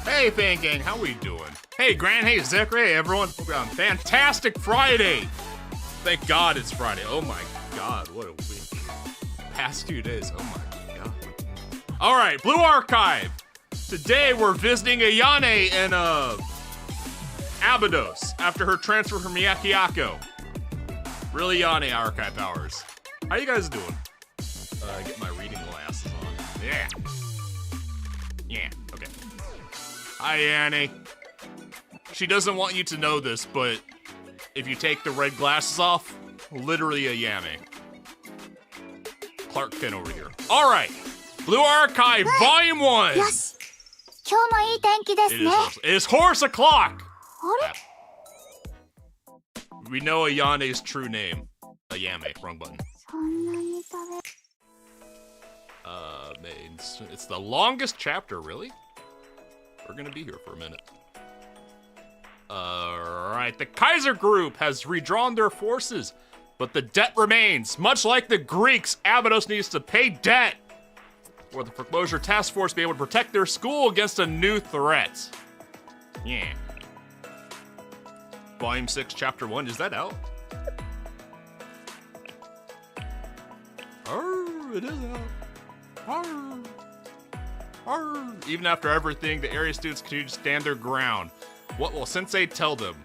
Hey, Fan Gang, how we doing? Hey, Grant, hey, Zachary, hey, everyone. Hope you're on fantastic Friday. Thank God it's Friday. Oh my God, what a week. Past 2 days, oh my God. All right, Blue Archive. Today we're visiting Ayane in Abydos after her transfer from Yakiako. Really Ayane archive hours. How you guys doing? Get my reading glasses on. Yeah. Yeah, okay. Hi, Annie. She doesn't want you to know this, but if you take the red glasses off, literally a Yame. Clark Kent over here. All right, Blue Archive, Volume 1. Yes. 今日もいい天気ですね。It is horse o'clock. あれ? We know Ayane's true name. Ayame, wrong button. そんなに食べ It's the longest chapter, really? We're gonna be here for a minute. Alright, the Kaiser group has redrawn their forces, but the debt remains. Much like the Greeks, Abydos needs to pay debt, or the foreclosure task force be able to protect their school against a new threat. Yeah. Volume 6, Chapter 1, is that out? It is out. Even after everything, the area students continue to stand their ground. What will Sensei tell them?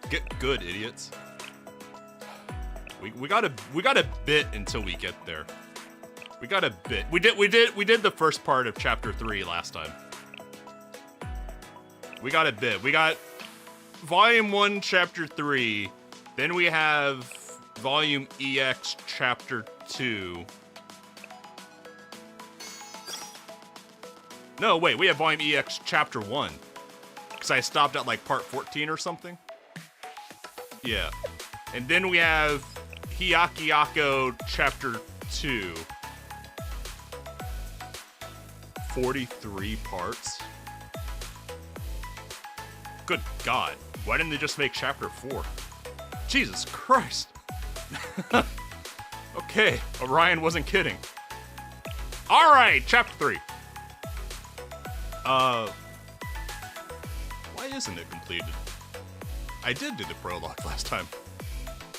Get good, idiots. We got a bit until we get there. We got a bit. We did the first part of chapter 3 last time. We got a bit. We got Volume 1, Chapter 3. Then we have Volume EX, Chapter 2. No, wait, we have Volume EX Chapter 1. Because I stopped at like part 14 or something. Yeah. And then we have Hyakiako Chapter 2. 43 parts. Good God. Why didn't they just make Chapter 4? Jesus Christ. Okay, Orion wasn't kidding. Alright, Chapter 3. Why isn't it completed? I did do the prologue last time.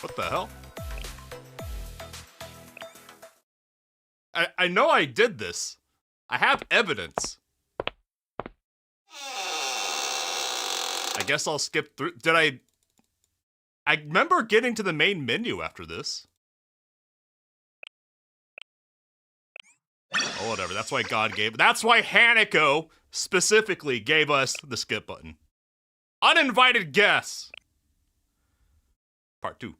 What the hell? I know I did this. I have evidence. I guess I'll skip through. I remember getting to the main menu after this. Oh, whatever. That's why that's why Hanako specifically gave us the skip button. Uninvited guests. Part 2.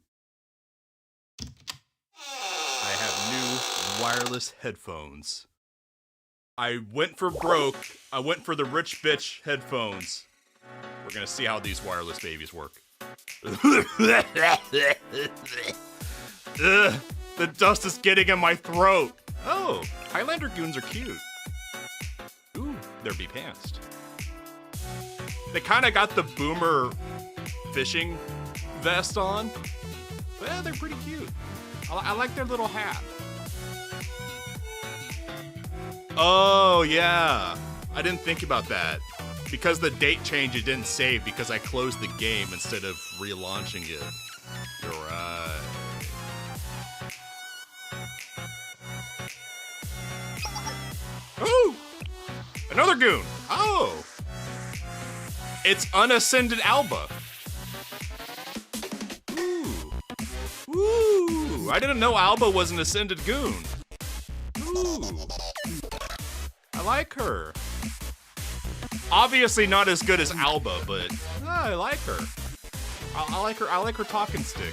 I have new wireless headphones. I went for broke. I went for the rich bitch headphones. We're gonna see how these wireless babies work. Ugh, the dust is getting in my throat. Oh, Highlander goons are cute. Ooh, they're be-pantsed. They kind of got the boomer fishing vest on. But yeah, they're pretty cute. I like their little hat. Oh, yeah. I didn't think about that. Because the date change, it didn't save because I closed the game instead of relaunching it. You're right. Ooh! Another goon! Oh! It's Unascended Alba. Ooh. Ooh! I didn't know Alba was an Ascended goon. Ooh. I like her. Obviously not as good as Alba, but I like her. I like her talking stick.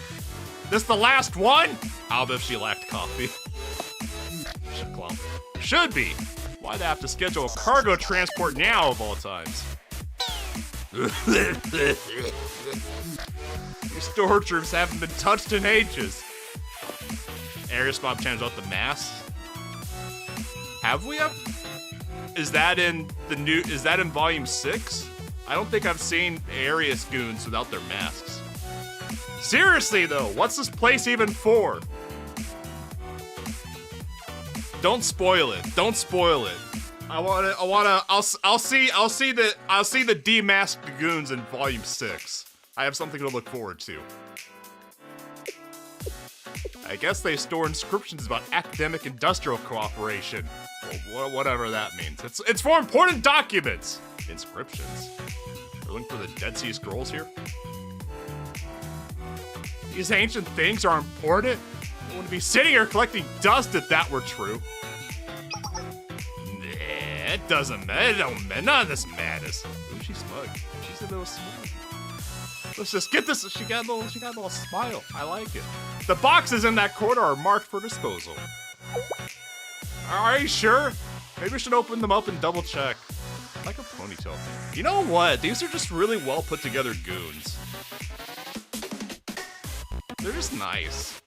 This the last one? Alba if she lacked coffee. Should be. Why'd they have to schedule a cargo transport now of all times? These storage rooms haven't been touched in ages. Arius Bob changed out the masks. Have we? Is that in Volume 6? I don't think I've seen Arius goons without their masks. Seriously though, what's this place even for? Don't spoil it. Don't spoil it. I'll see the demasked goons in Volume 6. I have something to look forward to. I guess they store inscriptions about academic industrial cooperation. Well, whatever that means. It's for important documents. Inscriptions. They're looking for the Dead Sea Scrolls here. These ancient things are important. I wouldn't be sitting here collecting dust if that were true. Nah, it doesn't matter. It don't matter. None of this matters. Ooh, she's smug. She's a little smug. Let's just get this. She got a little smile. I like it. The boxes in that corner are marked for disposal. Are you sure? Maybe we should open them up and double check. Like a ponytail. You know what? These are just really well put together goons. They're just nice.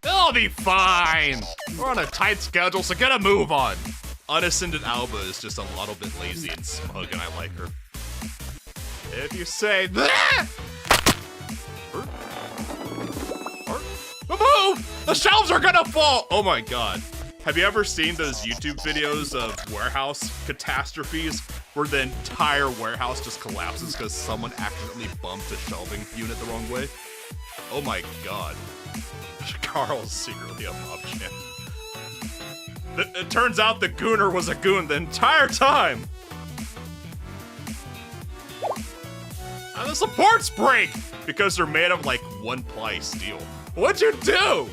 They'll be fine. We're on a tight schedule, so get a move on. Unascended Alba is just a little bit lazy and smug, and I like her. If you say that, move! The shelves are gonna fall! Oh my god. Have you ever seen those YouTube videos of warehouse catastrophes where the entire warehouse just collapses because someone accidentally bumped a shelving unit the wrong way? Oh my god. Carl's secretly a mob champ. It turns out the gooner was a goon the entire time! And the supports break because they're made of like one-ply steel. What'd you do?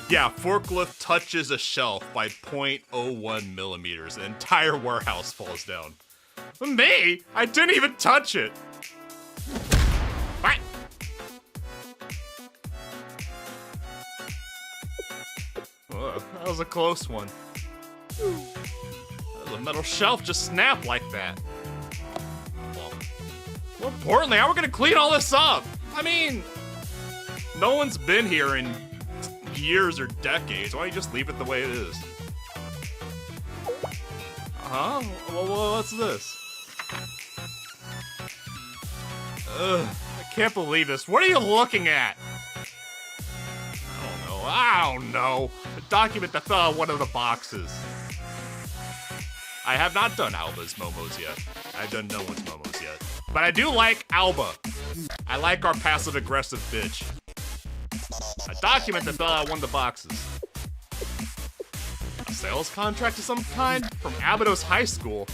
Yeah, forklift touches a shelf by 0.01 millimeters. The entire warehouse falls down. Me? I didn't even touch it. What? That was a close one. The metal shelf just snapped like that. More importantly, how are we gonna clean all this up? I mean, no one's been here in years or decades. Why don't you just leave it the way it is? Uh-huh? Well, what's this? Ugh, I can't believe this. What are you looking at? I don't know. A document that fell out of one of the boxes. I have not done Alba's momos yet. I've done no one's momos yet. But I do like Alba. I like our passive-aggressive bitch. A document that fell out of one of the boxes. A sales contract of some kind from Abydos High School.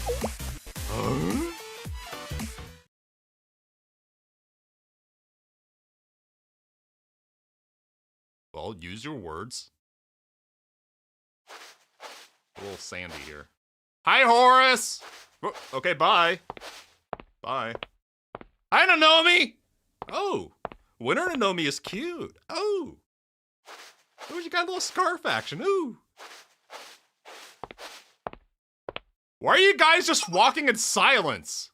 Huh? Well, use your words. A little sandy here. Hi, Horace! Okay, bye. Bye. Hi, Nanomi! Oh, Winter Nanomi is cute. Oh. Oh, you got a little scarf action. Ooh. Why are you guys just walking in silence?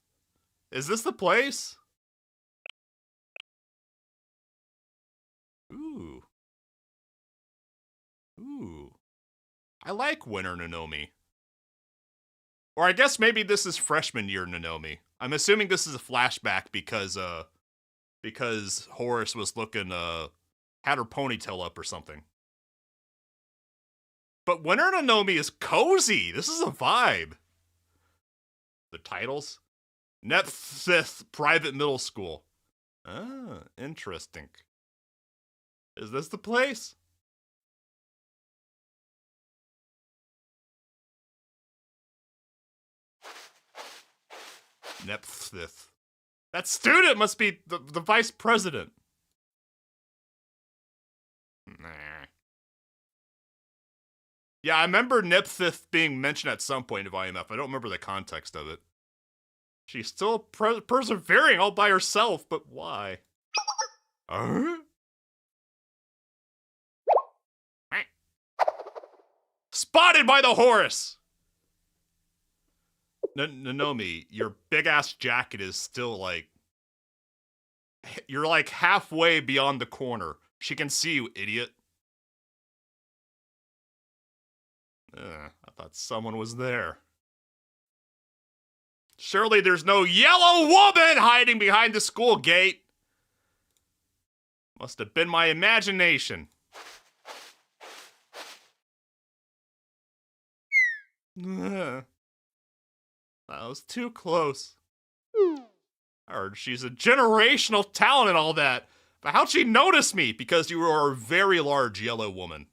Is this the place? Ooh. Ooh. I like Winter Nanomi. Or I guess maybe this is freshman year Nanomi. I'm assuming this is a flashback because Horace was looking, had her ponytail up or something. But Winter Nanomi is cozy. This is a vibe. The titles? Nepsith Private Middle School. Ah, interesting. Is this the place? Nepsith. That student must be the vice president. Nah. Yeah, I remember Nepsith being mentioned at some point in Volume F. I don't remember the context of it. She's still persevering all by herself, but why? Spotted by the Horus! Nanomi, your big-ass jacket is still, like... You're, like, halfway beyond the corner. She can see you, idiot. I thought someone was there. Surely there's no yellow woman hiding behind the school gate. Must have been my imagination. That was too close. I heard she's a generational talent and all that. But how'd she notice me? Because you are a very large yellow woman.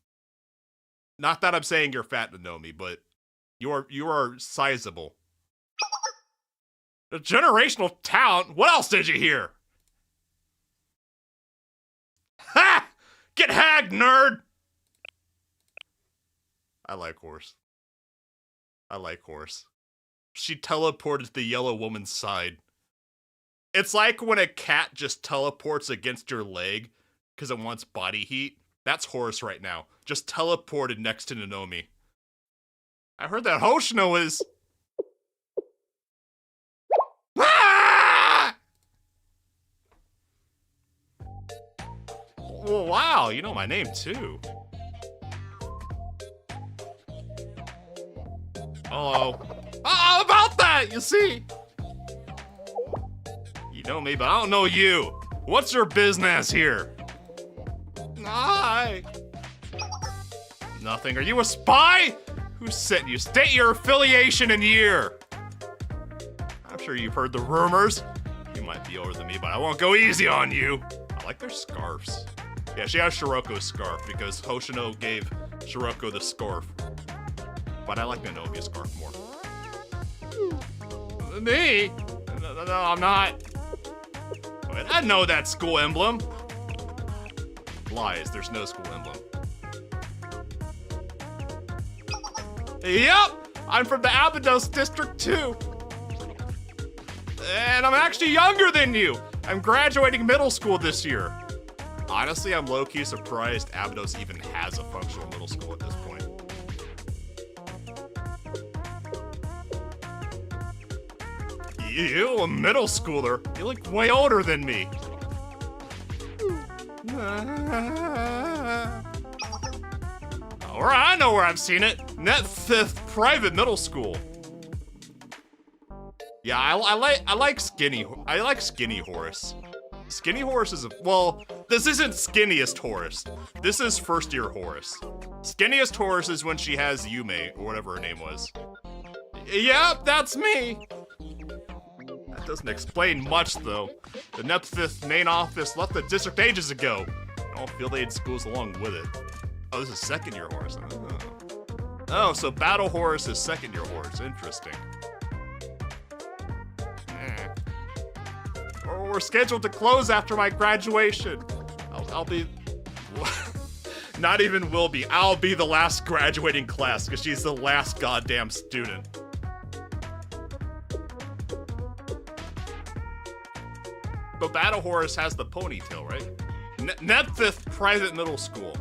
Not that I'm saying you're fat, Nomi, but you are sizable. A generational talent? What else did you hear? Ha! Get hagged, nerd! I like horse. She teleported to the yellow woman's side. It's like when a cat just teleports against your leg because it wants body heat. That's horse right now. Just teleported next to Nomi. I heard that Hoshino is... Ah! Well, wow, you know my name too. Hello. About that, you see? You know me, but I don't know you. What's your business here? Hi. Nothing. Are you a spy? Who sent you? State your affiliation and year. I'm sure you've heard the rumors. You might be older than me, but I won't go easy on you. I like their scarves. Yeah, she has Shiroko's scarf because Hoshino gave Shiroko the scarf. But I like Nanomi's scarf more. Me? No, I'm not. Wait, I know that school emblem. Lies, there's no school emblem. Yep, I'm from the Abydos district too. And I'm actually younger than you. I'm graduating middle school this year. Honestly, I'm low-key surprised Abydos even has a functional middle school at this point. You, a middle schooler? You look way older than me. Alright, I know where I've seen it. Net 5th private middle school. Yeah, I like skinny Horace. Skinny Horace is well, this isn't skinniest Horace. This is first year Horace. Skinniest Horace is when she has Yume, or whatever her name was. Yep, that's me. That doesn't explain much, though. The Net 5th main office left the district ages ago. All field aid schools along with it. Oh, this is second year Horace. Oh, so Battle Horace is second year Horace. Interesting. We're scheduled to close after my graduation. I'll be... Not even will be. I'll be the last graduating class because she's the last goddamn student. But Battle Horace has the ponytail, right? Net 5th private middle school.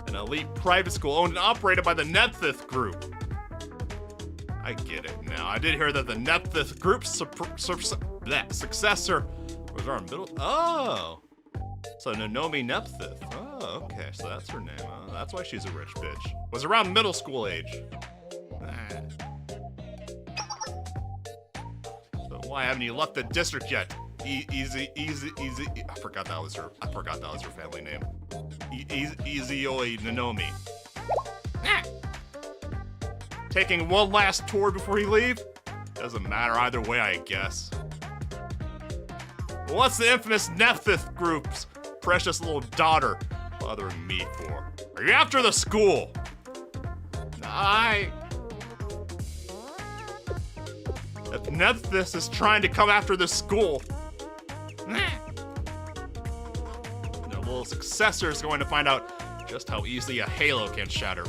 An elite private school owned and operated by the Net 5th group. I get it now. I did hear that the Net 5th group's successor was our middle... Oh! So Nonomi Net 5th. Oh, okay. So that's her name. Oh, that's why she's a rich bitch. Was around middle school age. So why haven't you left the district yet? Easy. I forgot that was her family name. Easyoi Nonomi. Taking one last tour before you leave? Doesn't matter either way, I guess. What's the infamous Net 5th group's precious little daughter bothering me for? Are you after the school? If Net 5th is trying to come after the school, the little successor is going to find out just how easily a halo can shatter.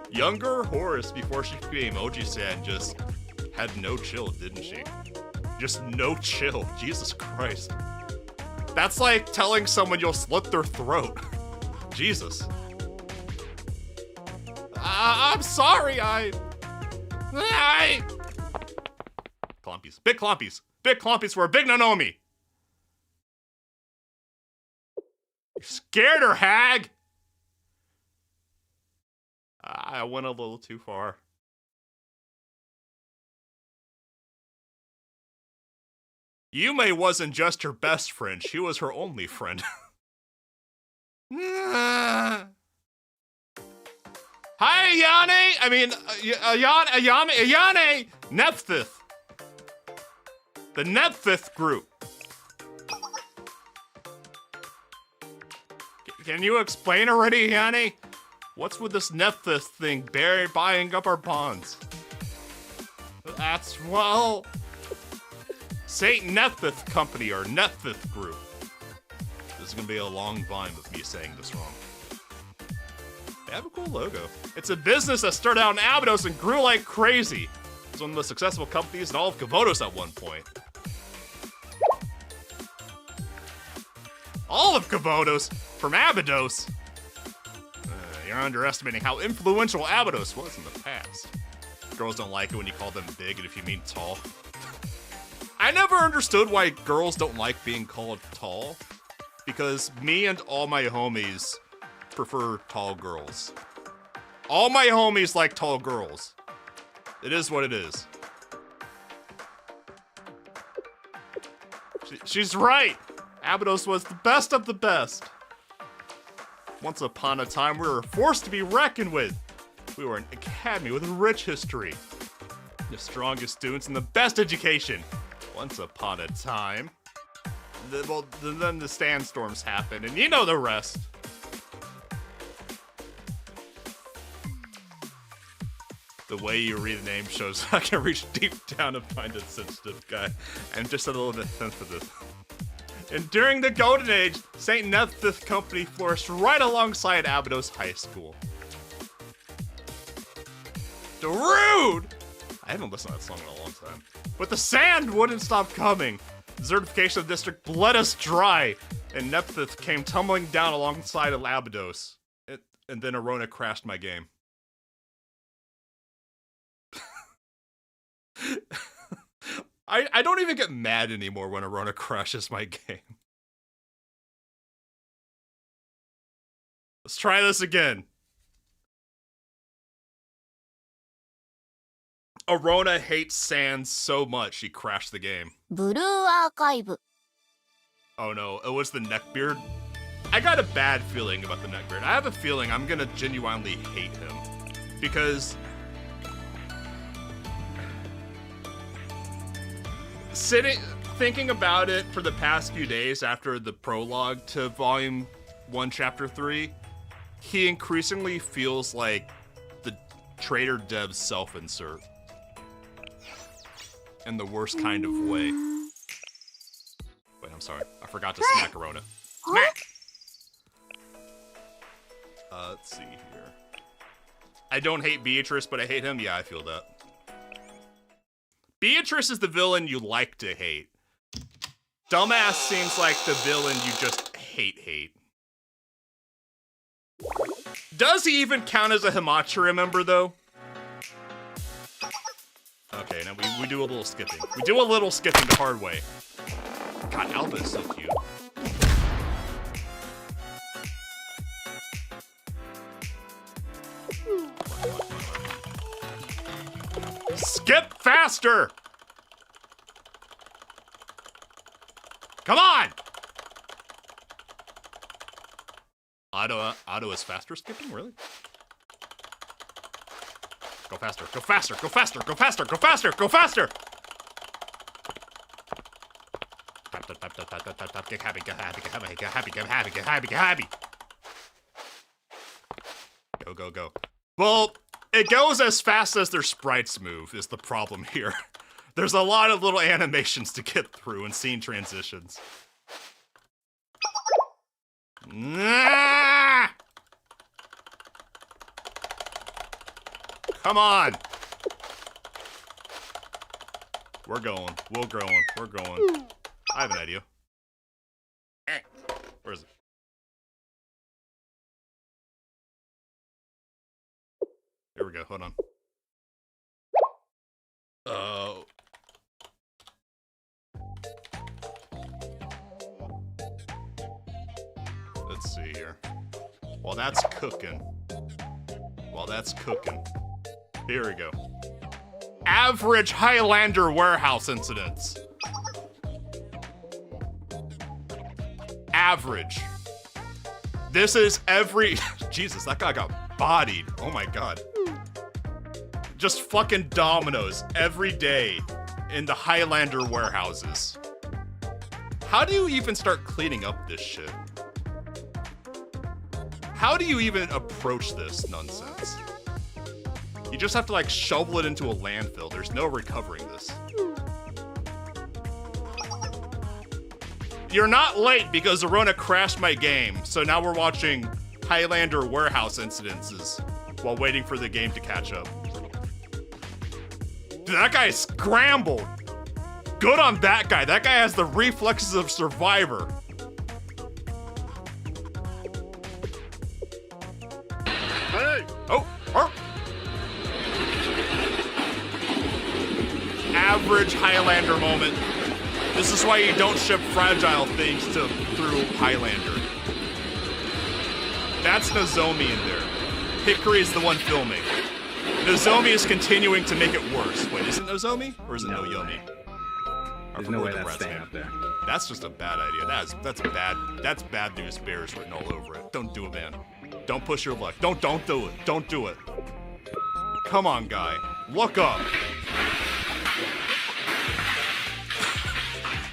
Younger Horace, before she became Oji-san, just had no chill, didn't she? Just no chill. Jesus Christ. That's like telling someone you'll slit their throat. Jesus. I'm sorry, Clompies. Big Clompies. Big Clompies for a big Nonomi. You scared her, hag! I went a little too far. Yume wasn't just her best friend, she was her only friend. How Hi, Ayane! I mean, Ayane! Nephthith. The Nephthith group. Can you explain already, Ayane? What's with this Nephthith thing buying up our bonds? That's, well... Saint Nephthith Company, or Nephthith Group. This is gonna be a long vine with me saying this wrong. They have a cool logo. It's a business that started out in Abydos and grew like crazy. It's one of the most successful companies in all of Kavodos at one point. All of Kavodos from Abydos. You're underestimating how influential Abydos was in the past. Girls don't like it when you call them big and if you mean tall. I never understood why girls don't like being called tall. Because me and all my homies prefer tall girls. All my homies like tall girls. It is what it is. She's right! Abydos was the best of the best. Once upon a time, we were forced to be reckoned with. We were an academy with a rich history. The strongest students and the best education. Once upon a time. Then the sandstorms happened, and you know the rest. The way you read the name shows I can reach deep down and find a sensitive guy. I'm just a little bit sensitive. And during the Golden Age, St. Nephthith Company flourished right alongside Abydos High School. Rude! I haven't listened to that song in a long time. But the sand wouldn't stop coming. The desertification of the district bled us dry, and Nephthith came tumbling down alongside of Abydos. And then Arona crashed my game. I don't even get mad anymore when Arona crashes my game. Let's try this again. Arona hates sand so much she crashed the game. Blue Archive. Oh no, it was the neckbeard. I got a bad feeling about the neckbeard. I have a feeling I'm gonna genuinely hate him. Because... thinking about it for the past few days after the prologue to Volume 1, Chapter 3, he increasingly feels like the Trader Dev's self-insert. In the worst kind of way. Wait, I'm sorry. I forgot to smack Arona. Smack! Let's see here. I don't hate Beatrice, but I hate him? Yeah, I feel that. Beatrice is the villain you like to hate. Dumbass seems like the villain you just hate. Does he even count as a Gematria member, though? Okay, now we do a little skipping. We do a little skipping the hard way. God, Alba is so cute. Skip faster! Come on! Auto is faster skipping? Really? Go faster, go faster, go faster, go faster, go faster, go faster! Get happy, get happy, get happy, get happy, get happy, get happy, get happy! Go, go, go. Well, it goes as fast as their sprites move, is the problem here. There's a lot of little animations to get through and scene transitions. Nah! Come on! We're going, we're growing, we're going. I have an idea. Where is it? Here we go, hold on. Oh. Let's see here. While that's cooking. Here we go. Average Highlander warehouse incidents. Average. This is every... Jesus, that guy got bodied. Oh my god. Just fucking dominoes every day in the Highlander warehouses. How do you even start cleaning up this shit? How do you even approach this nonsense? You just have to like shovel it into a landfill. There's no recovering this. You're not late because Arona crashed my game, so now we're watching Highlander warehouse incidences while waiting for the game to catch up. Dude, that guy scrambled. Good on that guy. That guy has the reflexes of Survivor. Hey! Oh! Average Highlander moment. This is why you don't ship fragile things through Highlander. That's Nozomi in there. Hickory is the one filming. Nozomi is continuing to make it worse. Wait, is it Nozomi? Or is it Noyomi? There's no way that's staying up there. That's just a bad idea. That's bad news bears written all over it. Don't do it, man. Don't push your luck. Don't do it. Don't do it. Come on, guy. Look up.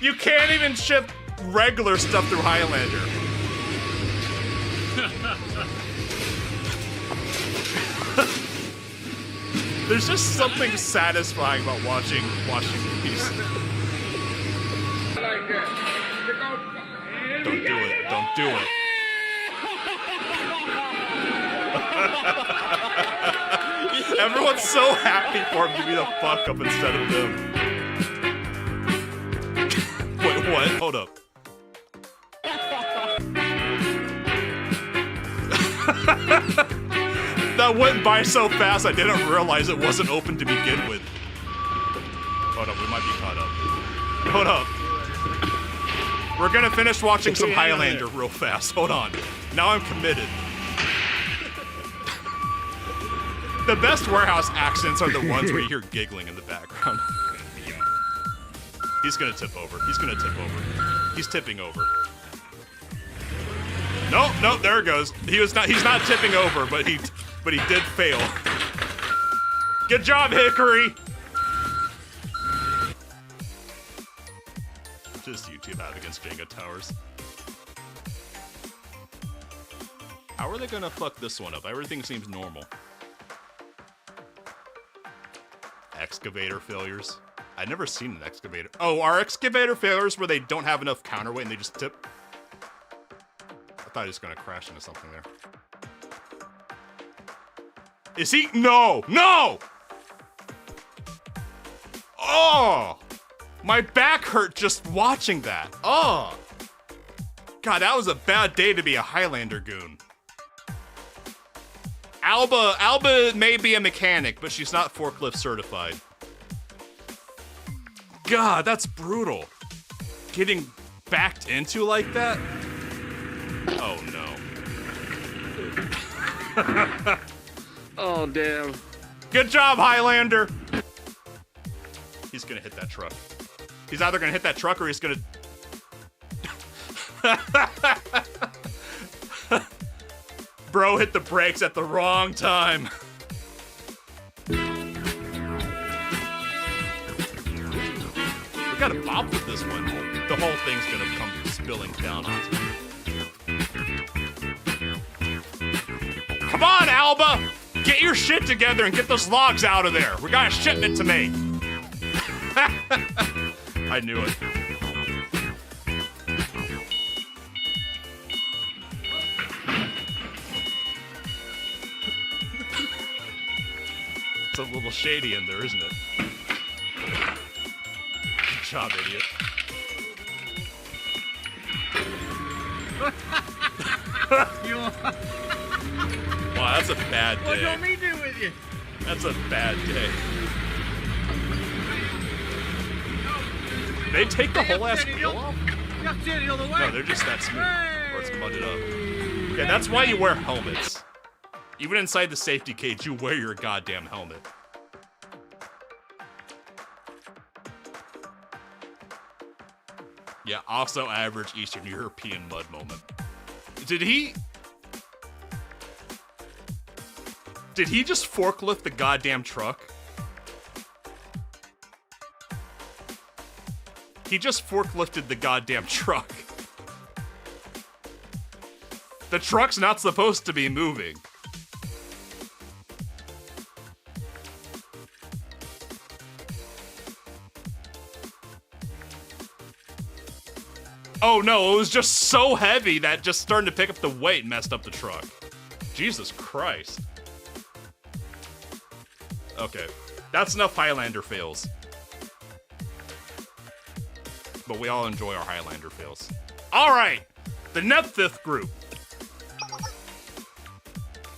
You can't even ship regular stuff through Highlander. There's just something satisfying about watching these. Don't do it. Don't do it. Everyone's so happy for him to be the fuck up instead of them. Wait, what? Hold up. That went by so fast I didn't realize it wasn't open to begin with. Hold up, we might be caught up. Hold up. We're gonna finish watching some Highlander real fast. Hold on. Now I'm committed. The best warehouse accents are the ones where you hear giggling in the background. He's gonna tip over. He's gonna tip over. He's tipping over. Nope, nope, there it goes. He's not tipping over, but he did fail. Good job, Hickory! Just YouTube out against Jenga towers. How are they gonna fuck this one up? Everything seems normal. Excavator failures. I've never seen an excavator. Oh, are excavator failures where they don't have enough counterweight and they just tip? I thought he was gonna crash into something there. Is he? No! No! Oh! My back hurt just watching that. Oh! God, that was a bad day to be a Highlander goon. Alba may be a mechanic, but she's not forklift certified. God, that's brutal. Getting backed into like that? Oh no. Oh, damn. Good job, Highlander! He's gonna hit that truck. He's either gonna hit that truck or he's gonna... Bro hit the brakes at the wrong time. We gotta bop with this one. The whole thing's gonna come spilling down onto me. Come on, Alba! Get your shit together and get those logs out of there. We got a shipment to make. I knew it. It's a little shady in there, isn't it? Good job, idiot. Wow, that's a bad day. What do you want me to do with you? That's a bad day. They take the whole ass wheel off? You have to turn the other way. No, they're just that smooth. Or it's mudded up. Yeah, that's why you wear helmets. Even inside the safety cage, you wear your goddamn helmet. Yeah, also average Eastern European mud moment. Did he... Did he just forklift the goddamn truck? He just forklifted the goddamn truck. The truck's not supposed to be moving. Oh no, it was just so heavy that just starting to pick up the weight messed up the truck. Jesus Christ. Okay, that's enough Highlander fails. But we all enjoy our Highlander fails. Alright, the Nephthith group.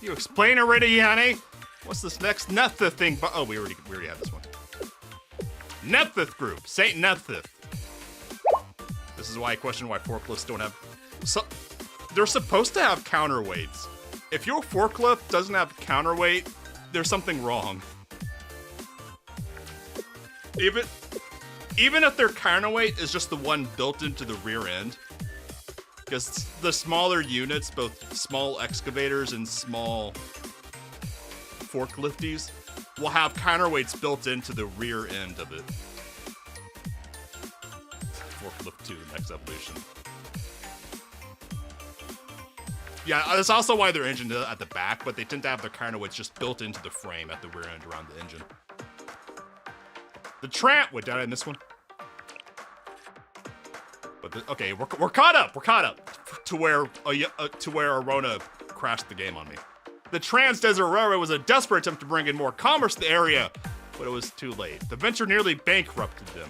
You explain already, honey? What's this next Nephthith thing? Oh, we already had this one. Nephthith group, Saint Nephthith. This is why I question why forklifts don't have... they're supposed to have counterweights. If your forklift doesn't have counterweight, there's something wrong. Even if their counterweight is just the one built into the rear end, because the smaller units, both small excavators and small forklifties, will have counterweights built into the rear end of it. Forklift 2, next evolution. Yeah, that's also why their engine is at the back, but they tend to have their counterweights just built into the frame at the rear end around the engine. The Tramp, wait, did I miss one? But okay, we're caught up. We're caught up to where Arona crashed the game on me. The Trans-Desert Railway was a desperate attempt to bring in more commerce to the area, but it was too late. The venture nearly bankrupted them.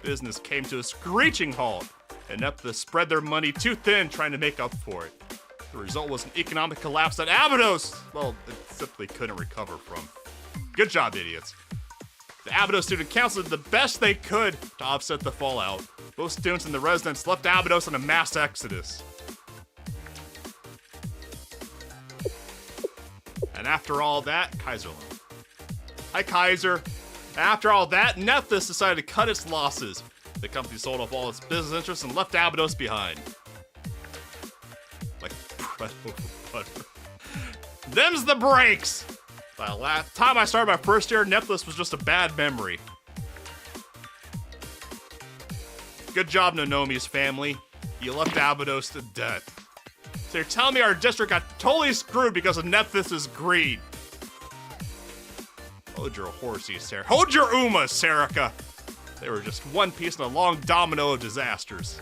Business came to a screeching halt, and Nephthith spread their money too thin trying to make up for it. The result was an economic collapse that Abydos, well, it simply couldn't recover from. Good job, idiots. The Abydos Student Council did the best they could to offset the fallout. Both students and the residents left Abydos in a mass exodus. And after all that, Kaiser left. Hi, Kaiser. After all that, Nephthys decided to cut its losses. The company sold off all its business interests and left Abydos behind. Like bread over butter. Them's the breaks! By the last time I started my first year, Nephthys was just a bad memory. Good job, Nonomi's family. You left Abydos to death. So you're telling me our district got totally screwed because of Nephthys' greed? Hold your horses, Sarah. Hold your Uma, Serica! They were just one piece in a long domino of disasters.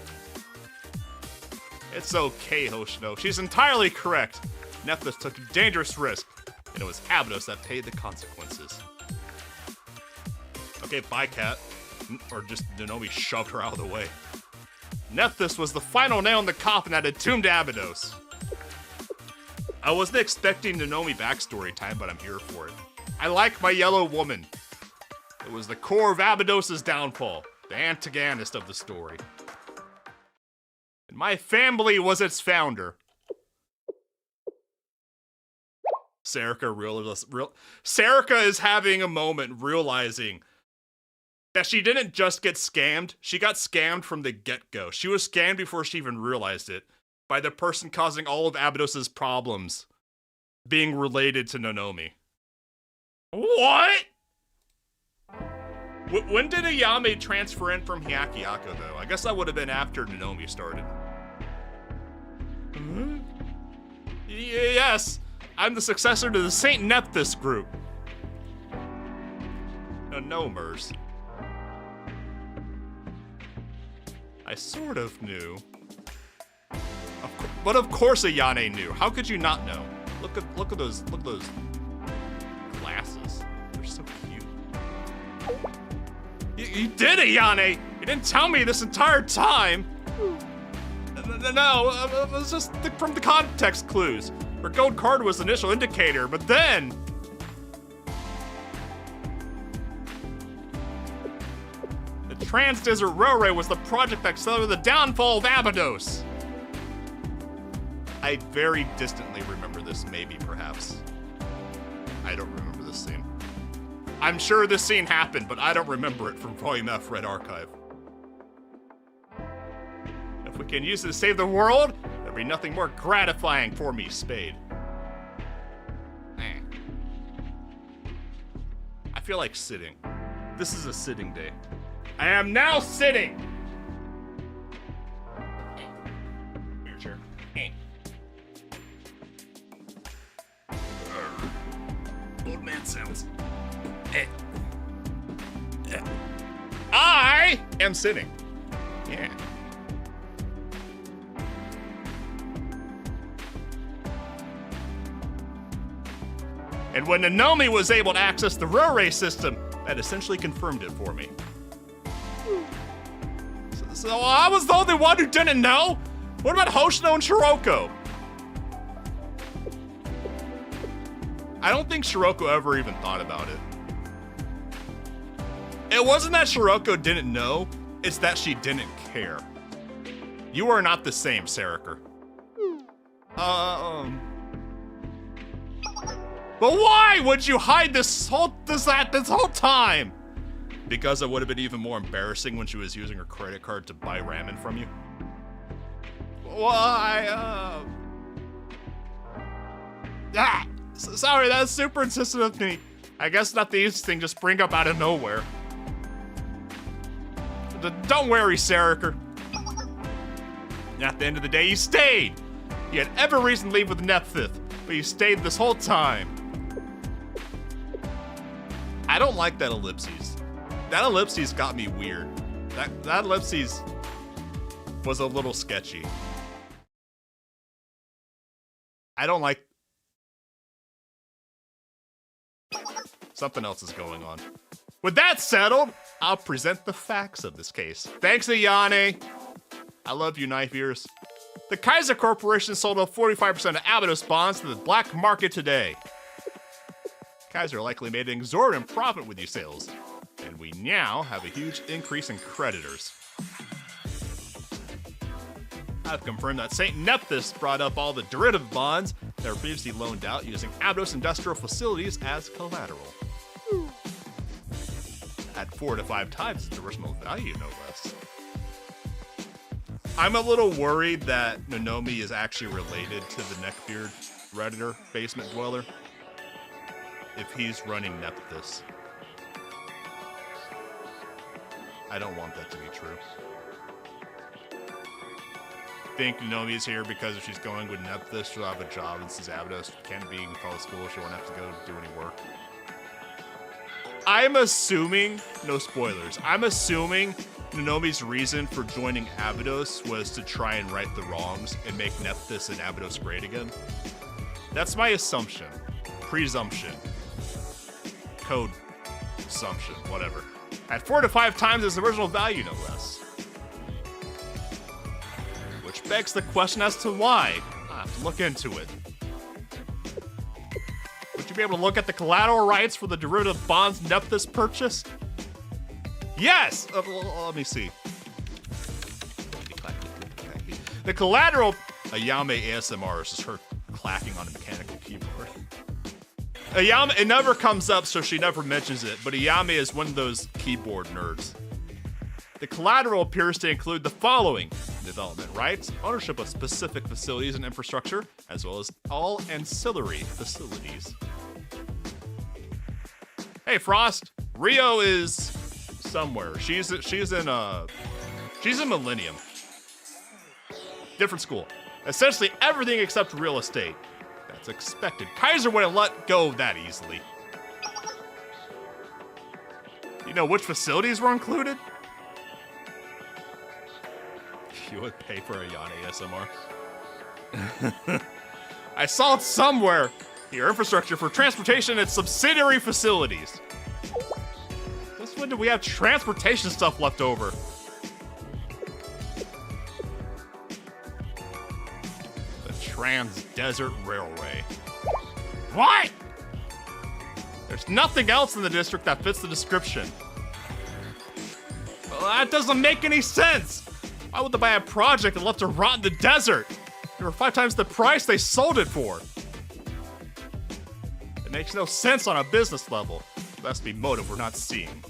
It's okay, Hoshino. She's entirely correct. Nephthys took a dangerous risk, and it was Abydos that paid the consequences. Okay, bye, Cat. Or just Nonomi shoved her out of the way. Nephthys was the final nail in the coffin that entombed Abydos. I wasn't expecting Nonomi backstory time, but I'm here for it. I like my yellow woman. It was the core of Abydos' downfall, the antagonist of the story. And my family was its founder. Serica is having a moment realizing that she didn't just get scammed, she got scammed from the get-go. She was scammed before she even realized it, by the person causing all of Abydos' problems being related to Nonomi. What? When did Ayame transfer in from Hyakuyaku, though? I guess that would have been after Nonomi started. Yes, I'm the successor to the Saint Nephthys group. Nomers. I sort of knew. But of course Ayane knew. How could you not know? Look at those glasses. They're so cute. You did, Ayane! You didn't tell me this entire time! No, it was just from the context clues. Her gold card was the initial indicator, but then... The Trans-Desert Railway was the project that accelerated the downfall of Abydos. I very distantly remember this, maybe, perhaps. I don't remember this scene. I'm sure this scene happened, but I don't remember it from Volume F Red Archive. If we can use it to save the world, there'll be nothing more gratifying for me, Spade. feel like sitting. This is a sitting day. I am now sitting! Your chair. Old man sounds. I am sitting. Yeah. And when Nanomi was able to access the railway system, that essentially confirmed it for me. So I was the only one who didn't know? What about Hoshino and Shiroko? I don't think Shiroko ever even thought about it. It wasn't that Shiroko didn't know, it's that she didn't care. You are not the same, Seriker. But why would you hide this whole time? Because it would have been even more embarrassing when she was using her credit card to buy ramen from you. Why? Sorry, that's super insistent of me. I guess not the easiest thing to spring up out of nowhere. Don't worry, Seriker. At the end of the day, you stayed. You had every reason to leave with Nephthith, but you stayed this whole time. I don't like that ellipses. That ellipses got me weird. That ellipses was a little sketchy. I don't like... Something else is going on. With that settled, I'll present the facts of this case. Thanks, Ayane. I love you, knife ears. The Kaiser Corporation sold off 45% of Abydos bonds to the black market today. Kaiser likely made an exorbitant profit with these sales, and we now have a huge increase in creditors. I've confirmed that St. Nephthys brought up all the derivative bonds that were previously loaned out using Abydos industrial facilities as collateral. At 4 to 5 times its original value, no less. I'm a little worried that Nanomi is actually related to the Neckbeard Redditor basement dweller. If he's running Nephthys. I don't want that to be true. I think Nanomi is here because if she's going with Nephthys, she'll have a job and since Abydos can't be in college school, she won't have to go do any work. I'm assuming, no spoilers, I'm assuming Nanomi's reason for joining Abydos was to try and right the wrongs and make Nephthys and Abydos great again. That's my assumption. Presumption. Code assumption, whatever. At 4 to 5 times its original value, no less. Which begs the question as to why. I'll have to look into it. Would you be able to look at the collateral rights for the derivative bonds Nephthys purchased? Yes! Let me see. The collateral... Ayame ASMR is just her clacking on a mechanical keyboard. Ayame, it never comes up, so she never mentions it, but Ayame is one of those keyboard nerds. The collateral appears to include the following: development rights, ownership of specific facilities and infrastructure, as well as all ancillary facilities. Hey, Frost. Rio is somewhere. She's in Millennium. Different school. Essentially everything except real estate. That's expected. Kaiser wouldn't let go that easily. You know which facilities were included? You would pay for a Ayane ASMR. I saw it somewhere. Your infrastructure for transportation and subsidiary facilities. Since when do we have transportation stuff left over? The Trans-Desert Railway. What? There's nothing else in the district that fits the description. Well, that doesn't make any sense. Why would they buy a project and left to rot in the desert? They were 5 times the price they sold it for. It makes no sense on a business level. That's the motive we're not seeing.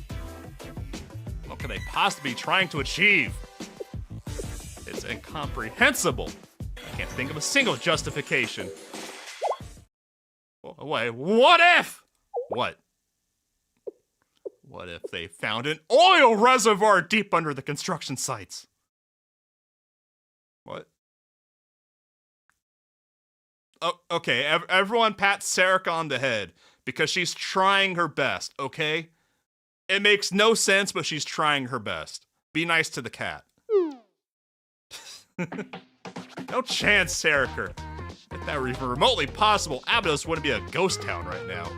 What can they possibly be trying to achieve? It's incomprehensible. I can't think of a single justification. Wait, what if? What? What if they found an oil reservoir deep under the construction sites? What? Oh, okay, everyone pat Sarika on the head because she's trying her best, okay? It makes no sense, but she's trying her best. Be nice to the cat. No chance, Sarika. If that were even remotely possible, Abydos wouldn't be a ghost town right now.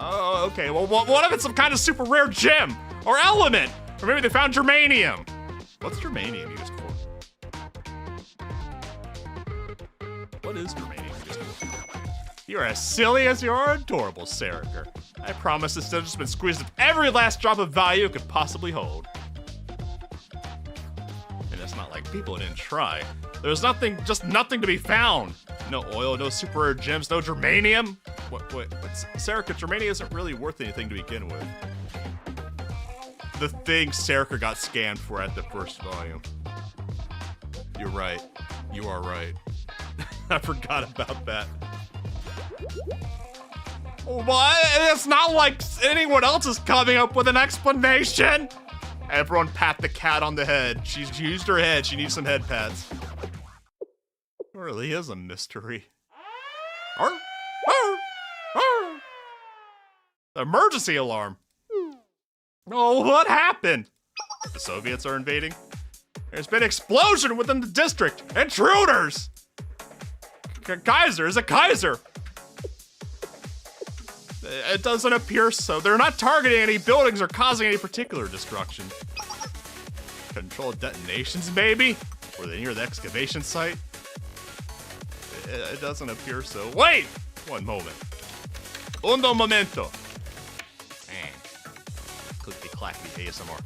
Oh, okay, well, what if it's some kind of super rare gem? Or element? Or maybe they found germanium. What's germanium used for? What is germanium used for? You're as silly as you are adorable, Sarika. I promise this stuff's just been squeezed of every last drop of value it could possibly hold. And it's not like people didn't try. There's nothing, just nothing to be found. No oil, no super rare gems, no germanium. What, Sarika, germanium isn't really worth anything to begin with. The thing Sarika got scanned for at the first volume. You're right. You are right. I forgot about that. What? It's not like anyone else is coming up with an explanation. Everyone pat the cat on the head. She's used her head. She needs some head pats. It really is a mystery. Arr, arr, arr. Emergency alarm. Oh, what happened? The Soviets are invading. There's been an explosion within the district. Intruders! Kaiser is a Kaiser. It doesn't appear so. They're not targeting any buildings or causing any particular destruction. Controlled detonations, maybe? Were they near the excavation site? It doesn't appear so. Wait! One moment. Uno momento. Clickety-clackety ASMR.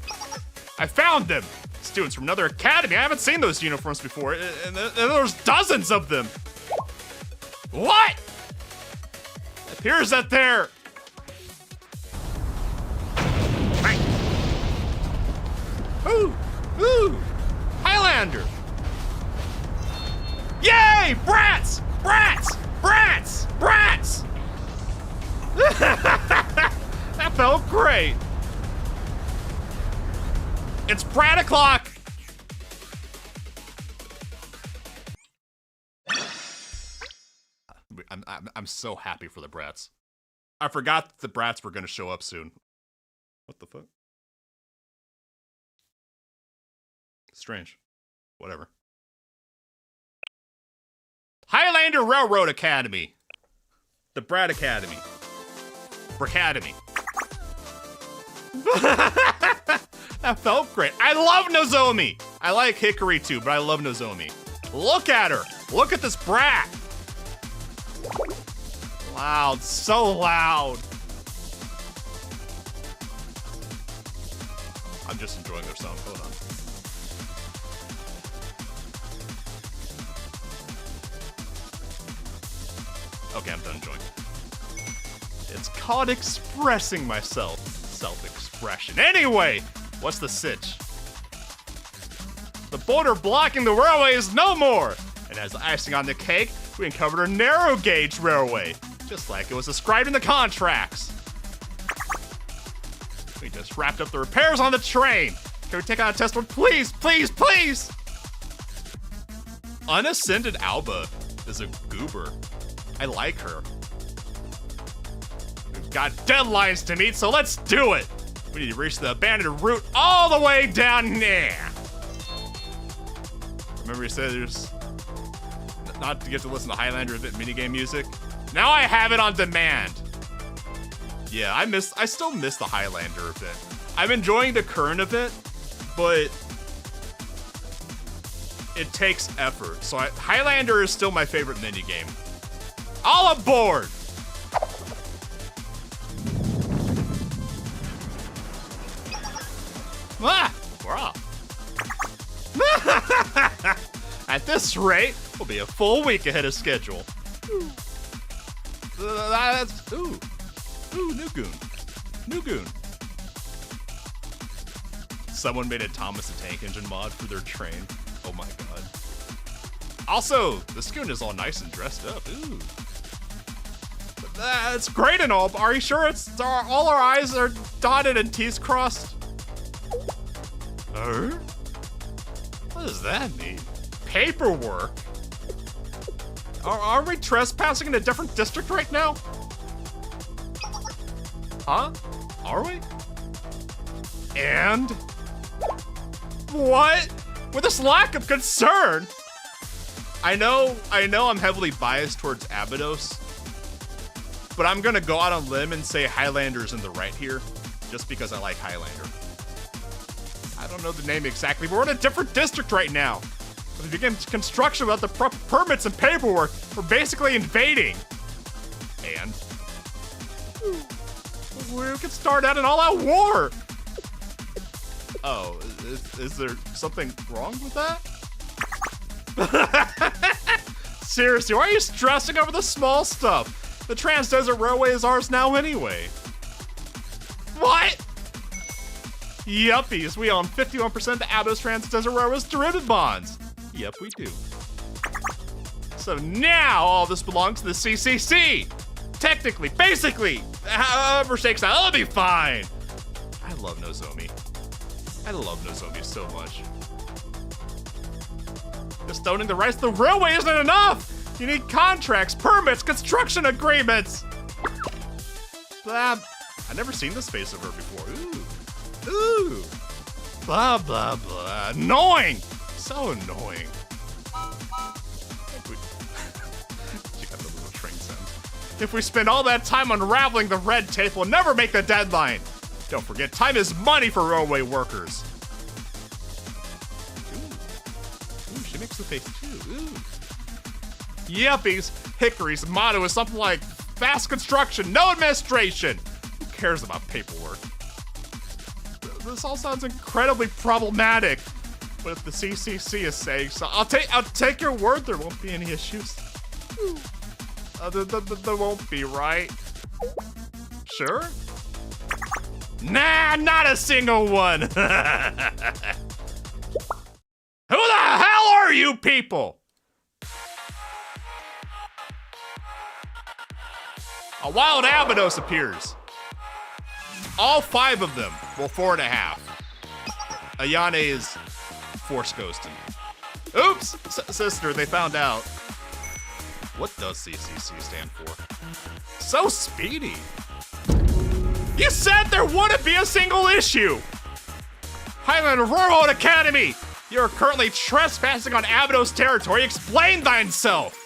I found them! Students from another academy. I haven't seen those uniforms before. And there's dozens of them. What? It appears that they're... Right. Ooh! Ooh! Highlander! Yay! Brats! Brats! Brats! Brats! That felt great. It's brat o'clock! I'm so happy for the brats. I forgot that the brats were gonna show up soon. What the fuck? Strange. Whatever. Highlander Railroad Academy. The Brat Academy. Bracademy. That felt great. I love Nozomi. I like Hikari too, but I love Nozomi. Look at her. Look at this brat. Loud, so loud. I'm just enjoying their sound. Hold on. Okay, I'm done enjoying. It's called expressing myself. Self-expression. Anyway, what's the sitch? The border blocking the railway is no more! And as icing on the cake, we uncovered a narrow gauge railway, just like it was described in the contracts. We just wrapped up the repairs on the train. Can we take on a test one? Please, please, please! Unascended Alba is a goober. I like her. We've got deadlines to meet, so let's do it! We need to reach the abandoned route all the way down there. Remember you said there's not to get to listen to Highlander event minigame music? Now I have it on demand. Yeah, I still miss the Highlander event. I'm enjoying the current event, but it takes effort. So Highlander is still my favorite minigame. All aboard! Ah, we're off. At this rate, we'll be a full week ahead of schedule. Ooh, new goon. New goon. Someone made a Thomas the Tank Engine mod for their train. Oh my god. Also, this goon is all nice and dressed up. Ooh. It's great and all, but are you sure all our I's are dotted and T's crossed? What does that mean? Paperwork? Are we trespassing in a different district right now? Huh? Are we? And? What? With this lack of concern? I know I'm heavily biased towards Abydos, but I'm gonna go out on a limb and say Highlander's in the right here, just because I like Highlander. I don't know the name exactly, but we're in a different district right now. If we begin construction without the proper permits and paperwork, we're basically invading. And we could start out an all-out war. Oh, is there something wrong with that? Seriously, why are you stressing over the small stuff? The Trans-Desert Railway is ours now anyway. What? Yuppies, we own 51% of the Abydos Trans-Desert Railway's derivative bonds. Yep, we do. So now all this belongs to the CCC. Technically, basically, however shakes out, it'll be fine. I love Nozomi. I love Nozomi so much. Just owning the rights to the railway isn't enough! You need contracts, permits, construction agreements! Blah. I've never seen this face of her before. Ooh. Blah, blah, blah. Annoying! So annoying. She got the little train sound. If we spend all that time unraveling the red tape, we'll never make the deadline. Don't forget, time is money for railway workers. Ooh, she makes the face too. Ooh. Yuppies, Hickory's motto is something like fast construction, no administration. Who cares about paperwork? This all sounds incredibly problematic. But if the CCC is saying so, I'll take your word. There won't be any issues. There won't be, right? Sure. Nah, not a single one. Who the hell are you people? A wild Abydos appears. All 5 of them. Well, 4.5. Ayane is force ghosting. Oops! Sister, they found out. What does CCC stand for? So speedy. You said there wouldn't be a single issue! Highland Railroad Academy! You're currently trespassing on Abydos territory. Explain thyself!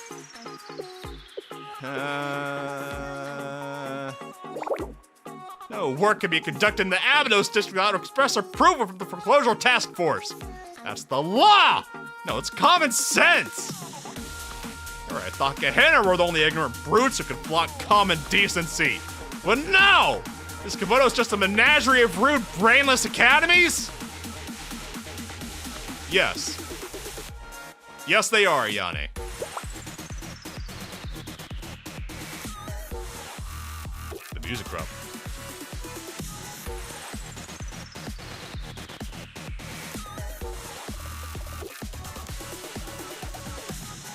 No work can be conducted in the Abydos district without express approval from the foreclosure task force. That's the law! No, it's common sense! Alright, I thought Gehenna were the only ignorant brutes who could flaunt common decency. But no! Is Kabuto's just a menagerie of rude, brainless academies? Yes. Yes, they are, Ayane. The music drop.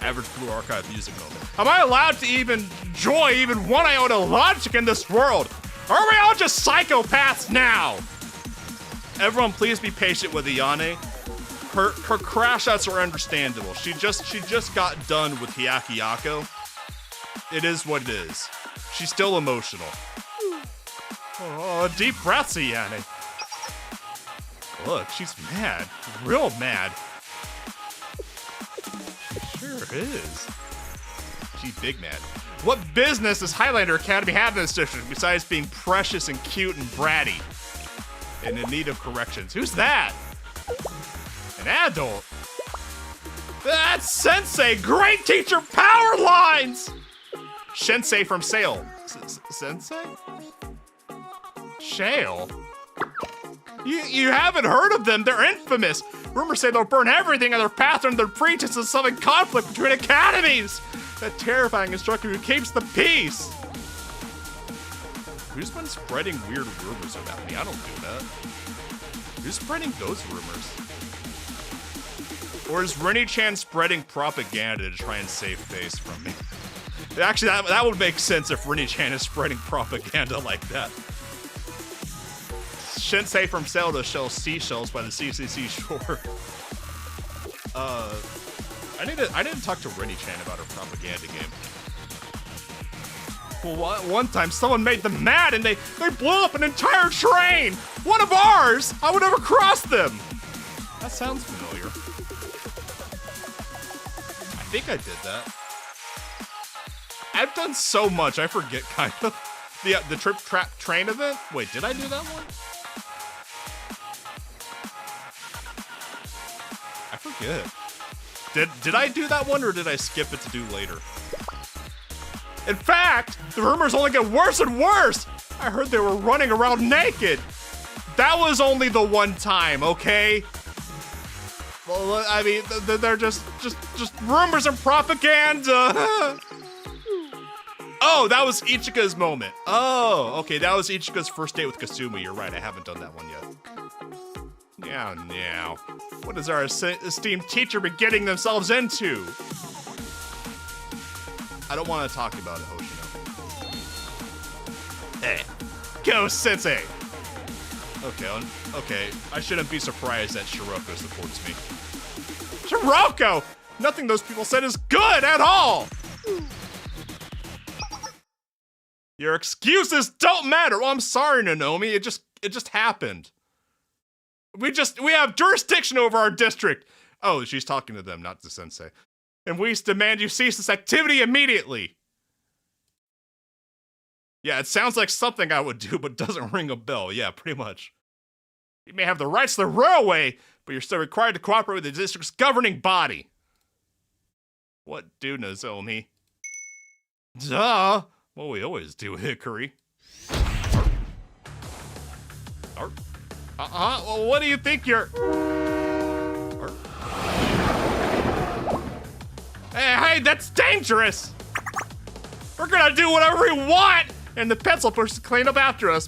Average Blue Archive music moment. Am I allowed to even enjoy even one iota of logic in this world? Or are we all just psychopaths now? Everyone, please be patient with Ayane. Her crash outs are understandable. She just got done with Hyakuyaku. It is what it is. She's still emotional. Oh, deep breaths, Ayane. Look, she's mad. Real mad. Sure is. She's big mad. What business does Highlander Academy have in this district besides being precious and cute and bratty? And in need of corrections. Who's that? An adult? That's Sensei! Great teacher, Powerlines! Shinsei from Sale. Sensei? Shale? You haven't heard of them, they're infamous. Rumors say they'll burn everything in their path under the pretense of solving conflict between academies. That terrifying instructor who keeps the peace. Who's been spreading weird rumors about me? I don't do that. Who's spreading those rumors? Or is Rennie-chan spreading propaganda to try and save face from me? Actually, that would make sense if Rini-chan is spreading propaganda like that. Shinsei from Zelda shells seashells by the CCC shore. I need to talk to Rini-chan about her propaganda game. Well, one time someone made them mad and they blew up an entire train! One of ours! I would never cross them! That sounds familiar. I think I did that. I've done so much, I forget, kind of. The trip train event? Wait, did I do that one? I forget. Did I do that one or did I skip it to do later? In fact, the rumors only get worse and worse! I heard they were running around naked! That was only the one time, okay? Well, I mean, they're just rumors and propaganda! Oh, that was Ichika's moment. Oh, okay, that was Ichika's first date with Kasumi. You're right, I haven't done that one yet. Now. What has our esteemed teacher been getting themselves into? I don't want to talk about it, Hoshino. Hey, go Sensei! Okay, I shouldn't be surprised that Shiroko supports me. Shiroko! Nothing those people said is good at all! Your excuses don't matter. Well, I'm sorry, Nanomi. It just happened. We have jurisdiction over our district. Oh, she's talking to them, not to Sensei. And we demand you cease this activity immediately. Yeah, it sounds like something I would do, but doesn't ring a bell. Yeah, pretty much. You may have the rights to the railway, but you're still required to cooperate with the district's governing body. What do, Nozomi? Duh! Well, we always do, Hikari. Well, what do you think you're... Hey, that's dangerous! We're gonna do whatever we want, and the pencil pusher clean up after us.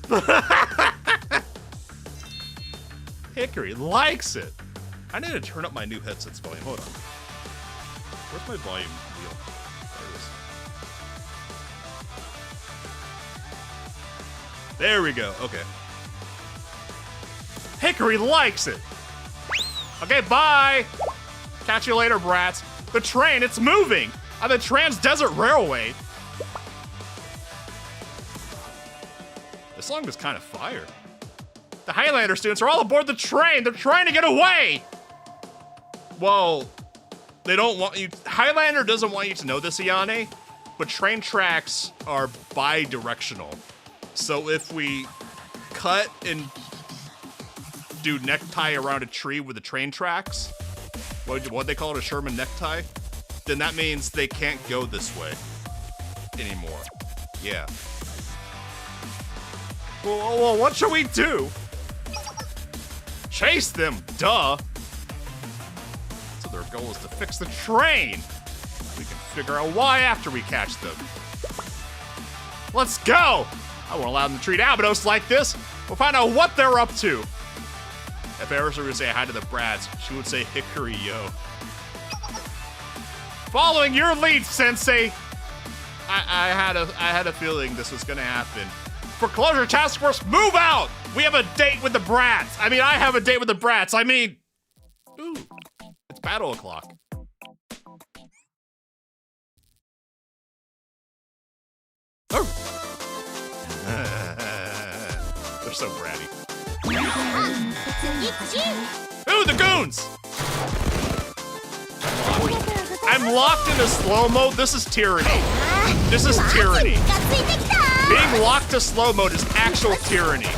Hikari likes it. I need to turn up my new headset's volume. Hold on. Where's my volume wheel? There we go. Okay. Hikari likes it. Okay, bye. Catch you later, brats. The train, it's moving on the Trans-Desert Railway. This song is kind of fire. The Highlander students are all aboard the train. They're trying to get away. Well, they don't want you. Highlander doesn't want you to know this, Ayane, but train tracks are bi-directional. So if we cut and do necktie around a tree with the train tracks, what they call it, a Sherman necktie, then that means they can't go this way anymore. Yeah. Well, what should we do? Chase them, duh. So their goal is to fix the train. We can figure out why after we catch them. Let's go! I won't allow them to treat Abydos like this. We'll find out what they're up to. If Eris were to say hi to the brats, she would say Hikari yo. Following your lead, Sensei. I had a feeling this was gonna happen. Foreclosure Task Force, move out! We have a date with the brats. I mean, I have a date with the brats. I mean, ooh, it's battle o'clock. Oh. They're so bratty. Ooh, the goons! I'm locked into slow mode. This is tyranny. This is tyranny. Being locked to slow mode is actual tyranny.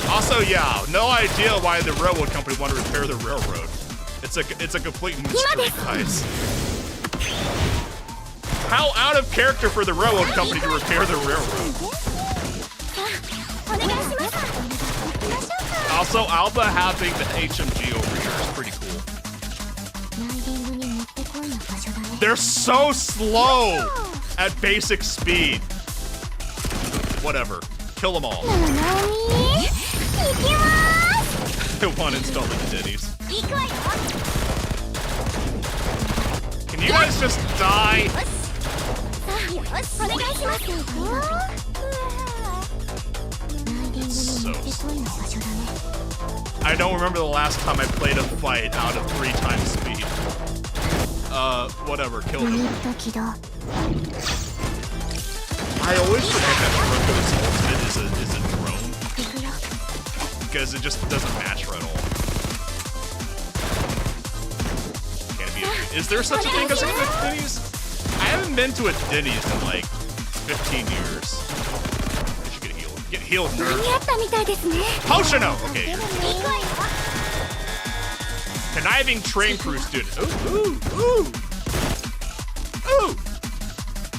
Also, yeah, no idea why the railroad company wanted to repair the railroad. It's a complete mystery, guys. How out of character for the railroad company to repair the railroad. Also, Alba having the HMG over here is pretty cool. They're so slow at basic speed. Whatever. Kill them all. I want to install the ditties. Can you guys just die? It's so slow. I don't remember the last time I played a fight out of 3 times speed. Whatever, kill him. I always forget that Kuroko's ultimate is a drone. Because it just doesn't match her at all. Can't be a... Is there such a thing as a Denny's? I haven't been to a Denny's in like 15 years. I should get healed. Get healed, nerd. Potion-o! Okay. Conniving train crew student. Ooh, ooh, ooh. Ooh!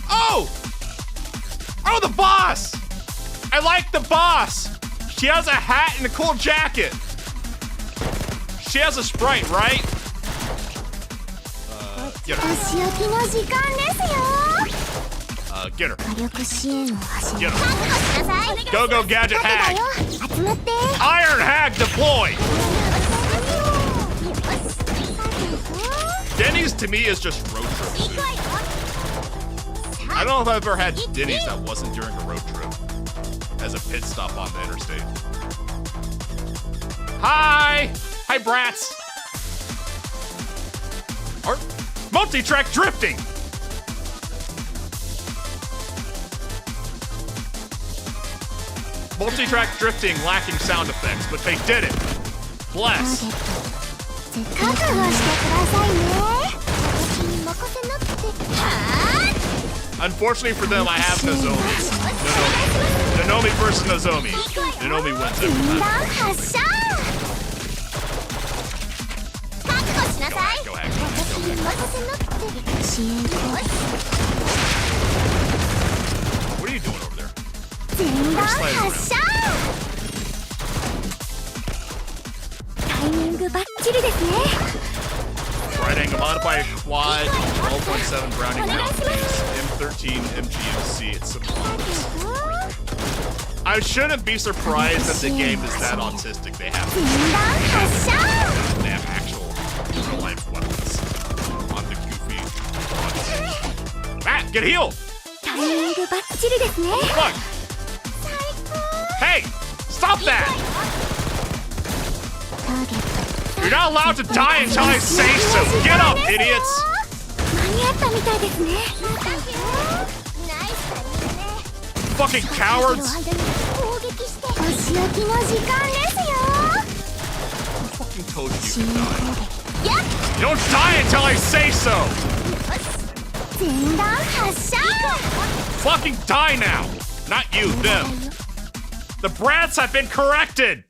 Oh! Oh, the boss! I like the boss! She has a hat and a cool jacket. She has a sprite, right? Get her. Get her. Get her. Go, go, gadget hag! Iron hag deploy! Denny's to me is just road trip food. I don't know if I've ever had Denny's that wasn't during a road trip as a pit stop on the interstate. Hi! Hi, brats! Multi-track drifting! Multi-track drifting lacking sound effects, but they did it. Bless. Unfortunately for them, I have Nozomi. Nozomi versus Nozomi. Nozomi wins every time. Go ahead. What are you doing over there? Right angle modifier quad, 12.7 Browning mouthpiece, M13 MGMC. It's surprise. I shouldn't be surprised that the game is that autistic. They have actual real life weapons on the goofy. Matt, get healed! Fuck! Hey! Stop that! You're not allowed to die until I say so! Get up, idiots! Fucking cowards! I fucking told you to die. You don't die until I say so! Fucking die now! Not you, them! The brats have been corrected!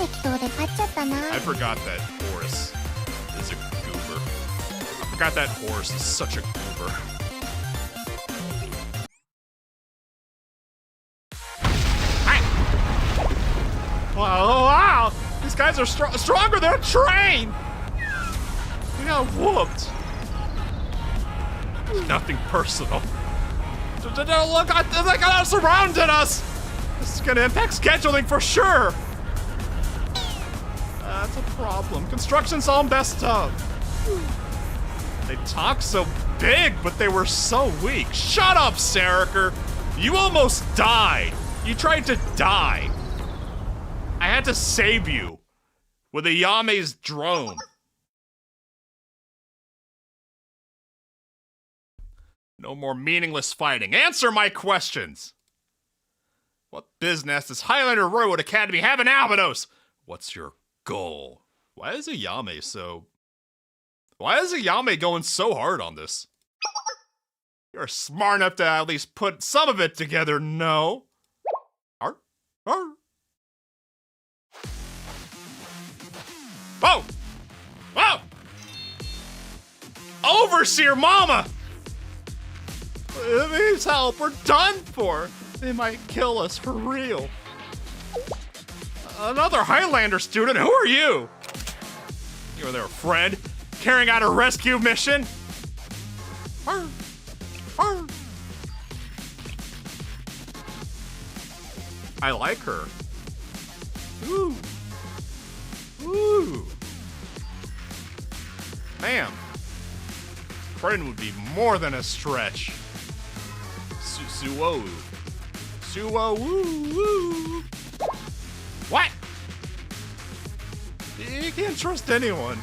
I forgot that horse is a goober. I forgot that horse is such a goober. Hey! Wow! These guys are stronger than a train! We got whooped. It's nothing personal. Look, they got surrounded us! This is gonna impact scheduling for sure! That's a problem. Construction's all messed up. They talk so big, but they were so weak. Shut up, Sarker! You almost died. You tried to die. I had to save you with Ayame's drone. No more meaningless fighting. Answer my questions! What business does Highlander Roywood Academy have in Albanos? What's your goal? Why is Ayame going so hard on this? You're smart enough to at least put some of it together, no? Arr, arr. Whoa! Whoa! Overseer Mama! It needs help. We're done for. They might kill us for real. Another Highlander student? Who are you? You were their friend, carrying out a rescue mission? Arr. Arr. I like her. Ooh. Woo! Bam! Crane would be more than a stretch. Suo. Woo! What? You can't trust anyone.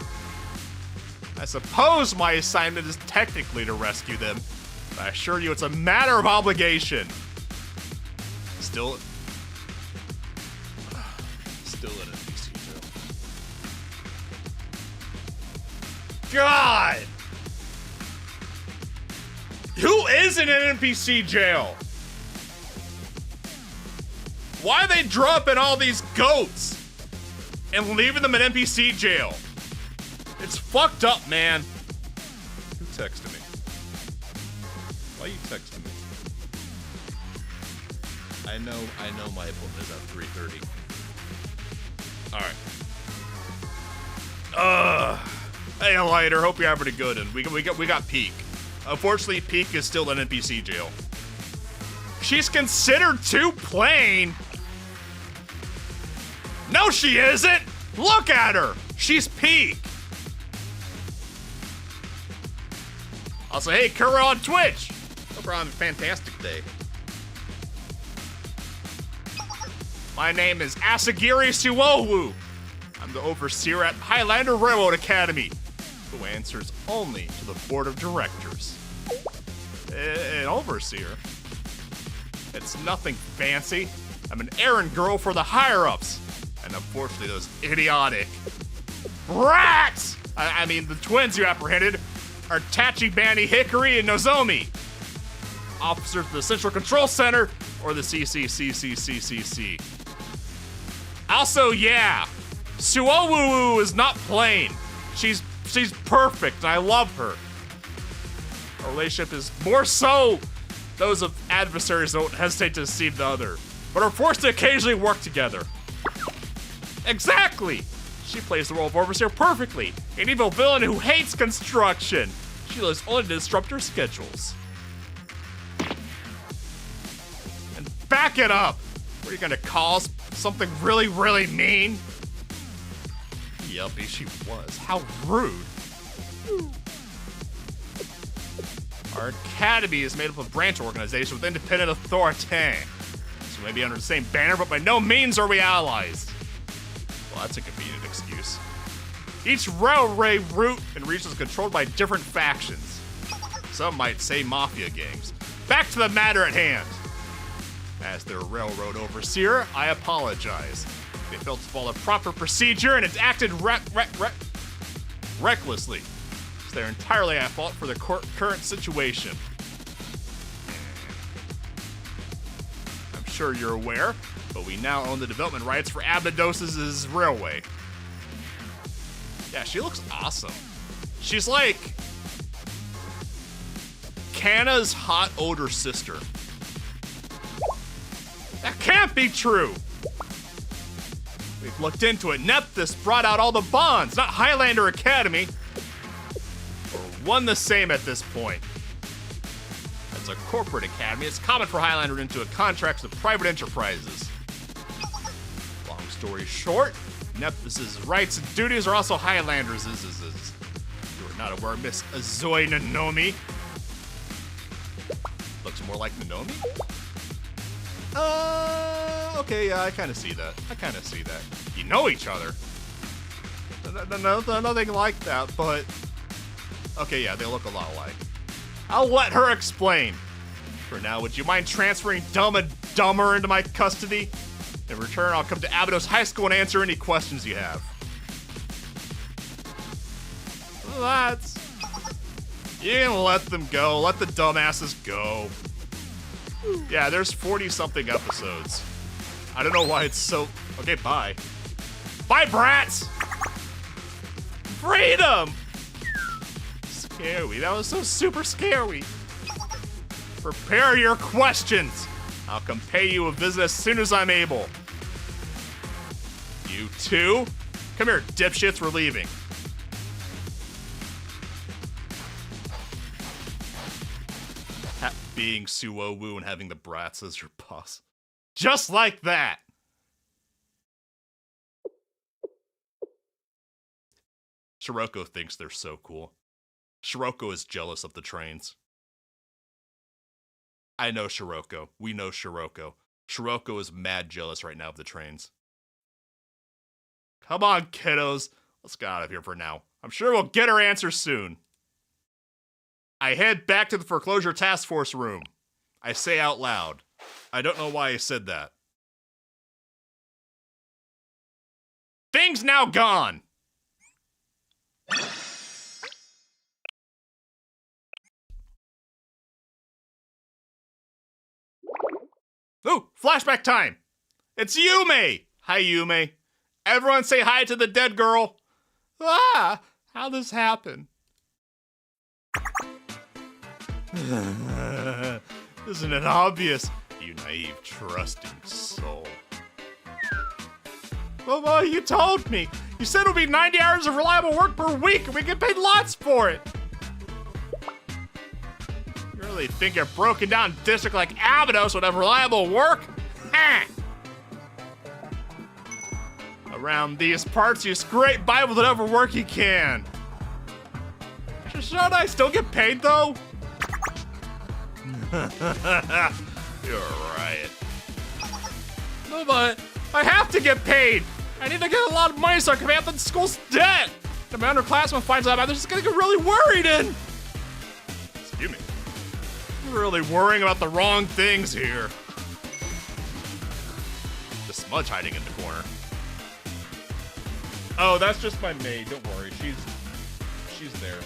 I suppose my assignment is technically to rescue them, but I assure you it's a matter of obligation. Still an NPC jail. God! Who is in an NPC jail? Why are they dropping all these goats and leaving them in NPC jail? It's fucked up, man. Who texted me? Why are you texting me? I know my appointment is at 3:30. Alright. Hey, Lighter, hope you're having a good one. We got Peak. Unfortunately, Peak is still in NPC jail. She's considered too plain. No, she isn't. Look at her. She's Peak. Also, hey, Kura on Twitch. Hope you're having a fantastic day. My name is Asagiri Suowu. I'm the overseer at Highlander Railroad Academy, who answers only to the board of directors. An overseer? It's nothing fancy. I'm an errand girl for the higher-ups. And unfortunately, those idiotic rats! I mean, the twins you apprehended are Tachibana Hikari and Nozomi. Officers of the Central Control Center or the CCCCCCC. Also, yeah, Suowu is not plain. She's perfect, and I love her. Our relationship is more so those of adversaries that don't hesitate to deceive the other, but are forced to occasionally work together. Exactly! She plays the role of overseer perfectly, an evil villain who hates construction. She lives only to disrupt her schedules. And back it up! What are you gonna call something really, really mean? Yuppie, she was. How rude. Our academy is made up of branch organizations with independent authority. So maybe under the same banner, but by no means are we allies. Well, that's a convenient excuse. Each railway route and region is controlled by different factions. Some might say mafia gangs. Back to the matter at hand. As their railroad overseer, I apologize. They failed to follow proper procedure and it's acted recklessly. So they're entirely at fault for the current situation. I'm sure you're aware, but we now own the development rights for Abydos' railway. Yeah, she looks awesome. She's like Kanna's hot older sister. That can't be true! We've looked into it. Nephthys brought out all the bonds, not Highlander Academy. Or one the same at this point. As a corporate academy, it's common for Highlander to enter contracts with private enterprises. Long story short, Nephthys' rights and duties are also Highlanders'. You are not aware, Miss Azoi Nanomi. Looks more like Nanomi? Okay, yeah, I kind of see that. You know each other. Nothing like that, but... Okay, yeah, they look a lot alike. I'll let her explain. For now, would you mind transferring Dumb and Dumber into my custody? In return, I'll come to Abydos High School and answer any questions you have. That's... You can let them go. Let the dumbasses go. Yeah, there's 40-something episodes. I don't know why it's so... Okay, bye. Bye, brats! Freedom! Scary. That was so super scary. Prepare your questions. I'll come pay you a visit as soon as I'm able. You too? Come here, dipshits, we're leaving. Being Suowu and having the brats as your boss. Just like that! Shiroko thinks they're so cool. Shiroko is jealous of the trains. I know Shiroko. We know Shiroko. Shiroko is mad jealous right now of the trains. Come on, kiddos. Let's get out of here for now. I'm sure we'll get our answer soon. I head back to the foreclosure task force room. I say out loud. I don't know why I said that. Things now gone. Ooh, flashback time. It's Yume. Hi, Yume. Everyone say hi to the dead girl. Ah, how'd this happen? Isn't it obvious? You naive, trusting soul. Well, you told me. You said it would be 90 hours of reliable work per week and we get paid lots for it. You really think a broken down district like Abydos would have reliable work? Ha! Around these parts, you scrape by with whatever work you can. Shouldn't I still get paid though? You're right. No, but I have to get paid. I need to get a lot of money so I can pay off the school's debt. If my underclassmen finds out about this, they're just gonna get really worried and... Excuse me. I'm really worrying about the wrong things here. The smudge hiding in the corner. Oh, that's just my maid. Don't worry. She's there.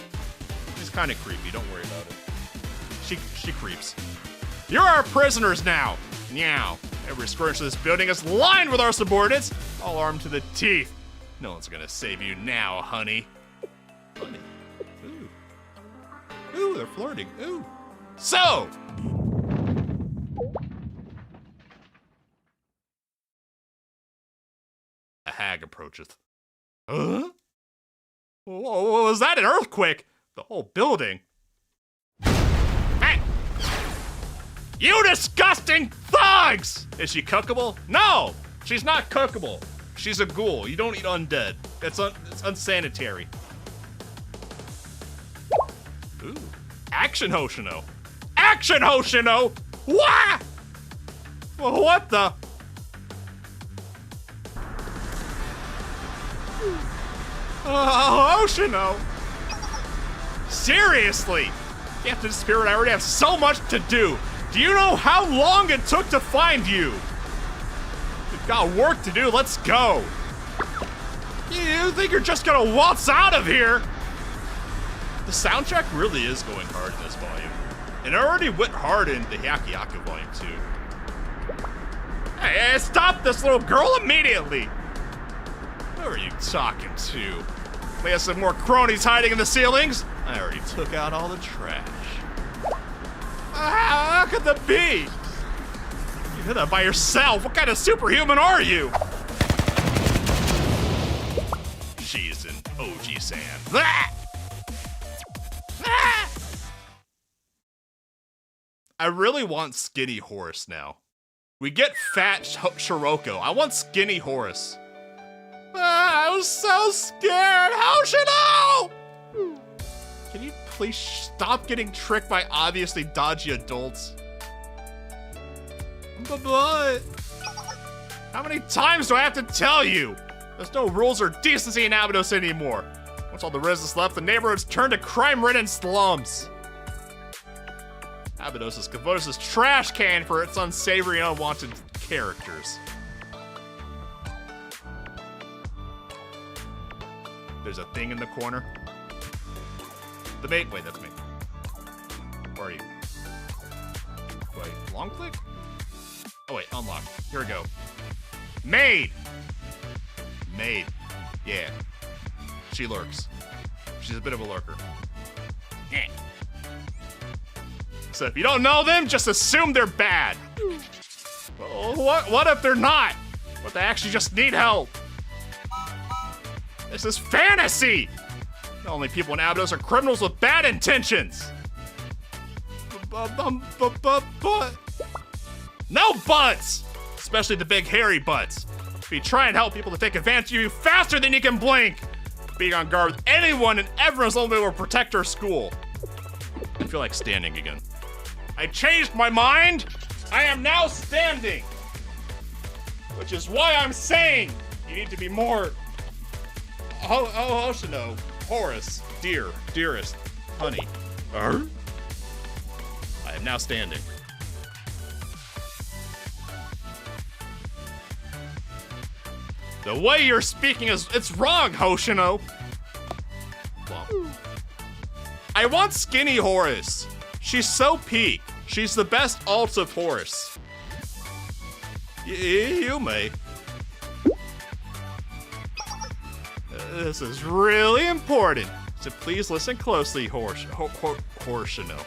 She's kind of creepy. Don't worry about it. She creeps. You're our prisoners now. Meow. Every square inch of this building is lined with our subordinates, all armed to the teeth. No one's gonna save you now, honey. Honey. Ooh. Ooh, they're flirting. Ooh. So! A hag approacheth. Huh? Was that an earthquake? The whole building. Hey! You disgusting thugs! Is she cookable? No! She's not cookable. She's a ghoul. You don't eat undead. It's unsanitary. Ooh. Action Hoshino. Action Hoshino! What? What the? Hoshino! Seriously? You have to disappear when I already have so much to do. Do you know how long it took to find you? We've got work to do, let's go. You think you're just gonna waltz out of here? The soundtrack really is going hard in this volume. And it already went hard in the Hyakuyaku volume too. Hey, stop this little girl immediately! Who are you talking to? We have some more cronies hiding in the ceilings? I already took out all the trash. How could that be? You did that by yourself. What kind of superhuman are you? She's an OG-san. I really want Skinny Horse now. We get Fat Shiroko. I want Skinny Horse. I was so scared. How should I? Can you please stop getting tricked by obviously dodgy adults? But how many times do I have to tell you? There's no rules or decency in Abydos anymore. Once all the residents left, the neighborhood's turned to crime-ridden slums. Abydos is Kavoda's trash can for its unsavory and unwanted characters. There's a thing in the corner. The mate. Wait, that's me. Where are you? Wait, long click? Oh wait, unlock. Here we go. Maid! Maid. Yeah. She lurks. She's a bit of a lurker. Eh. So if you don't know them, just assume they're bad. Well, what if they're not? What, they actually just need help? This is fantasy! The only people in Abydos are criminals with bad intentions! But... No buts! Especially the big hairy butts. If you try and help people to take advantage of you faster than you can blink! being on guard with anyone and everyone's only able to protect our school. I feel like standing again. I changed my mind. I am now standing. Which is why I'm saying you need to be more... Hoshino, Horace, dearest, honey. I am now standing. The way you're speaking it's wrong, Hoshino. Well, I want skinny Horace. She's so peak. She's the best alt of Horace. You may. This is really important, so please listen closely, Hoshino.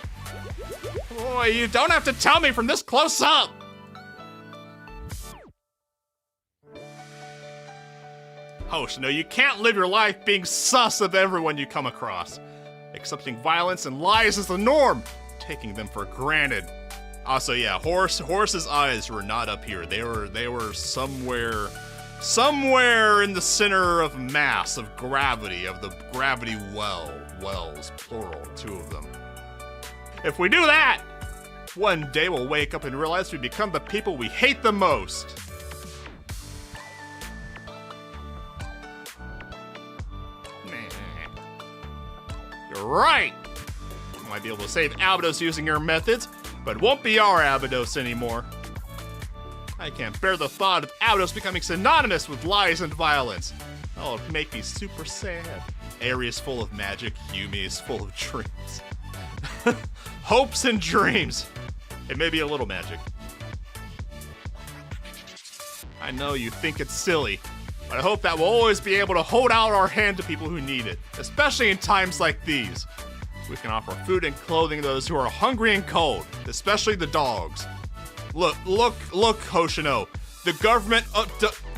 Boy, you don't have to tell me from this close up. Hoshino, you can't live your life being sus of everyone you come across. Accepting violence and lies is the norm, taking them for granted. Also, yeah, Horace's eyes were not up here. They were somewhere in the center of mass of gravity, of the gravity wells, plural, 2 of them. If we do that, one day we'll wake up and realize we become the people we hate the most. You're right! You might be able to save Abydos using your methods, but it won't be our Abydos anymore. I can't bear the thought of Abydos becoming synonymous with lies and violence. Oh, it'd make me super sad. Aerie is full of magic, Yumi is full of dreams. Hopes and dreams. It may be a little magic. I know you think it's silly, but I hope that we'll always be able to hold out our hand to people who need it, especially in times like these. We can offer food and clothing to those who are hungry and cold, especially the dogs. Look, Hoshino. The government,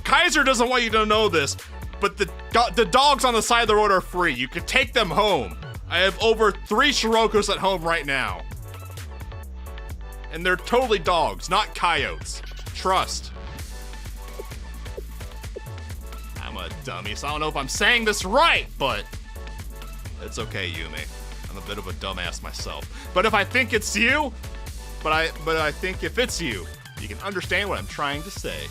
Kaiser doesn't want you to know this, but the dogs on the side of the road are free. You can take them home. I have over 3 Shirokus at home right now. And they're totally dogs, not coyotes. Trust. I'm a dummy, so I don't know if I'm saying this right, but it's okay, Yumi. I'm a bit of a dumbass myself. But if I think it's you, but I think if it's you, you can understand what I'm trying to say.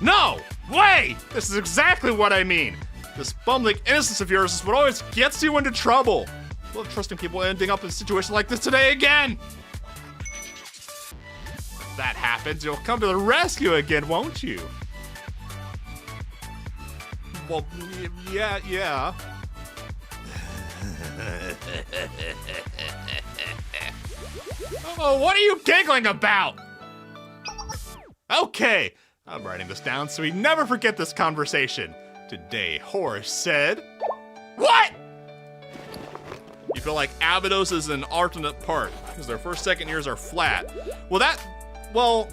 No! Wait! This is exactly what I mean. This bumbling innocence of yours is what always gets you into trouble. I love trusting people ending up in situations like this today again. If that happens, you'll come to the rescue again, won't you? Well, yeah. Oh, what are you giggling about? Okay, I'm writing this down so we never forget this conversation. Today, Horace said... What? You feel like Abydos is an alternate part, because their first, second years are flat. Well...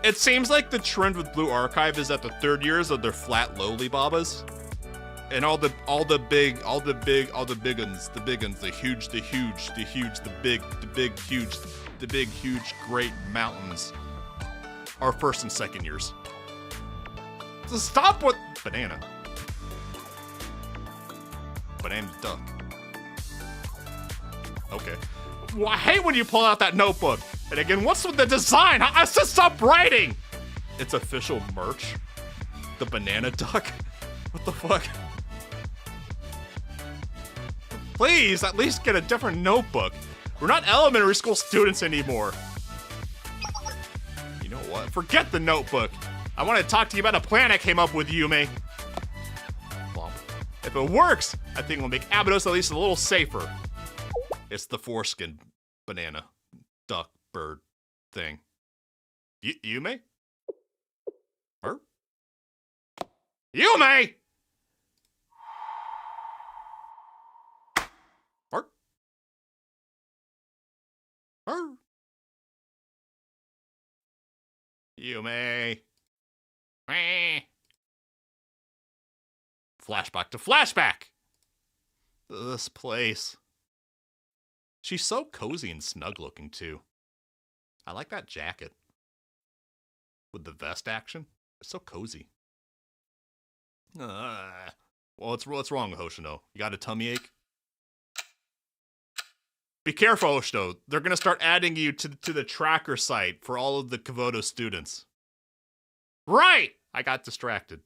It seems like the trend with Blue Archive is that the third years are their flat lowly babas. And all the big ones, the big, huge, great mountains are first and second years. So stop with banana duck. Okay. Well, I hate when you pull out that notebook. And again, what's with the design? I said stop writing! It's official merch. The banana duck? What the fuck? Please, at least get a different notebook. We're not elementary school students anymore. You know what? Forget the notebook. I want to talk to you about a plan I came up with, Yume. Well, if it works, I think we'll make Abydos at least a little safer. It's the foreskin banana duck bird thing. Yume? Her? Yume! Her? Her? Yume. Flashback to flashback. This place. She's so cozy and snug looking too. I like that jacket. with the vest action. It's so cozy. Well, what's wrong with Hoshino? You got a tummy ache? Be careful, Hoshino. They're gonna start adding you to the tracker site for all of the Kavoto students. Right! I got distracted.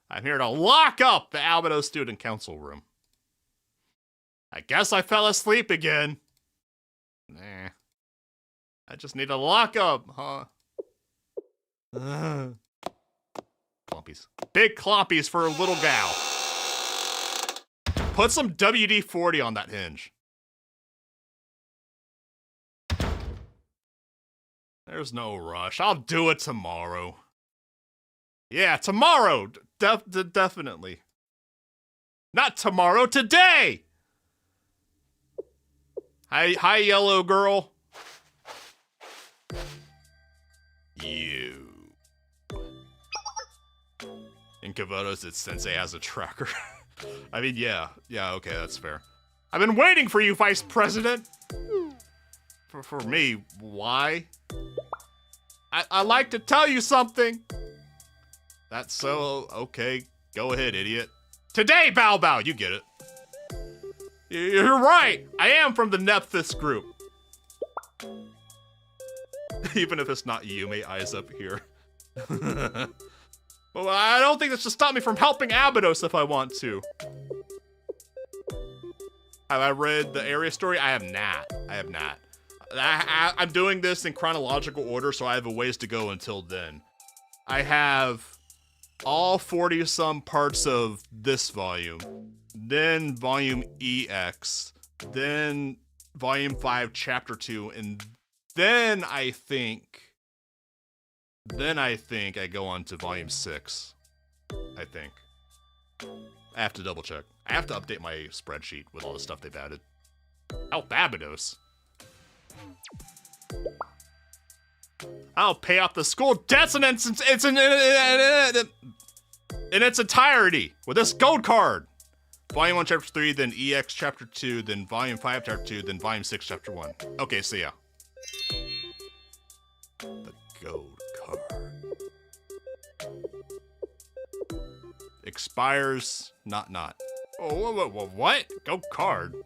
I'm here to lock up the Albedo Student Council room. I guess I fell asleep again. Nah. I just need to lock up, huh? Clompies. Big clompies for a little gal. Put some WD-40 on that hinge. There's no rush. I'll do it tomorrow. Yeah, tomorrow. Definitely. Not tomorrow, today! Hi, yellow girl. You. In Kavoto's, it's Sensei has a tracker. I mean, yeah, okay, that's fair. I've been waiting for you, Vice President. For me, why? I like to tell you something. That's so, okay, go ahead, idiot. Today, Bow Bow, you get it. You're right, I am from the Nephthys group. Even if it's not Yume eyes up here. Well, I don't think this should stop me from helping Abydos if I want to. Have I read the area story? I have not. I'm doing this in chronological order, so I have a ways to go until then. I have all 40-some parts of this volume, then volume EX, then volume 5, chapter 2, and then I think I go on to volume 6. I think. I have to double check. I have to update my spreadsheet with all the stuff they've added. Help Abydos. I'll pay off the school debts in its entirety with this gold card. Volume 1, Chapter 3, then EX Chapter 2, then Volume 5, Chapter 2, then Volume 6, Chapter 1. Okay, see ya. The gold card. Expires, not. Oh, what? Gold card?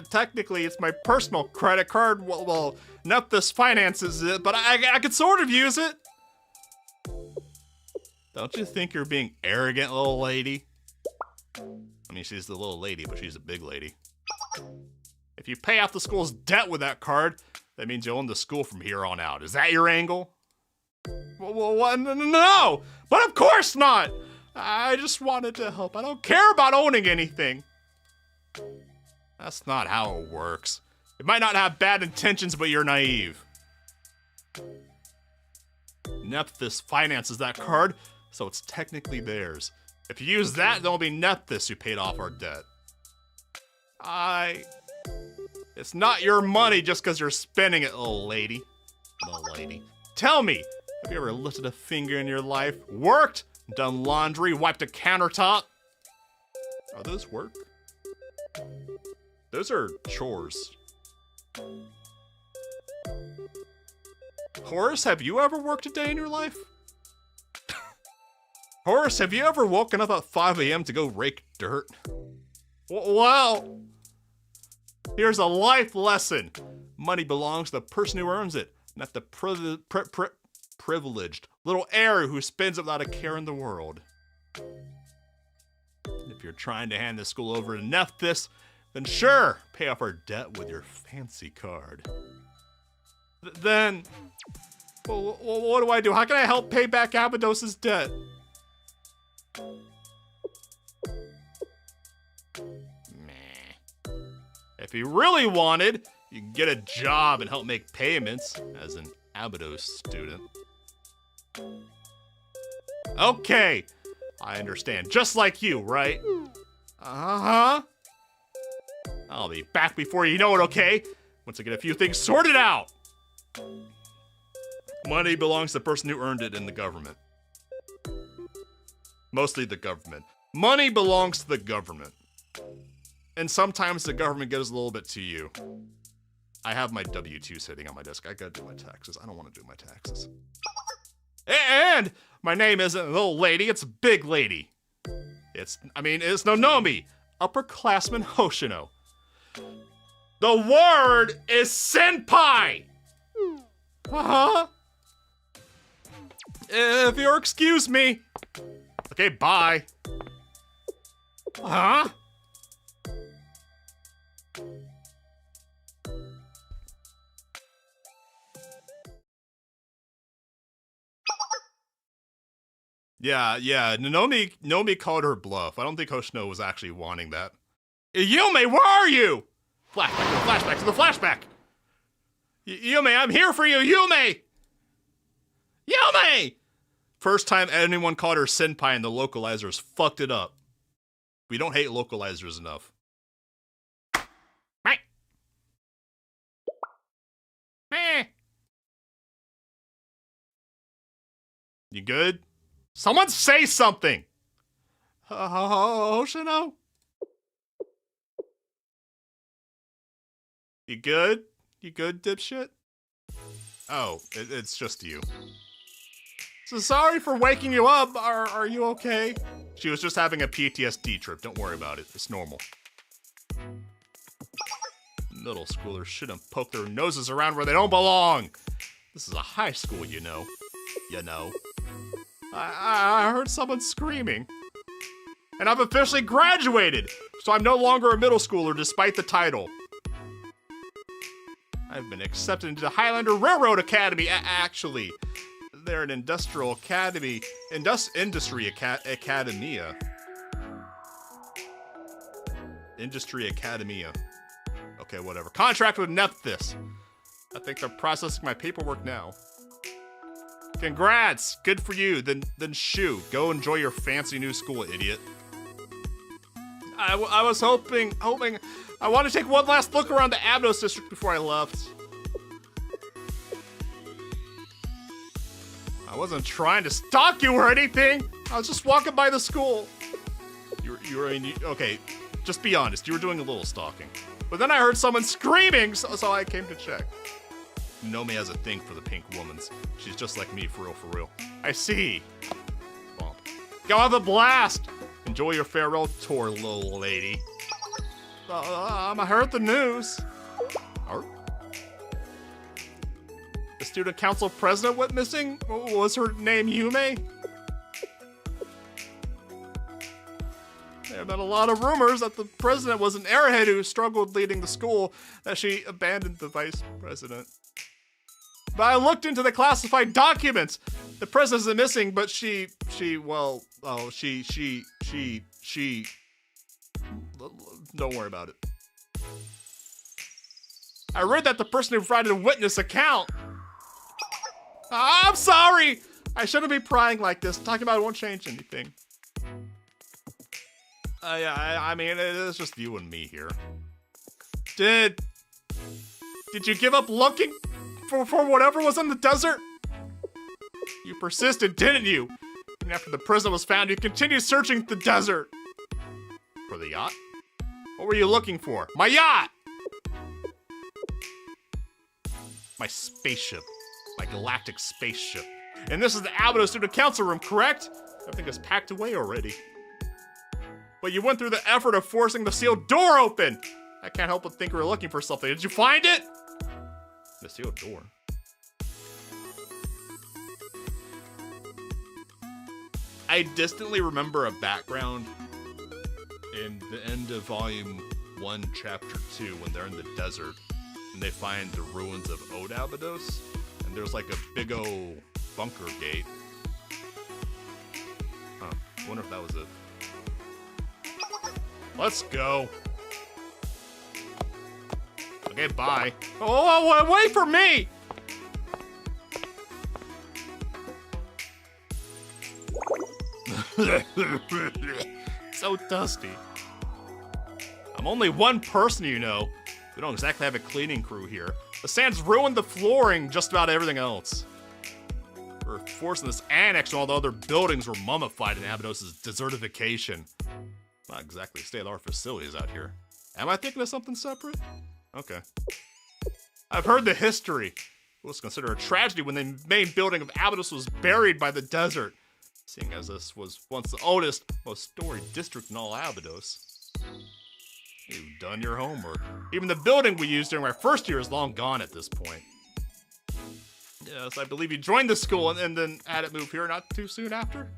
Technically, it's my personal credit card. Well, Nephthys finances it, but I could sort of use it. Don't you think you're being arrogant, little lady? I mean, she's the little lady, but she's a big lady. If you pay off the school's debt with that card, that means you own the school from here on out. Is that your angle? Well, no! But of course not! I just wanted to help. I don't care about owning anything. That's not how it works. You might not have bad intentions, but you're naive. Nephthys finances that card, so it's technically theirs. If you use that, then it'll be Nephthys who paid off our debt. It's not your money just because you're spending it, little lady. Little lady. Tell me, have you ever lifted a finger in your life, worked, done laundry, wiped a countertop? Are those work? Those are chores. Horace, have you ever worked a day in your life? Horace, have you ever woken up at 5 a.m. to go rake dirt? Well, here's a life lesson. Money belongs to the person who earns it, not the privileged little heir who spends it without a care in the world. If you're trying to hand the school over to Nephthys, then sure, pay off our debt with your fancy card. Then, well, what do I do? How can I help pay back Abydos' debt? Meh. If you really wanted, you can get a job and help make payments as an Abydos student. Okay, I understand. Just like you, right? Uh-huh. I'll be back before you know it, okay? Once I get a few things sorted out. Money belongs to the person who earned it in the government. Mostly the government. Money belongs to the government. And sometimes the government gives a little bit to you. I have my W-2 sitting on my desk. I gotta do my taxes. I don't want to do my taxes. And my name isn't little lady, it's big lady. It's Nonomi, upperclassman Hoshino. The word is senpai! Uh-huh. If you'll excuse me. Okay, bye. Huh? Yeah, Nomi called her bluff. I don't think Hoshino was actually wanting that. Yume, where are you? Flashback to the flashback. Yume, I'm here for you, Yume! Yume! First time anyone called her senpai and the localizers fucked it up. We don't hate localizers enough. Right. You good? Someone say something! Hoshino? You good? You good, dipshit? Oh, it's just you. So sorry for waking you up. Are you okay? She was just having a PTSD trip. Don't worry about it. It's normal. Middle schoolers shouldn't poke their noses around where they don't belong. This is a high school, you know. I heard someone screaming. And I've officially graduated, so I'm no longer a middle schooler despite the title. I've been accepted into the Highlander Railroad Academy. Actually, they're an industrial academy, industry academia. Industry academia. Okay, whatever. Contract with Nephthys. I think they're processing my paperwork now. Congrats! Good for you. Then shoo. Go enjoy your fancy new school, idiot. I was hoping. I want to take one last look around the Abnos district before I left. I wasn't trying to stalk you or anything. I was just walking by the school. Okay, just be honest. You were doing a little stalking. But then I heard someone screaming, so I came to check. Nomi has a thing for the pink womans. She's just like me, for real. I see. Bump. Go have a blast. Enjoy your farewell tour, little lady. I heard the news. The student council president went missing? Was her name Yume? There have been a lot of rumors that the president was an airhead who struggled leading the school, that she abandoned the vice president. But I looked into the classified documents. The president isn't missing, but she, don't worry about it. I read that the person who provided a witness account. I'm sorry! I shouldn't be prying like this. Talking about it won't change anything. I mean, it's just you and me here. Did you give up looking for whatever was in the desert? You persisted, didn't you? And after the prison was found, you continued searching the desert. For the yacht? What were you looking for? My yacht! My spaceship. My galactic spaceship. And this is the Abado Student Council room, correct? Everything is packed away already. But you went through the effort of forcing the sealed door open! I can't help but think we were looking for something. Did you find it? The sealed door. I distantly remember a background in the end of Volume 1, Chapter 2, when they're in the desert, and they find the ruins of Odabados, and there's like a big ol' bunker gate. Huh, I wonder if that was it. Let's go. Okay, bye. Oh, wait for me! So dusty. I'm only one person, you know. We don't exactly have a cleaning crew here. The sand's ruined the flooring, just about everything else. We're forcing this annex and all the other buildings were mummified in Abados' desertification. Not exactly state-of-the-art facilities out here. Am I thinking of something separate? Okay. I've heard the history. It was considered a tragedy when the main building of Abydos was buried by the desert, seeing as this was once the oldest, most storied district in all Abydos. You've done your homework. Even the building we used during my first year is long gone at this point. Yes, I believe you joined the school and then had it move here not too soon after.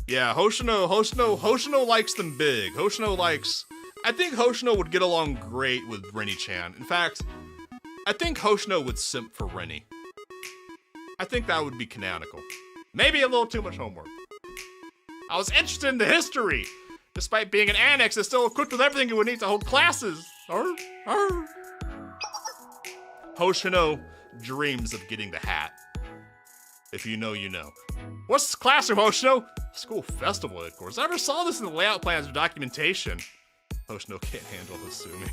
Yeah, Hoshino likes them big. I think Hoshino would get along great with Renny-chan. In fact, I think Hoshino would simp for Renny. I think that would be canonical. Maybe a little too much homework. I was interested in the history. Despite being an annex, it's still equipped with everything you would need to hold classes. Hoshino dreams of getting the hat. If you know, you know. What's this classroom, Hoshino? School festival, of course. I never saw this in the layout plans or documentation. Hoshino can't handle Hasumi.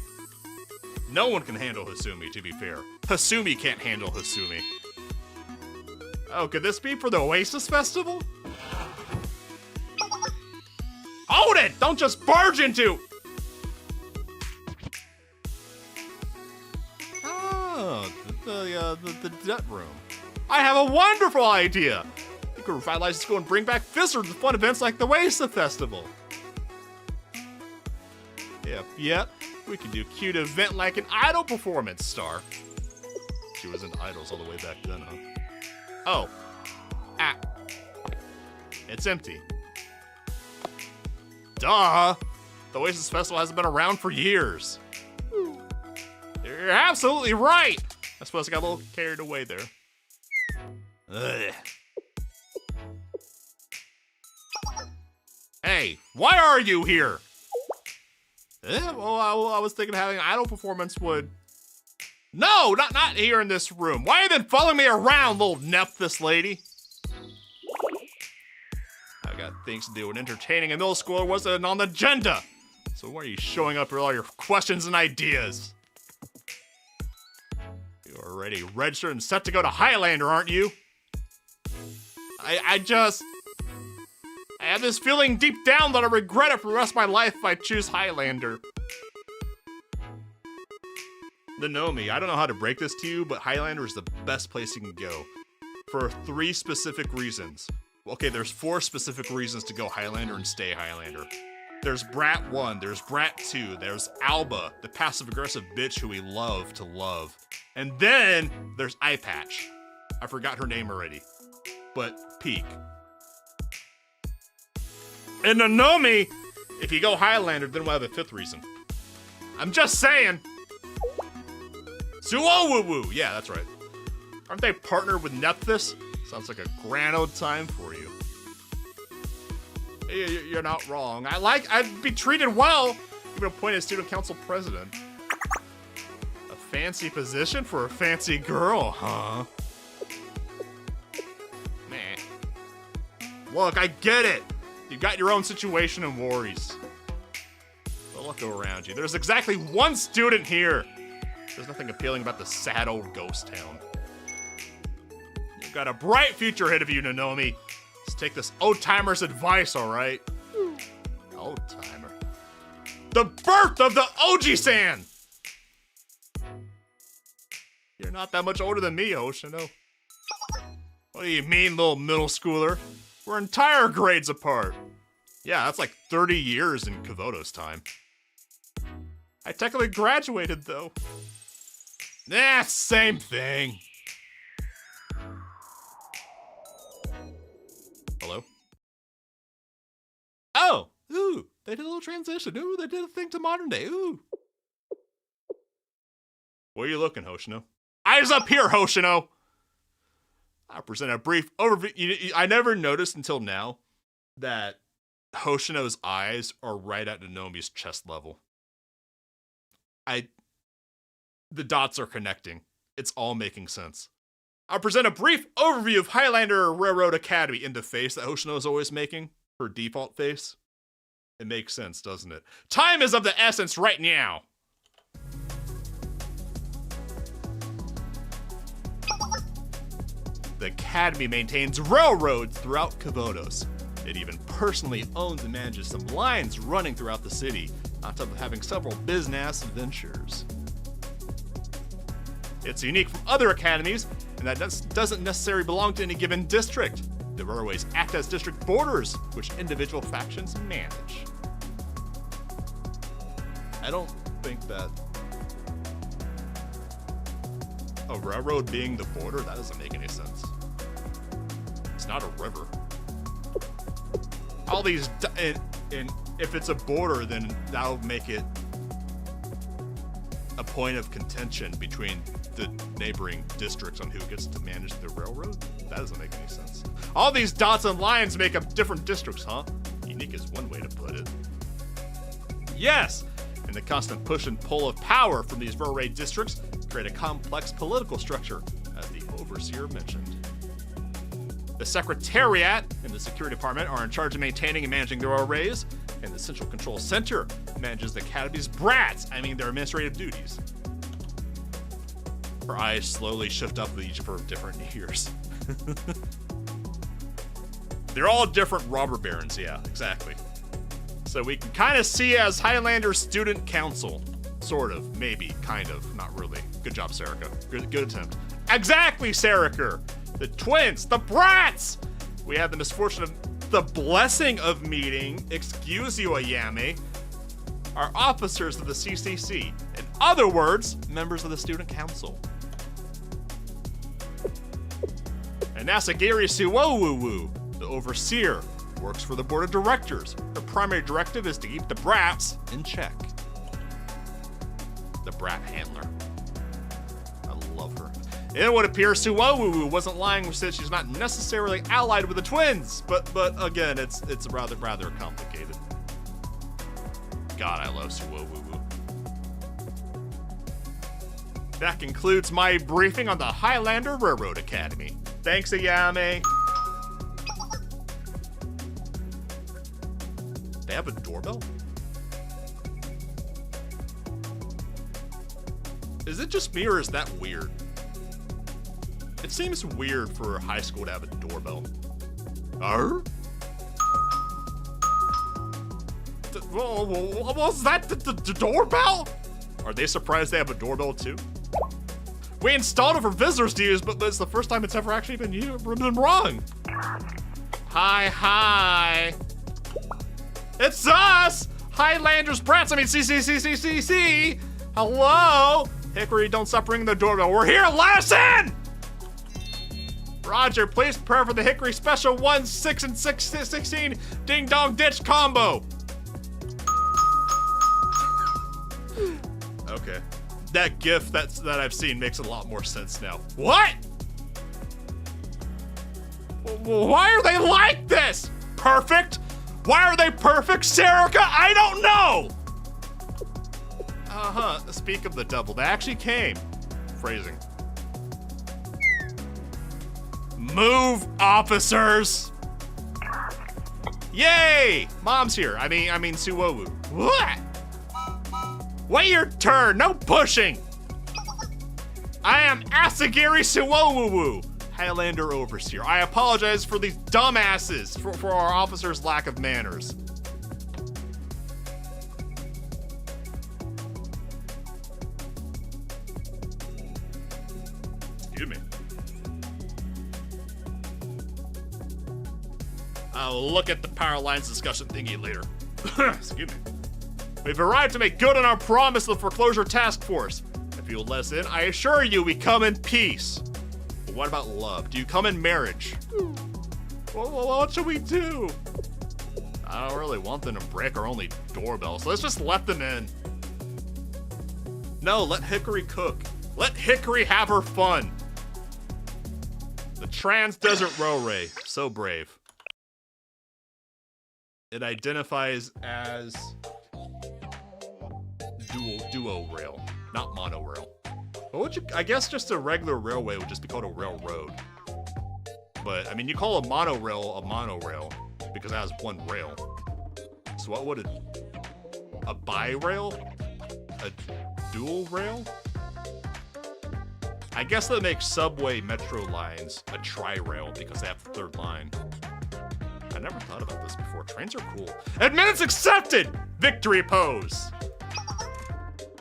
No one can handle Hasumi, to be fair. Hasumi can't handle Hasumi. Oh, could this be for the Oasis Festival? Hold it! Don't just barge into! Oh, the debt room. I have a wonderful idea! You could revitalize the school and bring back visitors to fun events like the Oasis Festival. Yep. We could do a cute event like an idol performance star. She was into idols all the way back then, huh? Oh. It's empty. Duh! The Oasis Festival hasn't been around for years. You're absolutely right! I suppose I got a little carried away there. Ugh. Hey, why are you here? Well, I was thinking having an idol performance would... No, not here in this room. Why have you been following me around, little Nephthys lady? I got things to do, and entertaining a middle schooler wasn't on the agenda. So why are you showing up with all your questions and ideas? You're already registered and set to go to Highlander, aren't you? I have this feeling deep down that I regret it for the rest of my life if I choose Highlander. Nanomi, I don't know how to break this to you, but Highlander is the best place you can go. For 3 specific reasons. Okay, there's 4 specific reasons to go Highlander and stay Highlander. There's Brat 1, there's Brat 2, there's Alba, the passive-aggressive bitch who we love to love. And then there's Eye Patch. I forgot her name already. But Peak. And Nanomi, if you go Highlander, then we'll have a 5th reason. I'm just saying. Suo-woo-woo! Yeah, that's right. Aren't they partnered with Nephthys? Sounds like a grand old time for you. You're not wrong. I'd be treated well. You've been appointed student council president. A fancy position for a fancy girl, huh? Meh. Look, I get it. You got your own situation and worries. But look around you. There's exactly 1 student here. There's nothing appealing about the sad old ghost town. You've got a bright future ahead of you, Nanomi. Let's take this old-timer's advice, alright? Old-timer. The birth of the Oji-san! You're not that much older than me, Hoshino. What do you mean, little middle schooler? We're entire grades apart. Yeah, that's like 30 years in Kavoto's time. I technically graduated, though. Same thing. Hello? Oh! Ooh! They did a little transition. Ooh, they did a thing to modern day. Ooh! Where are you looking, Hoshino? Eyes up here, Hoshino! I'll present a brief overview. I never noticed until now that Hoshino's eyes are right at Nanomi's chest level. The dots are connecting. It's all making sense. I'll present a brief overview of Highlander Railroad Academy in the face that Hoshino is always making. Her default face. It makes sense, doesn't it? Time is of the essence right now. The Academy maintains railroads throughout Kavotos. It even personally owns and manages some lines running throughout the city, on top of having several business ventures. It's unique from other academies, and that doesn't necessarily belong to any given district. The railways act as district borders, which individual factions manage. I don't think that a railroad being the border, that doesn't make any sense. It's not a river. All these, and if it's a border, then that'll make it a point of contention between the neighboring districts on who gets to manage the railroad? That doesn't make any sense. All these dots and lines make up different districts, huh? Unique is one way to put it. Yes! And the constant push and pull of power from these railway districts create a complex political structure, as the overseer mentioned. The Secretariat and the Security Department are in charge of maintaining and managing the railways, and the Central Control Center manages the Academy's brats, their administrative duties. Her eyes slowly shift up with each of her different years. They're all different robber barons, yeah, exactly. So we can kind of see as Highlander Student Council. Sort of, maybe, kind of, not really. Good job, Serica. Good attempt. Exactly, Serica! The twins, the brats! We have the misfortune of the blessing of meeting, excuse you, Ayame, are officers of the CCC. In other words, members of the Student Council. And Asagiri Suwowu, the overseer, works for the board of directors. Her primary directive is to keep the brats in check. The brat handler. I love her. It would appear Suwowu wasn't lying when she said she's not necessarily allied with the twins, but again, it's rather complicated. God, I love Suwowu. That concludes my briefing on the Highlander Railroad Academy. Thanks, Ayame. They have a doorbell? Is it just me or is that weird? It seems weird for a high school to have a doorbell. Was that the doorbell? Are they surprised they have a doorbell too? We installed it for visitors to use, but it's the first time it's ever actually been rung. Hi. It's us! Highlanders Brats, CCCCCC! Hello? Hickory, don't stop ringing the doorbell. We're here, let us in! Roger, please prepare for the Hickory Special 1, 6, and 16 Ding Dong Ditch combo. Okay. That GIF that I've seen makes a lot more sense now. What? Why are they like this? Perfect? Why are they perfect, Serica? I don't know! Speak of the devil, they actually came. Phrasing. Move, officers! Yay! Mom's here. I mean Suwowu. What? Wait your turn, no pushing! I am Asagiri Suwowu, Highlander Overseer. I apologize for these dumbasses, for our officers' lack of manners. Excuse me. I'll look at the Powerlines discussion thingy later. Excuse me. We've arrived to make good on our promise of the foreclosure task force. If you'll let us in, I assure you we come in peace. But what about love? Do you come in marriage? Well, what should we do? I don't really want them to break our only doorbell, so let's just let them in. No, let Hickory cook. Let Hickory have her fun. The Trans-Desert Railway, so brave. It identifies as duo rail, not monorail. What would you? I guess just a regular railway would just be called a railroad. But I mean, you call a monorail because it has one rail. So what would a bi-rail? A dual rail? I guess that makes subway metro lines a tri-rail because they have the third line. I never thought about this before. Trains are cool. Admittance accepted! Victory pose!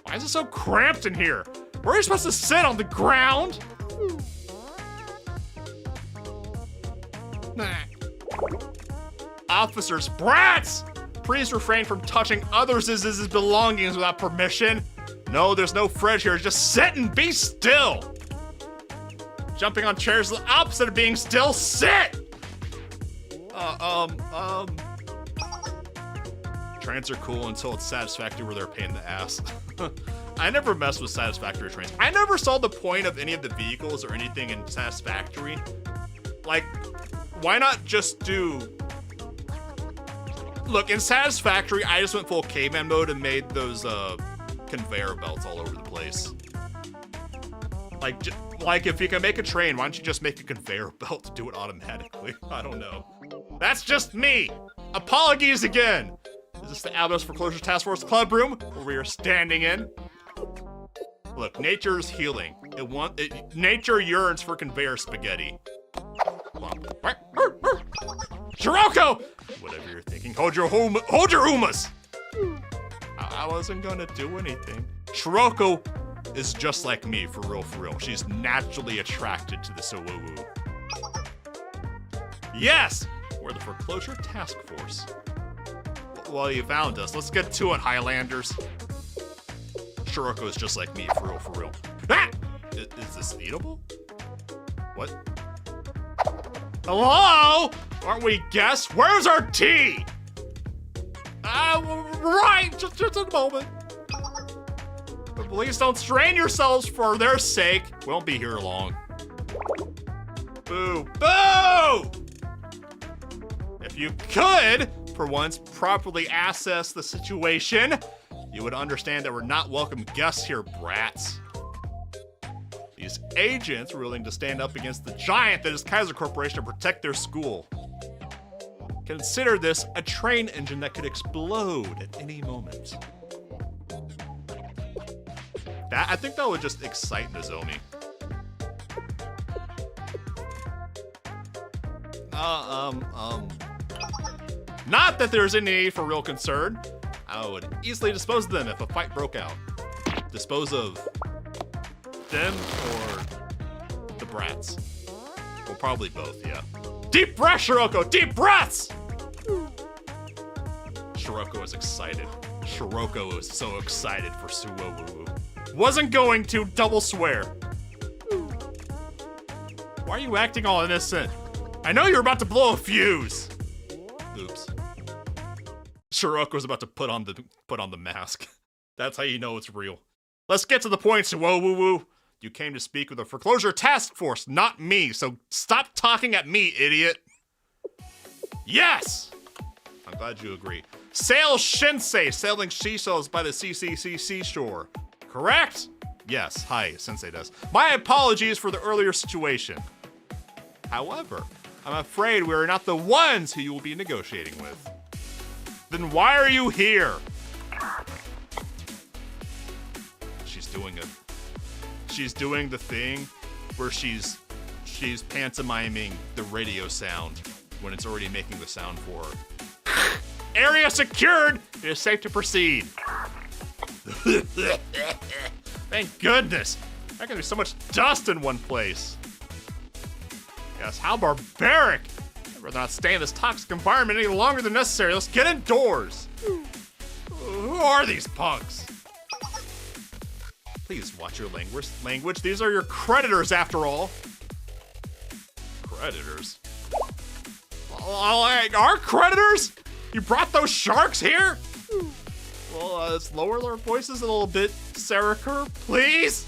Why is it so cramped in here? Where are you supposed to sit, on the ground? Nah. Officers, brats! Please refrain from touching others' belongings without permission. No, there's no fridge here. Just sit and be still. Jumping on chairs is the opposite of being still. Sit! Trains are cool until it's satisfactory where they're a pain in the ass. I never messed with satisfactory trains. I never saw the point of any of the vehicles or anything in satisfactory. Like, why not just do... Look, in satisfactory, I just went full caveman mode and made those conveyor belts all over the place. Like if you can make a train, why don't you just make a conveyor belt to do it automatically? I don't know. That's just me. Apologies again. Is this the Albinos Foreclosure Task Force Club room where we are standing in? Look, nature's healing. Nature yearns for conveyor spaghetti. Shiroko! Whatever you're thinking, hold your umas! I wasn't gonna do anything. Shiroko is just like me, for real. She's naturally attracted to the Suwoo. Yes! We're the Foreclosure Task Force. Well, you found us. Let's get to it, Highlanders. Shiroko is just like me, for real. Ah! Is this eatable? What? Hello? Aren't we guests? Where's our tea? Right, just a moment. But please don't strain yourselves for their sake. We won't be here long. Boo, boo! If you could, for once, properly assess the situation, you would understand that we're not welcome guests here, brats. These agents are willing to stand up against the giant that is Kaiser Corporation to protect their school. Consider this a train engine that could explode at any moment. I think that would just excite Nozomi. Not that there's any need for real concern. I would easily dispose of them if a fight broke out. Dispose of them or the brats. Well, probably both, yeah. Deep breath, Shiroko! Deep breaths! Shiroko is excited. Shiroko is so excited for Suwoo. Wasn't going to, double swear. Why are you acting all innocent? I know you're about to blow a fuse. Oops. Shiroko's about to put on the mask. That's how you know it's real. Let's get to the point, Suwoo. You came to speak with the Foreclosure Task Force, not me, so stop talking at me, idiot. Yes! I'm glad you agree. Sail Shinsei, sailing seashells by the CCC seashore. Correct? Yes, hi, Sensei does. My apologies for the earlier situation. However, I'm afraid we are not the ones who you will be negotiating with. Then why are you here? She's doing the thing where she's pantomiming the radio sound when it's already making the sound for her. Area secured! It is safe to proceed. Thank goodness! There can be so much dust in one place. Yes, how barbaric! I'd rather not stay in this toxic environment any longer than necessary. Let's get indoors. Who are these punks? Please watch your language. These are your creditors, after all. Creditors? Our creditors? You brought those sharks here? Well, let's lower our voices a little bit, Seriker, please.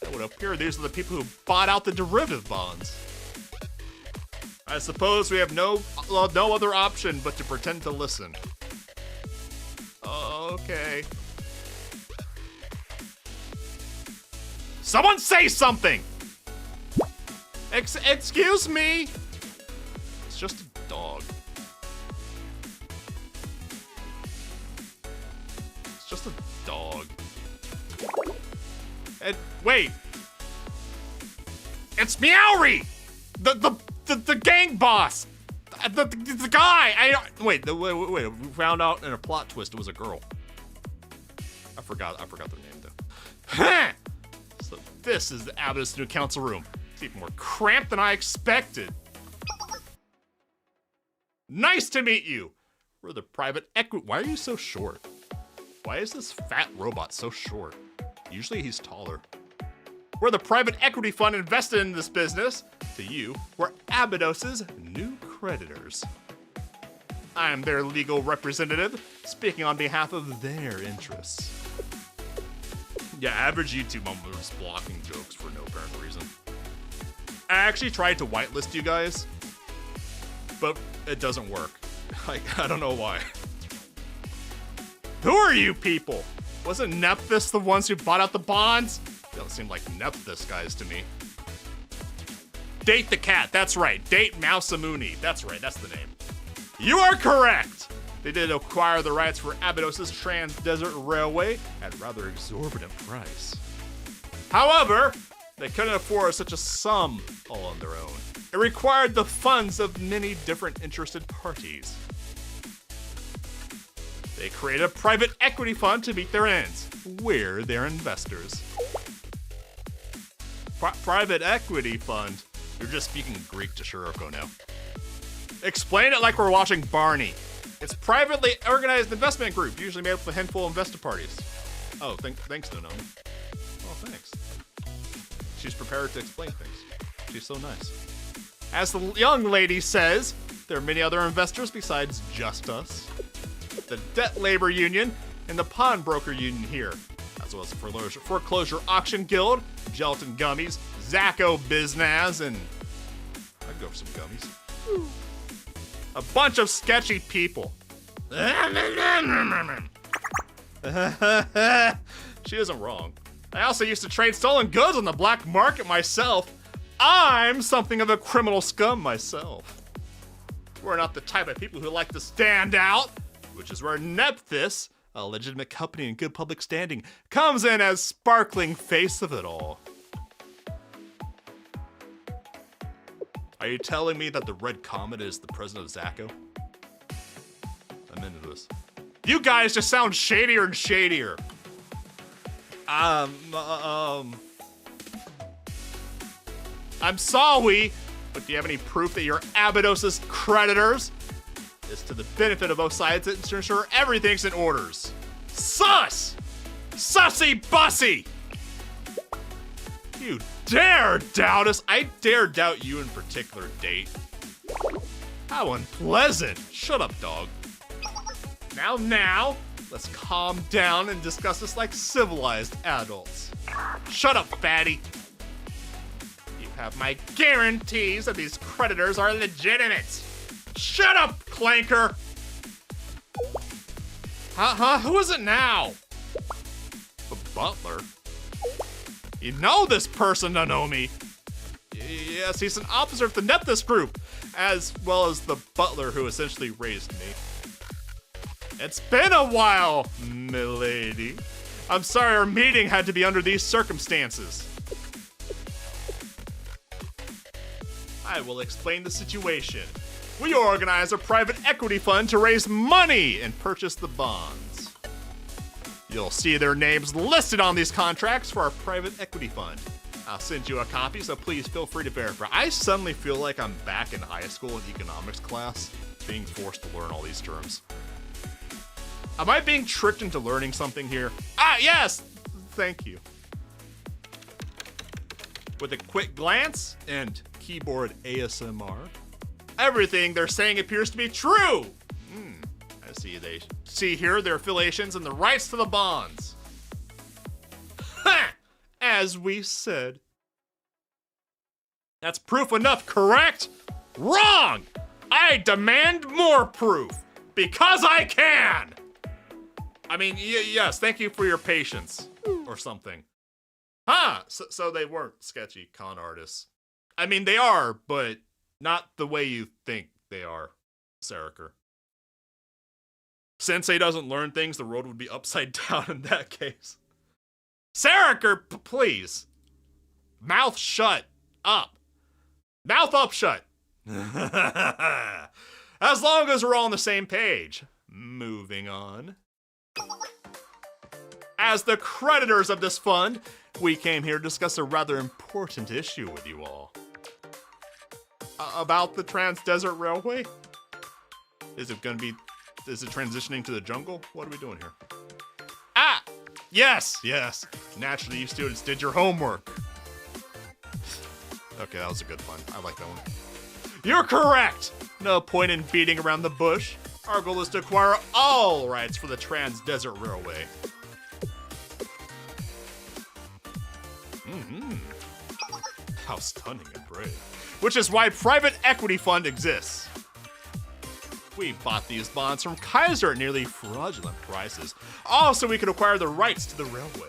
It would appear these are the people who bought out the derivative bonds. I suppose we have no other option but to pretend to listen. Okay. Someone say something! Excuse me? It's just a dog. It's just a dog. And wait. It's Meowry! The gang boss! The guy! Wait, we found out in a plot twist it was a girl. I forgot their name though. So this is the Abydos new council room. It's even more cramped than I expected. Nice to meet you. We're the private equity. Why are you so short? Why is this fat robot so short? Usually he's taller. We're the private equity fund invested in this business. To you, we're Abydos' new creditors. I'm their legal representative, speaking on behalf of their interests. Yeah, average YouTube moment was blocking jokes for no apparent reason. I actually tried to whitelist you guys, but it doesn't work. I don't know why. Who are you people? Wasn't Nephthys the ones who bought out the bonds? They don't seem like Nephthys guys to me. Date the cat, that's right. Date Mousamuni, that's right, that's the name. You are correct! They did acquire the rights for Abydos' Trans-Desert Railway at a rather exorbitant price. However, they couldn't afford such a sum all on their own. It required the funds of many different interested parties. They created a private equity fund to meet their ends. We're their investors. Private equity fund? You're just speaking Greek to Shiroko now. Explain it like we're watching Barney. It's privately organized investment group, usually made up of a handful of investor parties. Oh, thanks, Nonomi. Oh, thanks. She's prepared to explain things. She's so nice. As the young lady says, there are many other investors besides just us. The Debt Labor Union and the Pawnbroker Union here, as well as the Foreclosure Auction Guild, Gelatin Gummies, Zacko Biznaz, and I'd go for some gummies. A bunch of sketchy people. She isn't wrong. I also used to trade stolen goods on the black market myself. I'm something of a criminal scum myself. We're not the type of people who like to stand out, which is where Nephthys, a legitimate company in good public standing, comes in as sparkling face of it all. Are you telling me that the Red Comet is the president of Zacko? I'm into this. You guys just sound shadier and shadier. I'm sorry, but do you have any proof that you're Abydos' creditors? It's to the benefit of both sides to ensure everything's in orders. Sus! Sussy bussy! You dare doubt us? I dare doubt you in particular, Date. How unpleasant. Shut up, dog. Now, let's calm down and discuss this like civilized adults. Shut up, fatty. You have my guarantees that these creditors are legitimate. Shut up, clanker. Who is it now? The butler? You know this person, Nonomi. Yes, he's an officer of the Nephthys group, as well as the butler who essentially raised me. It's been a while, milady. I'm sorry our meeting had to be under these circumstances. I will explain the situation. We organize a private equity fund to raise money and purchase the bonds. You'll see their names listed on these contracts for our private equity fund. I'll send you a copy, so please feel free to verify. I suddenly feel like I'm back in high school in economics class, being forced to learn all these terms. Am I being tricked into learning something here? Ah, yes! Thank you. With a quick glance and keyboard ASMR, everything they're saying appears to be true. I see they see here their affiliations and the rights to the bonds. Ha! As we said. That's proof enough, correct? Wrong! I demand more proof, because I can! I mean, yes, thank you for your patience, or something. So they weren't sketchy con artists. I mean, they are, but not the way you think they are, Sarikar. Sensei doesn't learn things, the world would be upside down in that case. Sarikar, please. Mouth shut up. Mouth up shut. As long as we're all on the same page. Moving on. As the creditors of this fund, we came here to discuss a rather important issue with you all. About the Trans-Desert Railway? Is it transitioning to the jungle? What are we doing here? Ah! Yes! Naturally, you students did your homework. Okay, that was a good one. I like that one. You're correct! No point in beating around the bush. Our goal is to acquire all rights for the Trans-Desert Railway. How stunning and brave. Which is why private equity fund exists. We bought these bonds from Kaiser at nearly fraudulent prices. Also, we could acquire the rights to the railway.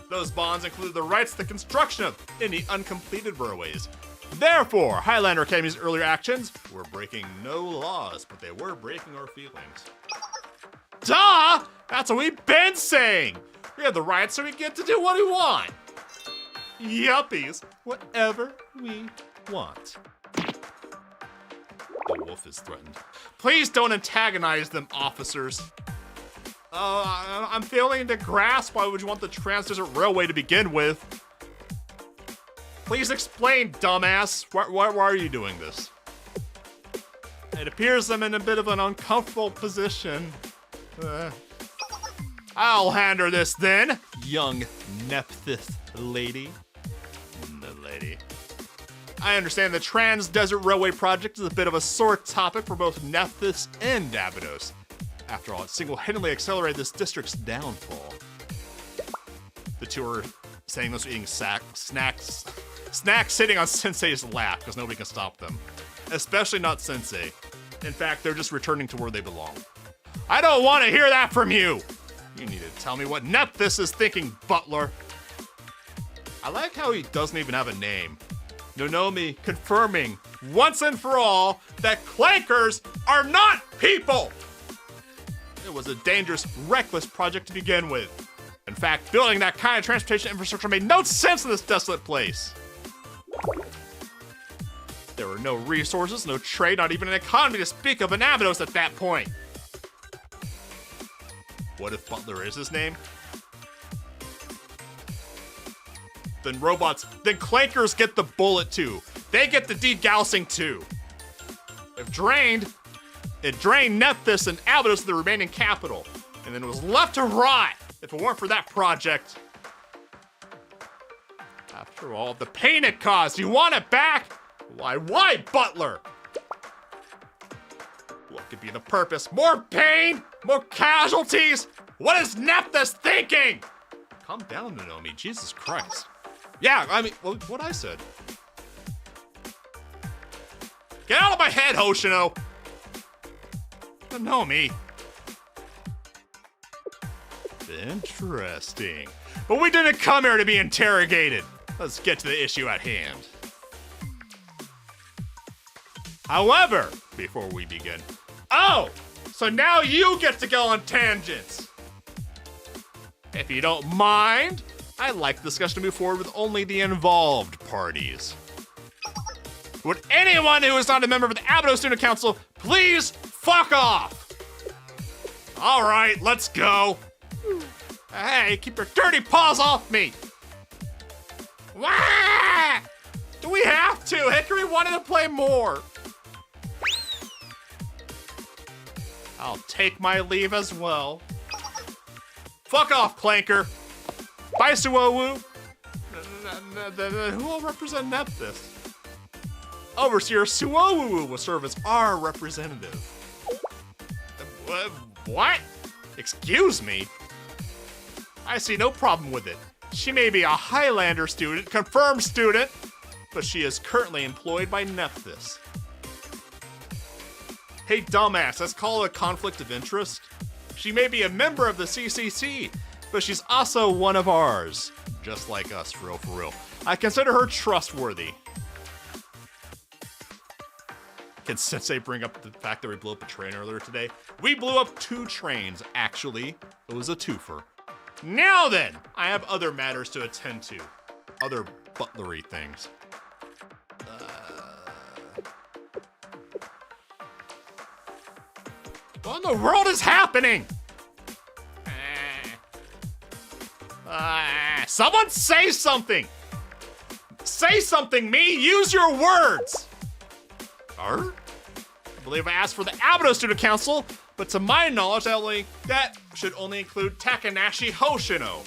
Those bonds included the rights to the construction of any uncompleted railways. Therefore, Highlander Academy's earlier actions were breaking no laws, but they were breaking our feelings. Duh! That's what we've been saying! We have the rights, so we get to do what we want. Yuppies, whatever we want. The wolf is threatened. Please don't antagonize them, officers. I'm failing to grasp why would you want the Trans-Desert Railway to begin with. Please explain, dumbass. Why are you doing this? It appears I'm in a bit of an uncomfortable position. I'll hand her this then, young Nephthys lady. The lady. I understand the Trans-Desert Railway project is a bit of a sore topic for both Nephthys and Davidos. After all, it single-handedly accelerated this district's downfall. The two are saying this eating snacks sitting on Sensei's lap because nobody can stop them. Especially not Sensei. In fact, they're just returning to where they belong. I don't want to hear that from you! You need to tell me what Nephthys is thinking, Butler. I like how he doesn't even have a name. Nonomi confirming once and for all that clankers are not people! It was a dangerous, reckless project to begin with. In fact, building that kind of transportation infrastructure made no sense in this desolate place. There were no resources, no trade, not even an economy to speak of in Abydos at that point. What if Butler is his name? Then clankers get the bullet too. They get the degaussing too. If drained, it drained Nephthys and Abydos, the remaining capital, and then it was left to rot if it weren't for that project. After all, the pain it caused, you want it back? Why, Butler? What could be the purpose? More pain? More casualties? What is Nephthys thinking? Calm down, Nonomi, Jesus Christ. Yeah, I mean, what I said. Get out of my head, Hoshino! Nonomi. Interesting. But we didn't come here to be interrogated. Let's get to the issue at hand. However, before we begin, so now you get to go on tangents. If you don't mind, I'd like the discussion to move forward with only the involved parties. Would anyone who is not a member of the Abydos Student Council please fuck off? All right, let's go. Hey, keep your dirty paws off me. Wah! Do we have to? Hickory wanted to play more. I'll take my leave as well. Fuck off, Clanker. Bye, Suowu. Who will represent Nephthys? Overseer Suowu will serve as our representative. What? Excuse me? I see no problem with it. She may be a Highlander student, confirmed student, but she is currently employed by Nephthys. Hey, dumbass, let's call it a conflict of interest. She may be a member of the CCC, but she's also one of ours. Just like us, for real. I consider her trustworthy. Can Sensei bring up the fact that we blew up a train earlier today? We blew up 2 trains, actually. It was a twofer. Now then, I have other matters to attend to. Other butlery things. What in the world is happening? Someone say something! Say something, me! Use your words! I believe I asked for the Abido Student Council, but to my knowledge, that should only include Takanashi Hoshino.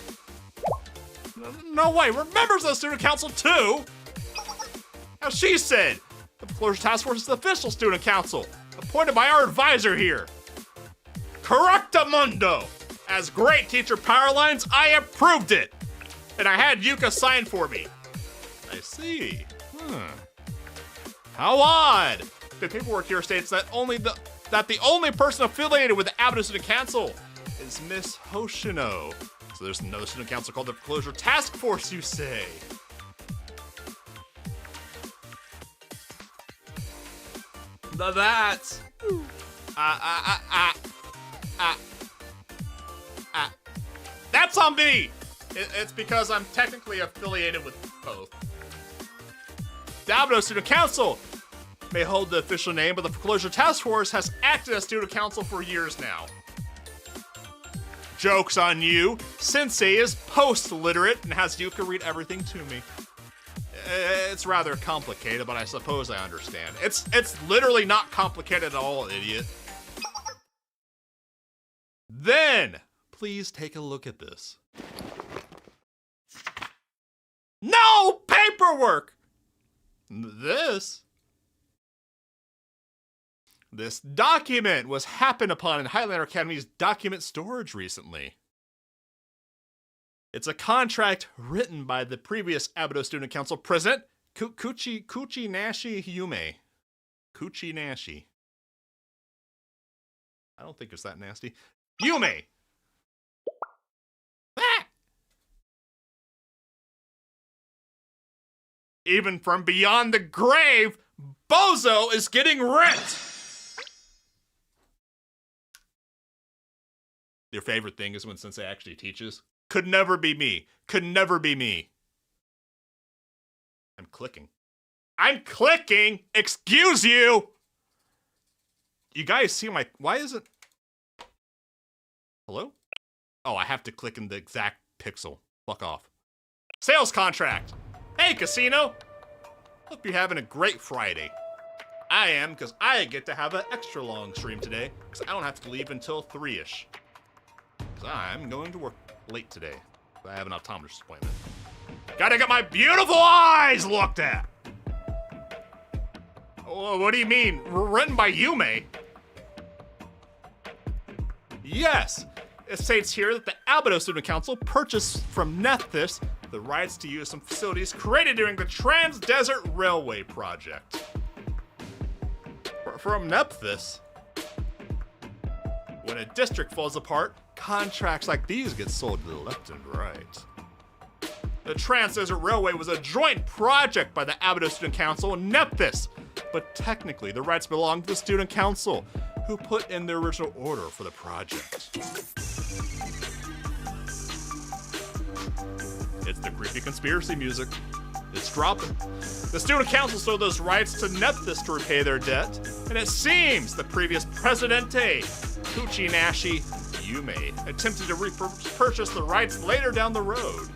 No way, we're members of the Student Council too! As she said, the Closure Task Force is the official Student Council, appointed by our advisor here. Correctamundo! As great teacher Powerlines, I approved it! And I had Yuka sign for me. I see. How odd! The paperwork here states that the only person affiliated with the Abido Student Council is Miss Hoshino. So there's another student council called the Closure Task Force, you say? That's that's on me. It's because I'm technically affiliated with both. The Abido Student Council may hold the official name, but the Closure Task Force has acted as student council for years now. Joke's on you. Sensei is post-literate and has Yuka read everything to me. It's rather complicated, but I suppose I understand. It's literally not complicated at all, idiot. Then, please take a look at this. No paperwork! This document was happened upon in Highlander Academy's document storage recently. It's a contract written by the previous Abido Student Council president, Kuchi Nashi Yume. Kuchi Nashi. I don't think it's that nasty. Yume! Ah! Even from beyond the grave, Bozo is getting rent! Your favorite thing is when Sensei actually teaches? Could never be me. Could never be me. I'm clicking. I'm clicking! Excuse you! You guys see my... Why is it... Hello? Oh, I have to click in the exact pixel. Fuck off. Sales contract! Hey, Casino! Hope you're having a great Friday. I am, because I get to have an extra long stream today, because I don't have to leave until 3-ish. Because I'm going to work late today. I have an optometrist appointment. Gotta get my beautiful eyes looked at! Oh, what do you mean? Written by Yume? Yes! It states here that the Abido Student Council purchased from Nephthys the rights to use some facilities created during the Trans-Desert Railway project. From Nephthys? When a district falls apart, contracts like these get sold to the left and right. The Trans-Desert Railway was a joint project by the Abido Student Council and Nephthys, but technically the rights belong to the Student Council, who put in the original order for the project. It's the creepy conspiracy music. It's dropping. The Student Council sold those rights to Nephthys to repay their debt, and it seems the previous Presidente, Kuchinashi Yume, attempted to repurchase the rights later down the road,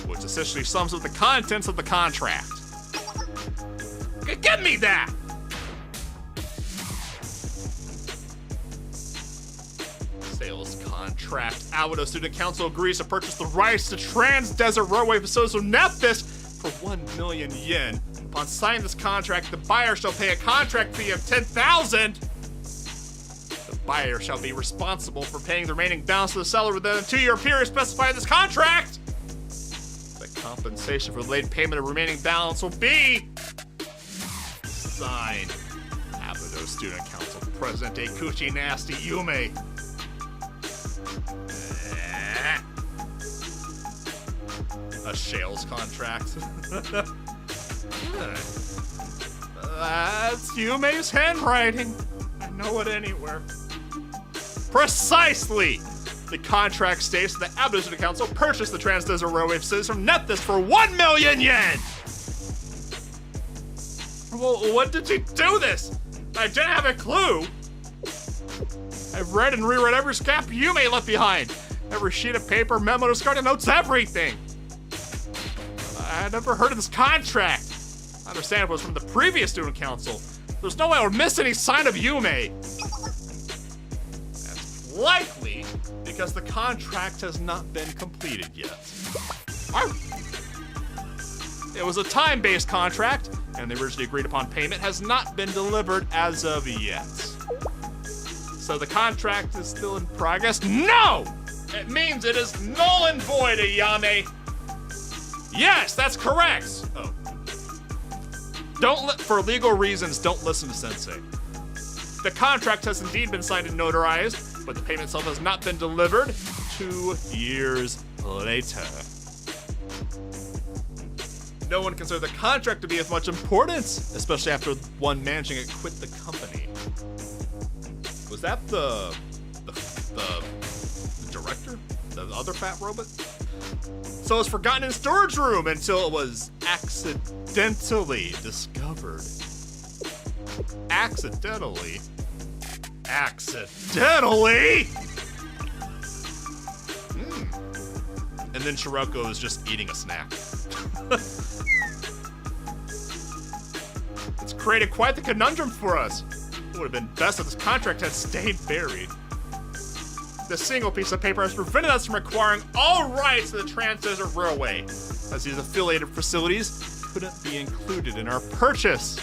which essentially sums up the contents of the contract. Give me that! Sales contract. Abido Student Council agrees to purchase the rights to Trans-Desert Railway facilities from Nephthys for 1 million yen. Upon signing this contract, the buyer shall pay a contract fee of 10,000. The buyer shall be responsible for paying the remaining balance to the seller within a 2-year period specified in this contract. The compensation for the late payment of remaining balance will be signed. Abido Student Council President Kuchi Nasty Yume. A Shales contract. That's Yume's handwriting. I know it anywhere. Precisely! The contract states that the Abido Student Council purchased the Trans-Desert Railway facilities from Nephthys for 1 million yen! Well, what did you do this? I didn't have a clue. I've read and reread every scrap Yume left behind. Every sheet of paper, memo, discarded notes, everything. I had never heard of this contract. I understand it was from the previous student council. There's no way I would miss any sign of Yume. That's likely because the contract has not been completed yet. It was a time-based contract, and the originally agreed upon payment has not been delivered as of yet. So the contract is still in progress? No! It means it is null and void, Ayame. Yes, that's correct. Oh. For legal reasons, don't listen to Sensei. The contract has indeed been signed and notarized, but the payment itself has not been delivered 2 years later. No one considered the contract to be of much importance, especially after one managing it quit the company. Was that the director? The other fat robot? So it was forgotten in storage room until it was accidentally discovered. Accidentally? Accidentally? And then Shiroko is just eating a snack. It's created quite the conundrum for us. It would have been best if this contract had stayed buried. The single piece of paper has prevented us from acquiring all rights to the Trans-Desert Railway, as these affiliated facilities couldn't be included in our purchase.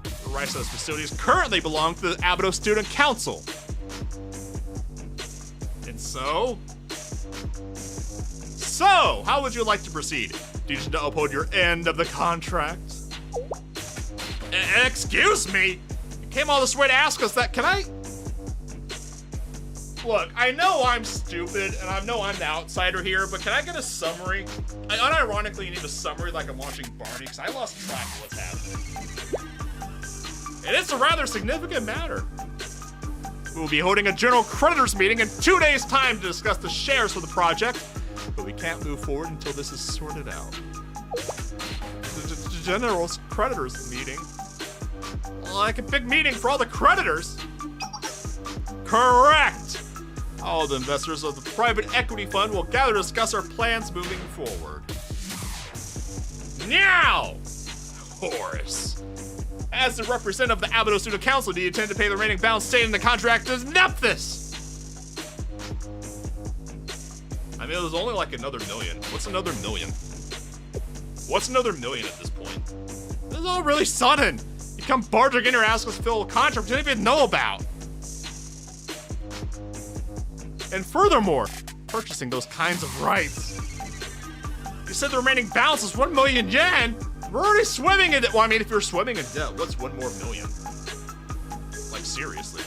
The rights to those facilities currently belong to the Abido Student Council. And so, how would you like to proceed? Do you need to uphold your end of the contract? Excuse me? You came all this way to ask us that. Can I? Look, I know I'm stupid, and I know I'm the outsider here, but can I get a summary? I unironically need a summary like I'm watching Barney, because I lost track of what's happening. And it's a rather significant matter. We will be holding a general creditors meeting in 2 days' time to discuss the shares for the project, but we can't move forward until this is sorted out. The general creditors meeting? Like a big meeting for all the creditors? Correct! All the investors of the private equity fund will gather to discuss our plans moving forward. Now, Horace, as the representative of the Abido Student Council, do you intend to pay the remaining balance stated in the contract to Nephthys? I mean, it was only like another million. What's another million? What's another million at this point? This is all really sudden. You come barging in here and ask us to fill a contract you didn't even know about. And furthermore, purchasing those kinds of rights. You said the remaining balance is 1 million yen. We're already swimming in it. Well, I mean, if you're swimming in debt, what's 1 more million? Like, seriously.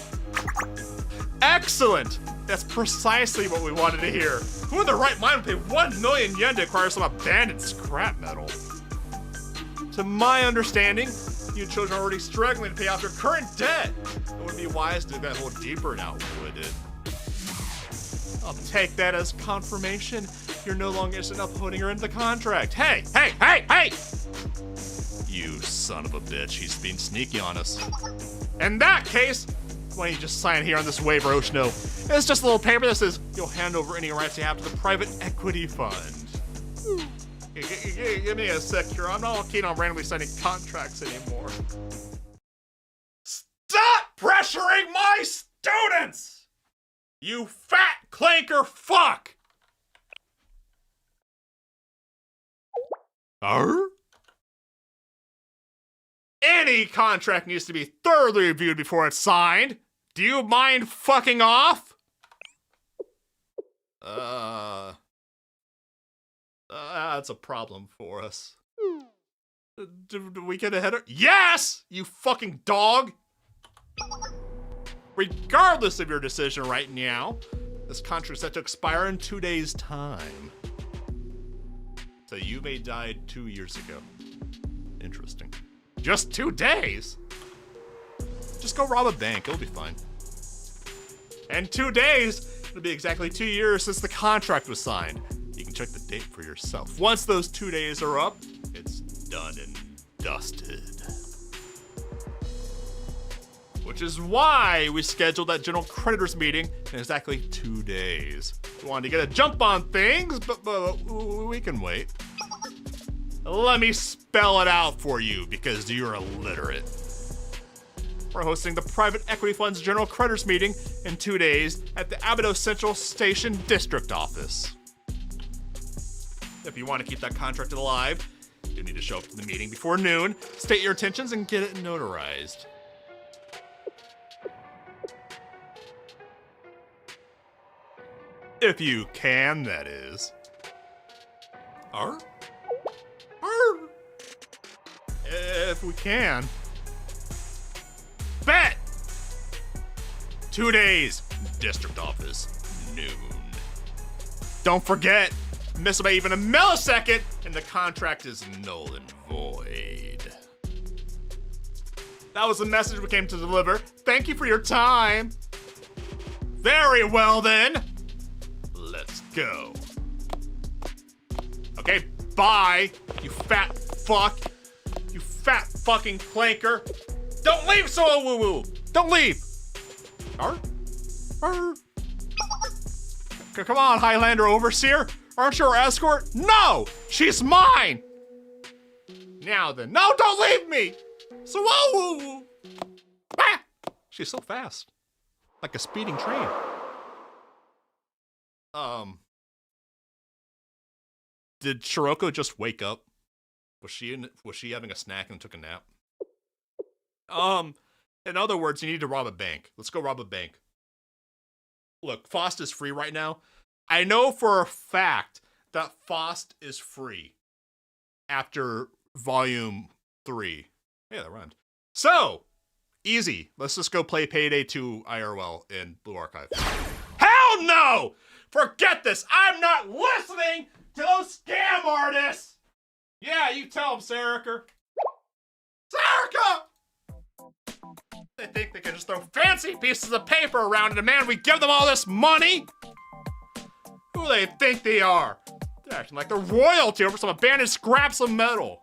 Excellent! That's precisely what we wanted to hear. Who in their right mind would pay 1 million yen to acquire some abandoned scrap metal? To my understanding, you children are already struggling to pay off your current debt. It would be wise to dig that hole deeper now, would it? I'll take that as confirmation. You're no longer interested in upholding your end of the contract. Hey! You son of a bitch, he's being sneaky on us. In that case, why don't you just sign here on this waiver, Oshino? It's just a little paper that says you'll hand over any rights you have to the private equity fund. Give me a sec here. I'm not keen on randomly signing contracts anymore. Stop pressuring my students! You fat clanker fuck! Any contract needs to be thoroughly reviewed before it's signed. Do you mind fucking off? That's a problem for us. Do we get ahead of— Yes! You fucking dog! Regardless of your decision right now, this contract is set to expire in 2 days' time. So Yume died 2 years ago. Interesting. Just 2 days? Just go rob a bank, it'll be fine. And 2 days, it'll be exactly 2 years since the contract was signed. You can check the date for yourself. Once those 2 days are up, it's done and dusted. Which is why we scheduled that general creditors meeting in exactly 2 days. We wanted to get a jump on things, but we can wait. Let me spell it out for you because you're illiterate. We're hosting the Private Equity Fund's general creditors meeting in 2 days at the Abydos Central Station District Office. If you want to keep that contract alive, you need to show up to the meeting before noon, state your intentions, and get it notarized. If you can, that is. If we can. Bet! 2 days, district office, noon. Don't forget, miss by even a millisecond, and the contract is null and void. That was the message we came to deliver. Thank you for your time. Very well then. Let's go. Okay, bye, you fat fuck. You fat fucking clanker. Don't leave, so woo woo. Don't leave. Come on, Highlander Overseer. Aren't you our escort? No, she's mine. Now then, no, don't leave me. So woo woo. Ah, she's so fast, like a speeding train. Did Shiroko just wake up? Was she having a snack and took a nap? In other words, you need to rob a bank. Let's go rob a bank. Look, Faust is free right now. I know for a fact that Faust is free after volume 3. Yeah, that rhymed. So, easy. Let's just go play Payday 2 IRL in Blue Archive. Hell no! Forget this! I'm not listening to those scam artists! Yeah, you tell them, Sarika. Sarika! They think they can just throw fancy pieces of paper around and demand we give them all this money? Who do they think they are? They're acting like they're royalty over some abandoned scraps of metal.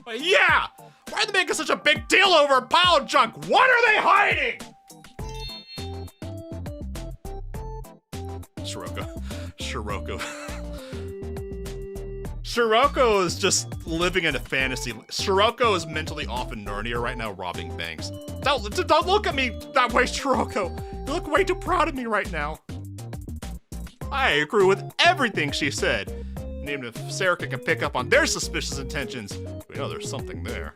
But yeah! Why are they making such a big deal over a pile of junk? What are they hiding? Shiroko is just living in a fantasy. Shiroko is mentally off in Narnia right now, robbing banks. Don't look at me that way, Shiroko. You look way too proud of me right now. I agree with everything she said. And even if Sarika can pick up on their suspicious intentions, we know there's something there.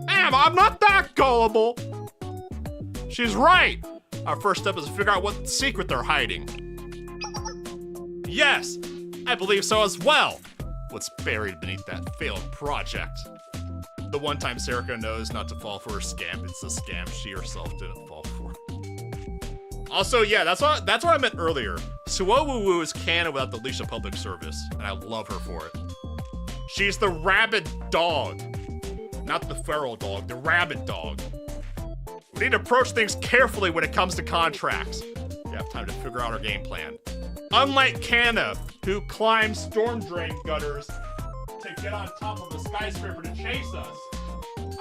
Damn, I'm not that gullible. She's right. Our first step is to figure out what secret they're hiding. Yes, I believe so as well. What's buried beneath that failed project? The one time Sarika knows not to fall for a scam, it's a scam she herself didn't fall for. Also, yeah, that's what I meant earlier. Suwoo is canon without the leash of public service, and I love her for it. She's the rabid dog. Not the feral dog, the rabid dog. We need to approach things carefully when it comes to contracts. We have time to figure out our game plan. Unlike Kana, who climbs storm drain gutters to get on top of a skyscraper to chase us,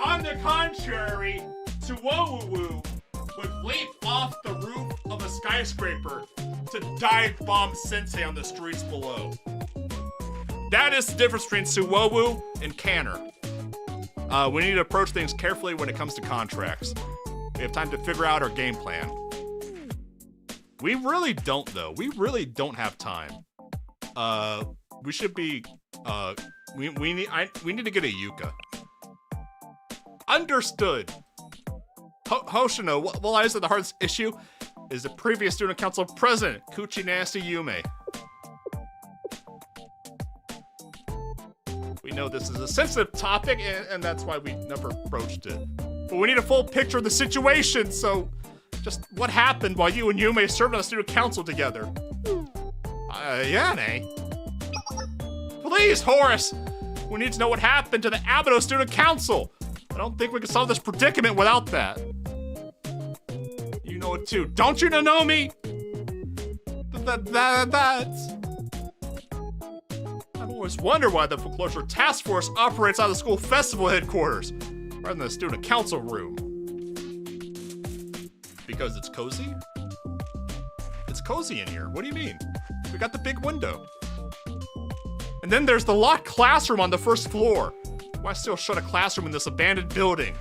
on the contrary, Suwoo would leap off the roof of a skyscraper to dive bomb Sensei on the streets below. That is the difference between Suwoo and Kanner. We need to approach things carefully when it comes to contracts. We have time to figure out our game plan. We really don't, though. We really don't have time. We should be, we need to get a Yuka. Understood. Hoshino, what lies at the heart's issue is the previous student council president, Kuchi Nasty Yume. We know this is a sensitive topic, and that's why we never approached it. But we need a full picture of the situation, so just what happened while you and Yume served on the student council together? Yane? Please, Horace! We need to know what happened to the Abydos student council! I don't think we can solve this predicament without that. You know it too. Don't you know me? That's... I've always wondered why the Foreclosure Task Force operates out of the school festival headquarters. rather than the student council room. Because it's cozy? It's cozy in here. What do you mean? We got the big window. And then there's the locked classroom on the first floor. Why still shut a classroom in this abandoned building?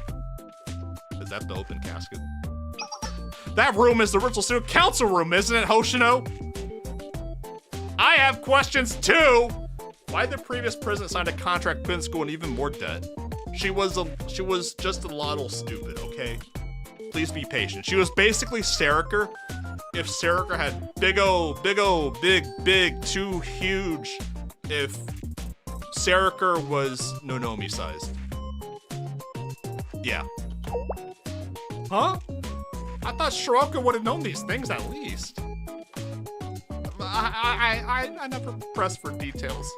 Is that the open casket? That room is the original student council room, isn't it, Hoshino? I have questions too! Why the previous president signed a contract, put in school, and even more debt? She was just a little stupid, okay? Please be patient. She was basically Seriker if Seriker had big, too huge, if Seriker was Nonomi sized. Yeah. Huh? I thought Shiroko would have known these things at least. I never pressed for details.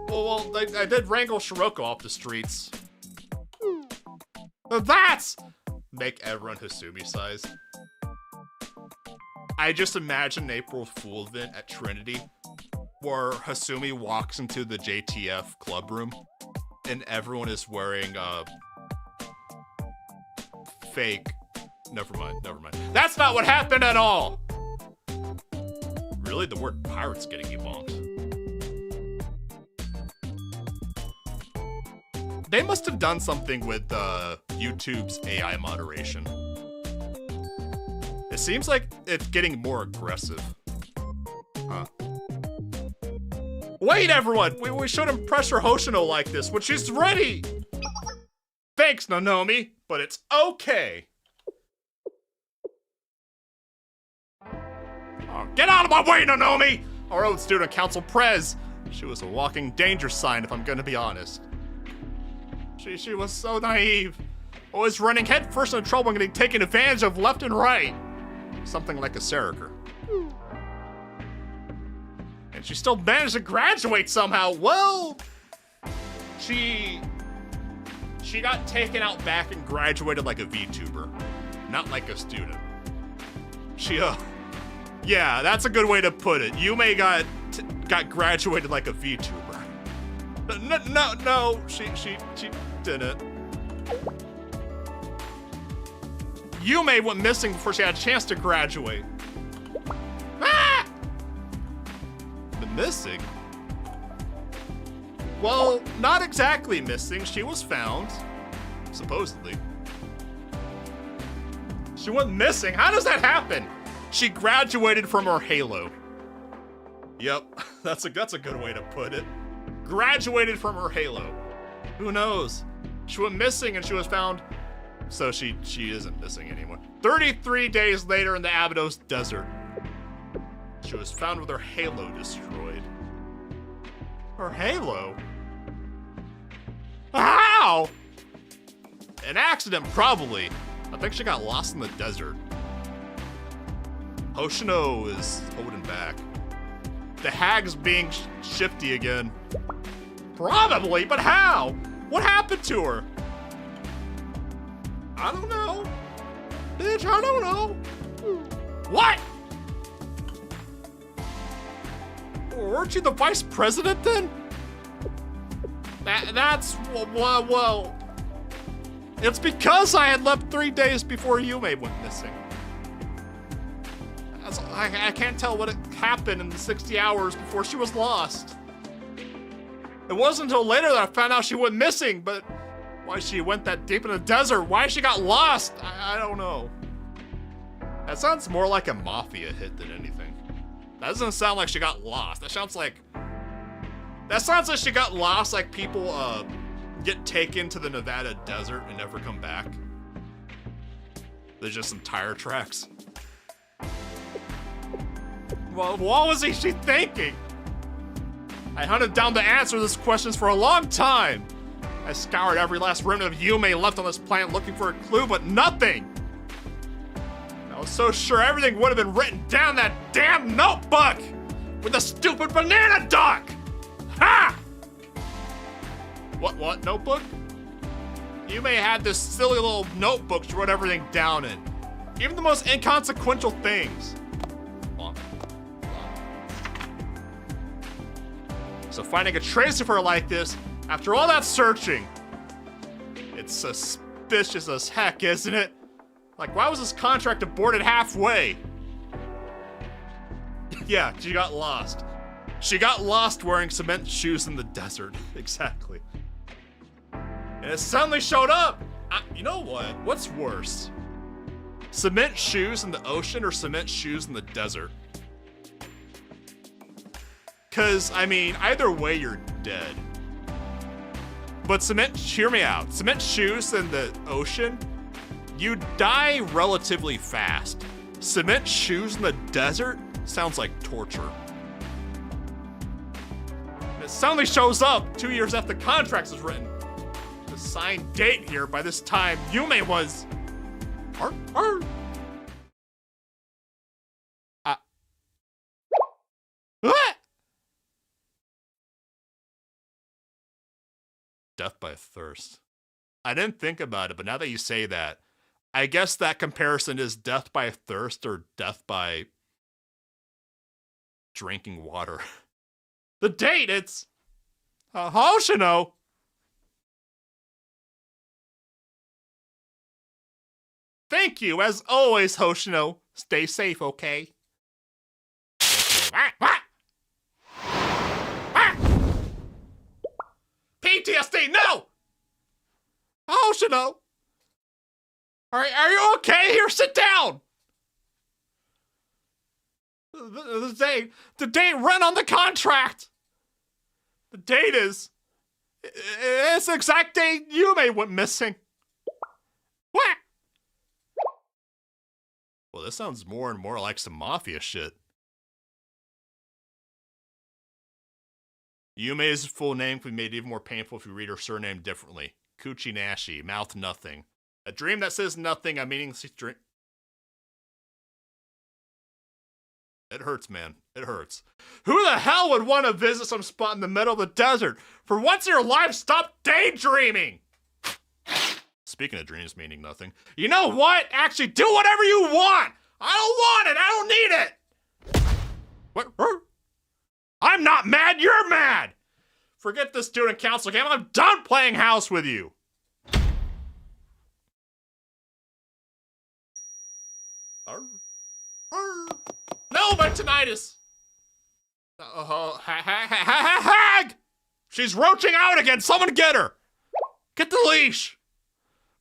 Well, I did wrangle Shiroko off the streets. That's make everyone Hasumi size. I just imagine April Fool's event at Trinity, where Hasumi walks into the JTF club room, and everyone is wearing fake. Never mind. That's not what happened at all. Really, the word pirate's getting evolved. They must have done something with YouTube's AI moderation. It seems like it's getting more aggressive. Huh. Wait, everyone! We shouldn't pressure Hoshino like this when she's ready! Thanks, Nonomi, but it's okay. Oh, get out of my way, Nonomi! Our old student council prez. She was a walking danger sign, if I'm gonna be honest. She was so naive. Always running headfirst into trouble and getting taken advantage of left and right. Something like a Seriker. And she still managed to graduate somehow. Well, she got taken out back and graduated like a VTuber, not like a student. Yeah, that's a good way to put it. Yume got graduated like a VTuber. No, she didn't. Yume went missing before she had a chance to graduate. Ah! The missing? Well, not exactly missing. She was found, supposedly. She went missing. How does that happen? She graduated from her halo. Yep, that's a good way to put it. Graduated from her halo. Who knows? She went missing and she was found, so she isn't missing anymore. 33 days later in the Abydos Desert, she was found with her halo destroyed. Her halo? How? An accident, probably. I think she got lost in the desert. Hoshino is holding back. The hag's being shifty again. Probably, but how? What happened to her? I don't know. Bitch, I don't know. What? Weren't you the vice president then? That's, well, it's because I had left 3 days before Yume went missing. I can't tell what happened in the 60 hours before she was lost. It wasn't until later that I found out she went missing, but why she went that deep in the desert, why she got lost, I don't know. That sounds more like a mafia hit than anything. That doesn't sound like she got lost. That sounds like she got lost like people get taken to the Nevada desert and never come back. There's just some tire tracks. Well, what was she thinking? I hunted down the answer to these questions for a long time. I scoured every last remnant of Yume left on this planet looking for a clue, but nothing. I was so sure everything would have been written down in that damn notebook with the stupid banana duck. Ha! What notebook? Yume had this silly little notebook she wrote everything down in. Even the most inconsequential things. So finding a trace of her like this, after all that searching, It's suspicious as heck, isn't it? Like, why was this contract aborted halfway? Yeah, she got lost. She got lost wearing cement shoes in the desert. Exactly. And it suddenly showed up. You know what? What's worse? Cement shoes in the ocean or cement shoes in the desert? Cause, I mean, either way you're dead. But hear me out. Cement shoes in the ocean, you die relatively fast. Cement shoes in the desert sounds like torture. And it suddenly shows up 2 years after the contract was written. The signed date here, by this time, Yume was... What? Death by thirst. I didn't think about it, but now that you say that, I guess that comparison is death by thirst or death by drinking water. The date, it's Hoshino. Thank you, as always, Hoshino. Stay safe, okay? PTSD, no! Hoshino! Are you okay? Here, sit down! The date ran on the contract! The date is... It's the exact date Yume went missing. What? Well, this sounds more and more like some mafia shit. Yume's full name could be made even more painful if you read her surname differently. Kuchinashi, mouth nothing. A dream that says nothing, a meaningless dream. It hurts, man. It hurts. Who the hell would want to visit some spot in the middle of the desert? For once in your life, stop daydreaming! Speaking of dreams meaning nothing, you know what? Actually, do whatever you want! I don't want it! I don't need it! What? I'm not mad, you're mad! Forget the student council game, I'm done playing house with you! No, my tinnitus! Hag! She's roaching out again, someone get her! Get the leash!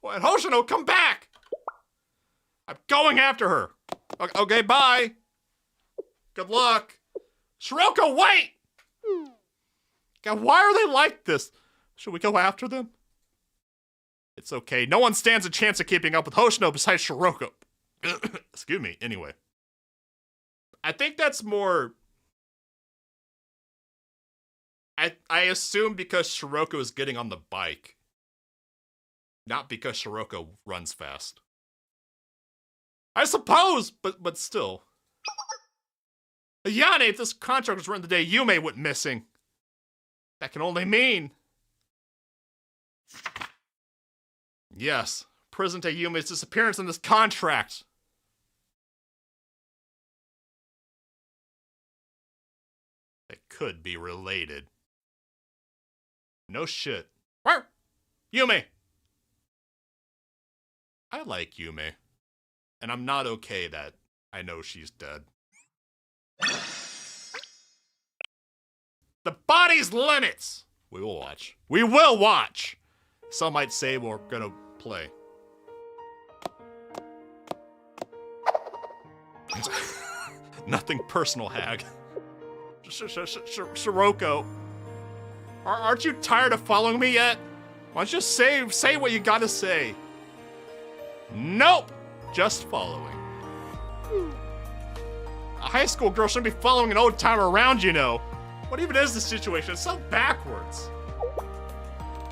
What, Hoshino, come back! I'm going after her! Okay, bye! Good luck! Shiroko, wait! God, why are they like this? Should we go after them? It's okay. No one stands a chance of keeping up with Hoshino besides Shiroko. Excuse me. Anyway. I think that's more... I assume because Shiroko is getting on the bike. Not because Shiroko runs fast. I suppose, but still. Yane, if this contract was written the day Yume went missing, that can only mean... Yes, present-day Yume's disappearance in this contract. It could be related. No shit. Yume! I like Yume. And I'm not okay that I know she's dead. The body's limits! We will watch. We will watch! Some might say we're gonna play. Nothing personal, Hag. Shiroko. Aren't you tired of following me yet? Why don't you say what you gotta say? Nope! Just following. A high school girl shouldn't be following an old timer around, you know. What even is the situation? It's so backwards.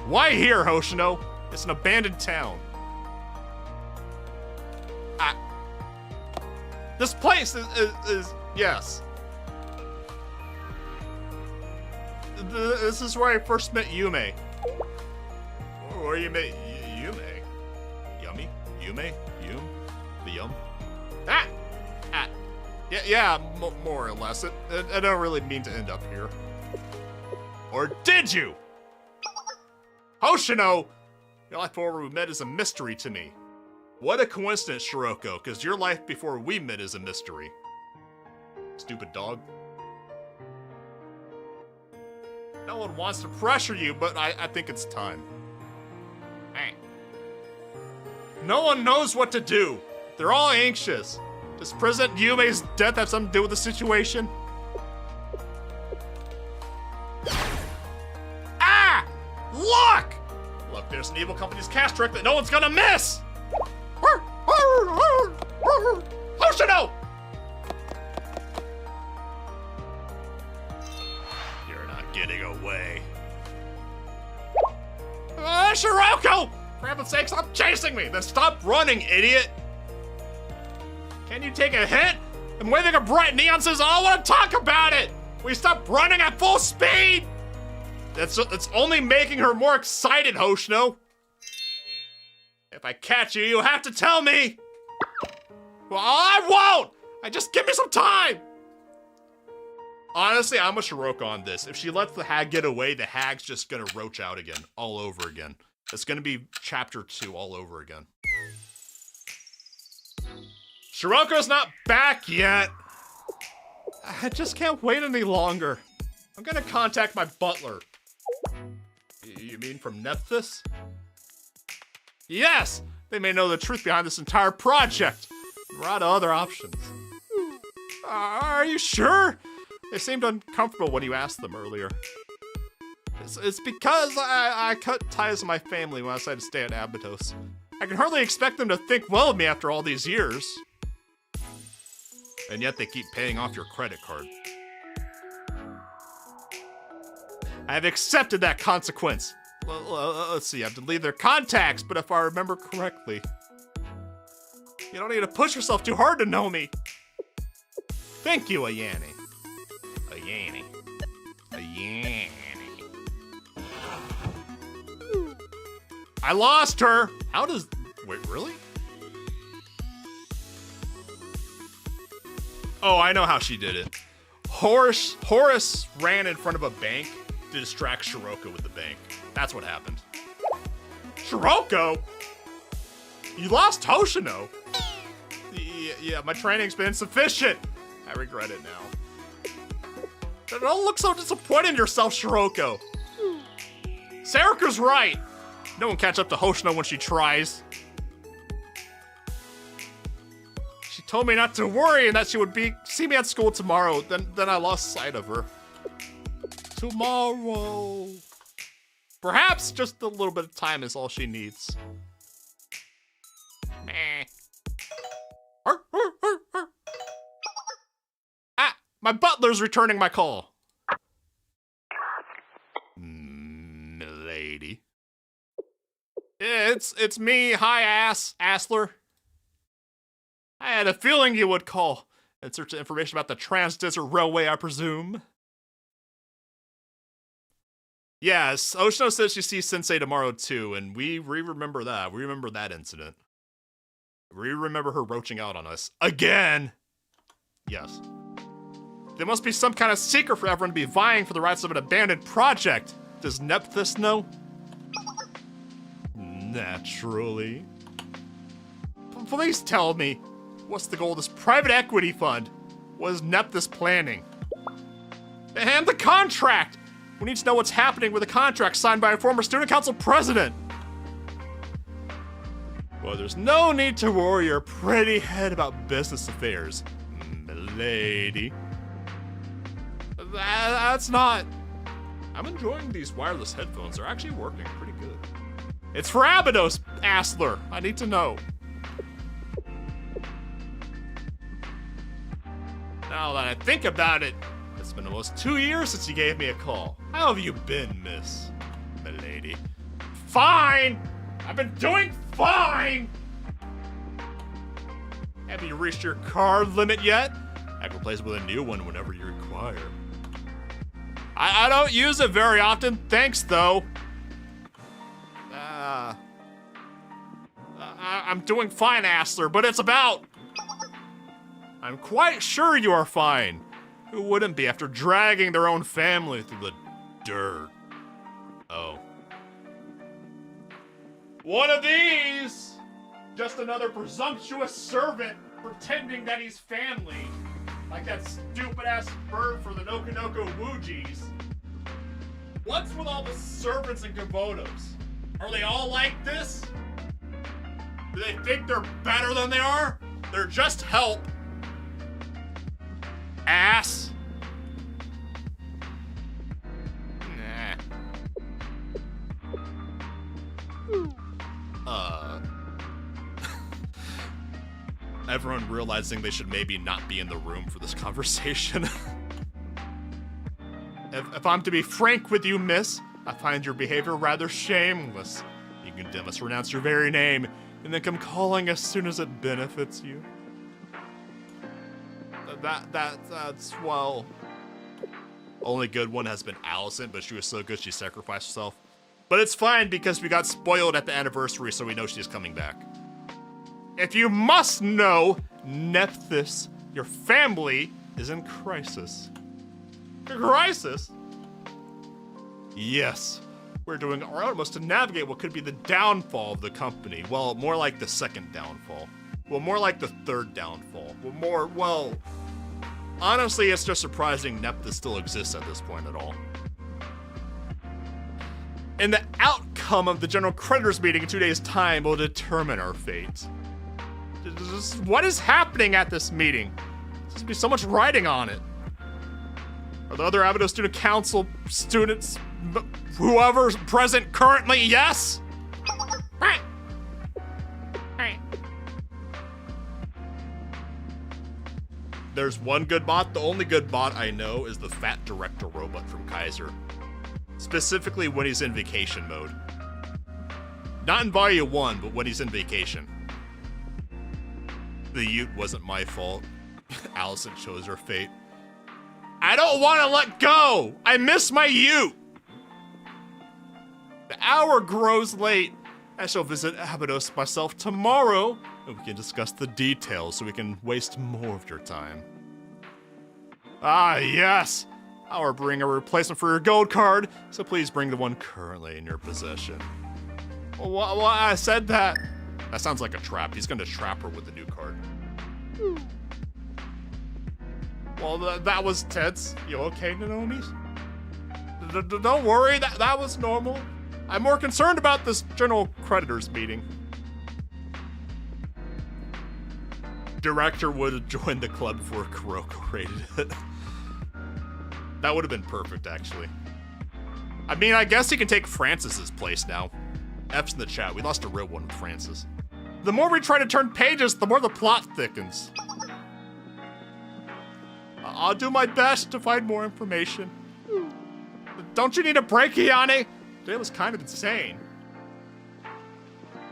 Why here, Hoshino? It's an abandoned town. This place is yes. This is where I first met Yume. Where you met Yume? Yummy? Yume? The yum? Yeah, more or less. I don't really mean to end up here. Or did you? Hoshino! Your life before we met is a mystery to me. What a coincidence, Shiroko, because your life before we met is a mystery. Stupid dog. No one wants to pressure you, but I think it's time. Hey. No one knows what to do. They're all anxious. Does President Yume's death have something to do with the situation? Ah! Look! Look, there's an evil company's cash trick that no one's gonna miss! Hoshino! You're not getting away. Shiroko! For heaven's sake, stop chasing me! Then stop running, idiot! Can you take a hint? I'm waving a bright neon says I don't want to talk about it! Will you stop running at full speed? It's only making her more excited, Hoshino. If I catch you, you'll have to tell me! Well, I won't! Just give me some time! Honestly, I'm a Shiroko on this. If she lets the hag get away, the hag's just gonna roach out again, all over again. It's gonna be chapter 2 all over again. Shiroko's not back yet. I just can't wait any longer. I'm gonna contact my butler. You mean from Nephthys? Yes! They may know the truth behind this entire project. We're out of other options. Are you sure? They seemed uncomfortable when you asked them earlier. It's because I cut ties with my family when I decided to stay at Abydos. I can hardly expect them to think well of me after all these years. And yet they keep paying off your credit card. I have accepted that consequence. Let's see, I've deleted their contacts, but if I remember correctly. You don't need to push yourself too hard to know me. Thank you, Ayane. Ayane. Ayane. I lost her! How does... Wait, really? Oh, I know how she did it. Horace ran in front of a bank to distract Shiroko with the bank. That's what happened. Shiroko? You lost Hoshino? Yeah, my training's been insufficient. I regret it now. Don't look so disappointed in yourself, Shiroko. Sarika's right. No one catch up to Hoshino when she tries. She told me not to worry and that she would see me at school tomorrow. Then I lost sight of her. Tomorrow. Perhaps just a little bit of time is all she needs. Meh. Ah, my butler's returning my call. Milady. It's me. Hi, Assler. I had a feeling you would call in search of information about the Trans-Desert Railway, I presume. Yes, Hoshino says she sees Sensei tomorrow too, and we remember that. We remember that incident. We remember her roaching out on us. Again! Yes. There must be some kind of secret for everyone to be vying for the rights of an abandoned project. Does Nephthys know? Naturally. Please tell me, what's the goal of this private equity fund? What is Nephthys planning? And the contract! We need to know what's happening with the contract signed by a former student council president. Well, there's no need to worry your pretty head about business affairs, milady. That's not... I'm enjoying these wireless headphones. They're actually working pretty good. It's for Abydos, Assler. I need to know. Now that I think about it, it's been almost 2 years since you gave me a call. How have you been, Miss Milady? Fine! I've been doing fine! Have you reached your card limit yet? I can replace it with a new one whenever you require. I don't use it very often, thanks though. I'm doing fine, Assler, but it's about... I'm quite sure you are fine. Who wouldn't be after dragging their own family through the dirt? Oh. One of these! Just another presumptuous servant pretending that he's family. Like that stupid-ass bird for the Nokonoko Woogies. What's with all the servants and Gabotos? Are they all like this? Do they think they're better than they are? They're just help. Ass. Everyone realizing they should maybe not be in the room for this conversation. If I'm to be frank with you, miss, I find your behavior rather shameless. You condemn us, renounce your very name, and then come calling as soon as it benefits you. That's, well... Only good one has been Allison, but she was so good she sacrificed herself. But it's fine because we got spoiled at the anniversary, so we know she's coming back. If you must know, Nephthys, your family is in crisis. Crisis? Yes. We're doing our utmost to navigate what could be the downfall of the company. Well, more like the second downfall. Well, more like the third downfall. Well, honestly, it's just surprising Nephthys still exists at this point at all. And the outcome of the general creditors meeting in 2 days' time will determine our fate. What is happening at this meeting? There's going to be so much writing on it. Are the other Abydo Student Council students, whoever's present currently, yes? There's one good bot. The only good bot I know is the fat director robot from Kaiser. Specifically when he's in vacation mode. Not in Volume 1, but when he's in vacation. The Ute wasn't my fault. Allison chose her fate. I don't want to let go! I miss my Ute! The hour grows late. I shall visit Abydos myself tomorrow, and we can discuss the details so we can waste more of your time. Ah, yes! I'll bring a replacement for your gold card, so please bring the one currently in your possession. Well, I said that. That sounds like a trap. He's gonna trap her with the new card. Well, that was tense. You okay, Nanomis? Don't worry, that was normal. I'm more concerned about this general creditors meeting. Director would have joined the club before Kuroko raided it. That would have been perfect, actually. I mean, I guess he can take Francis's place now. F's in the chat. We lost a real one with Francis. The more we try to turn pages, the more the plot thickens. I'll do my best to find more information. Don't you need a break, Iane? Today was kind of insane.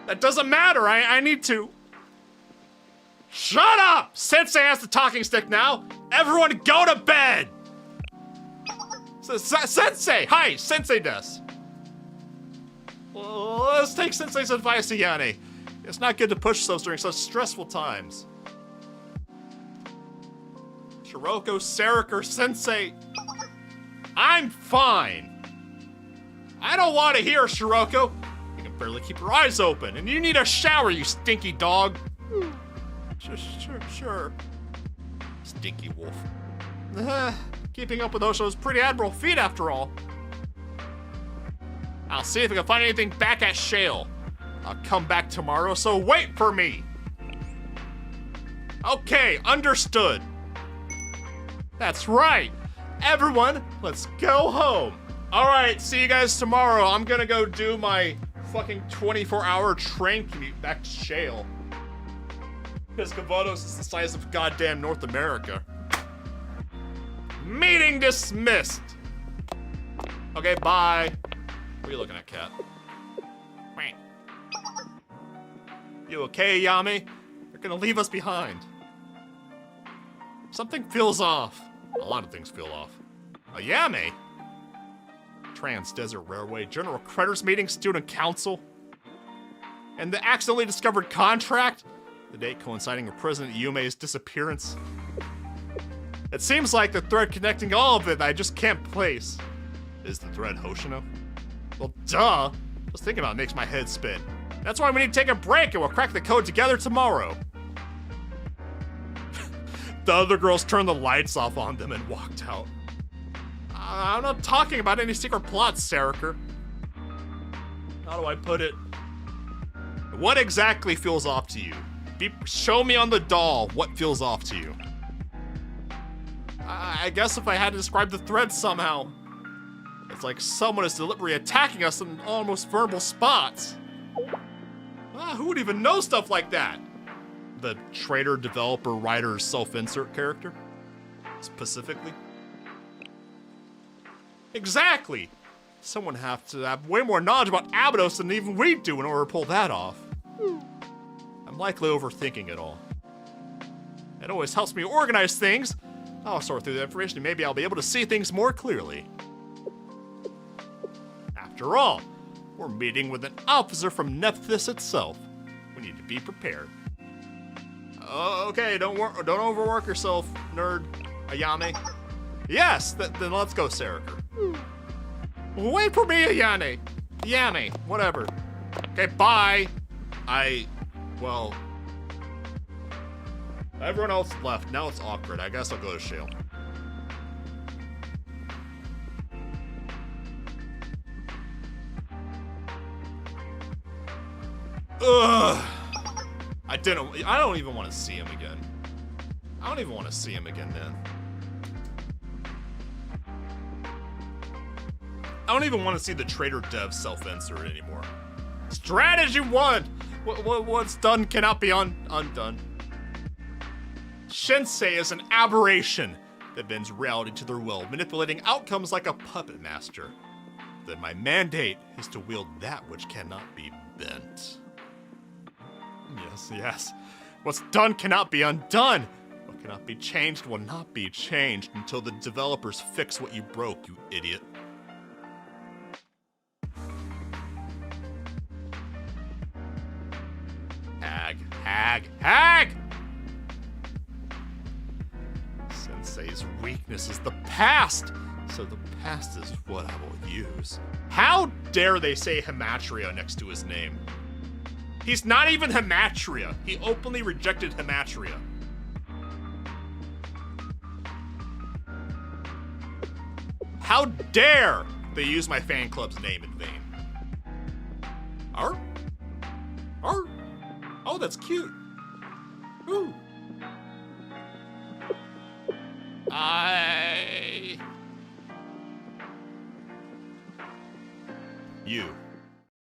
That doesn't matter. I need to... Shut up! Sensei has the talking stick now. Everyone go to bed! Sensei! Hi, Sensei des. Well, let's take Sensei's advice, Iane. It's not good to push yourselves during such stressful times. Shiroko, Sarek, Sensei. I'm fine. I don't want to hear, Shiroko. You can barely keep your eyes open, and you need a shower, you stinky dog. Sure. Stinky wolf. Keeping up with Osho's pretty admirable feat, after all. I'll see if I can find anything back at Shale. I'll come back tomorrow, so wait for me. Okay, understood. That's right. Everyone, let's go home. All right, see you guys tomorrow. I'm gonna go do my fucking 24-hour train commute back to Shale. Because Kavados is the size of goddamn North America. Meeting dismissed. Okay, bye. What are you looking at, cat? You okay, Yami? You're gonna leave us behind. Something feels off. A lot of things feel off. A Yami? Trans-Desert Railway, General Creditors Meeting, Student Council. And the accidentally discovered contract? The date coinciding with President Yume's disappearance. It seems like the thread connecting all of it I just can't place. Is the thread Hoshino? Well, duh. Just thinking about it makes my head spin. That's why we need to take a break and we'll crack the code together tomorrow. The other girls turned the lights off on them and walked out. I'm not talking about any secret plots, Sarker. How do I put it? What exactly feels off to you? Show me on the doll what feels off to you. I guess if I had to describe the thread somehow, it's like someone is deliberately attacking us in almost verbal spots. Who would even know stuff like that? The trader, developer, writer, self-insert character? Specifically? Exactly! Someone have to have way more knowledge about Abydos than even we do in order to pull that off. I'm likely overthinking it all. It always helps me organize things. I'll sort through the information and maybe I'll be able to see things more clearly. After all, we're meeting with an officer from Nephthys itself. We need to be prepared. Okay, don't overwork yourself, nerd. Ayame. Yes, then let's go, Sarker. Wait for me, Ayane. Yame, whatever. Okay, bye. Well, everyone else left. Now it's awkward. I guess I'll go to Shale. Ugh. I don't even want to see him again. I don't even want to see him again then. I don't even want to see the Trader Dev self-insert anymore. Strategy 1! What's done cannot be undone. Shinsei is an aberration that bends reality to their will, manipulating outcomes like a puppet master. Then my mandate is to wield that which cannot be bent. Yes. What's done cannot be undone. What cannot be changed will not be changed until the developers fix what you broke, you idiot. Hag! Sensei's weakness is the past, so the past is what I will use. How dare they say Gematria next to his name? He's not even Gematria. He openly rejected Gematria. How dare they use my fan club's name in vain? Arr? Oh, that's cute. Ooh.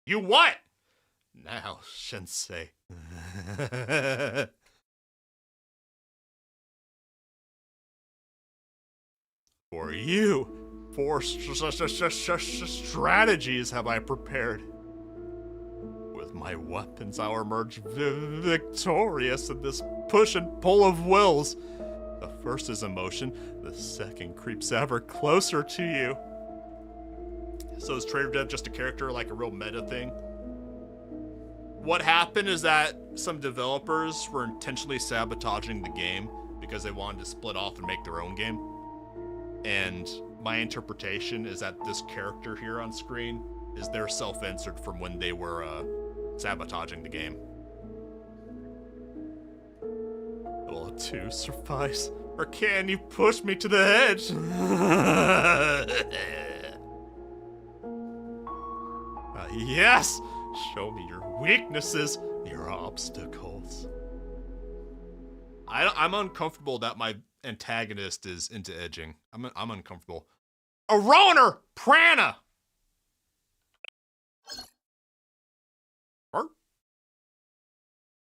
You what? Now, Shinsei. For you, 4 strategies have I prepared. With my weapons, I'll emerge victorious in this push and pull of wills. The first is emotion, the second creeps ever closer to you. So is Trader Dev just a character, like a real meta thing? What happened is that some developers were intentionally sabotaging the game because they wanted to split off and make their own game. And my interpretation is that this character here on screen is their self-insert from when they were sabotaging the game. Will 2 suffice? Or can you push me to the edge? Yes! Show me your weaknesses, your obstacles. I'm uncomfortable that my antagonist is into edging. I'm uncomfortable. A Roner! Prana!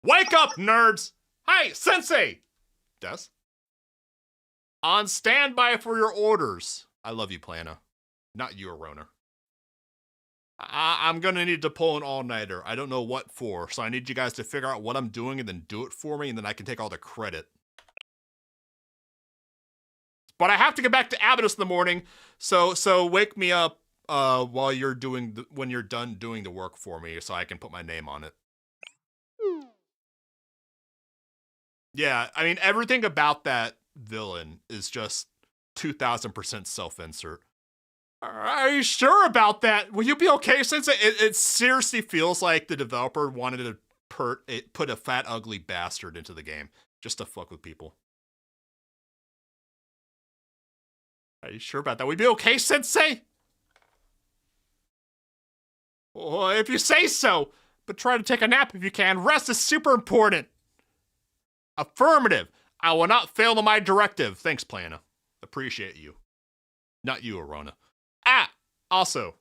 Wake up, nerds! Hi, Sensei! Des? On standby for your orders. I love you, Plana. Not you, Roner. I'm gonna need to pull an all-nighter. I don't know what for, so I need you guys to figure out what I'm doing and then do it for me, and then I can take all the credit. But I have to get back to Abydos in the morning, so wake me up while you're when you're done doing the work for me, so I can put my name on it. Yeah, I mean, everything about that villain is just 2000% self-insert. Are you sure about that? Will you be okay, since it seriously feels like the developer wanted to put a fat, ugly bastard into the game just to fuck with people? Are you sure about that? Will you be okay, Sensei? Well, if you say so, but try to take a nap if you can. Rest is super important. Affirmative. I will not fail to my directive. Thanks, Plana. Appreciate you. Not you, Arona. Also.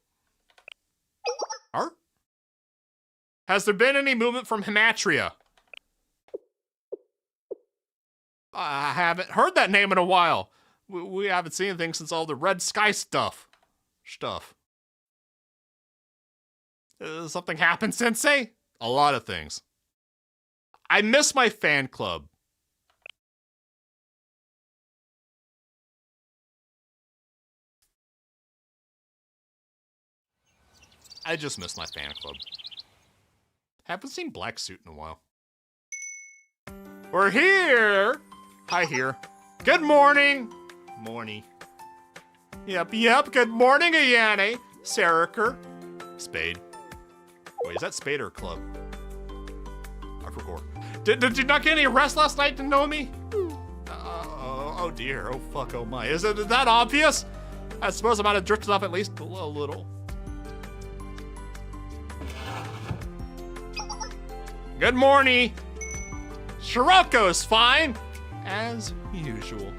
Has there been any movement from Gematria? I haven't heard that name in a while. We haven't seen anything since all the red sky stuff. Something happened, Sensei? A lot of things. I miss my fan club. I just miss my fan club. Haven't seen Black Suit in a while. We're here! Hi here. Good morning! Morning. Yep, good morning, Ayane. Saraker. Spade. Wait, is that Spade or Club? I forgot. Did you not get any rest last night to know me? Oh dear, oh fuck, oh my. Is that obvious? I suppose I might have drifted off at least a little. Good morning. Shiroko's fine, as usual.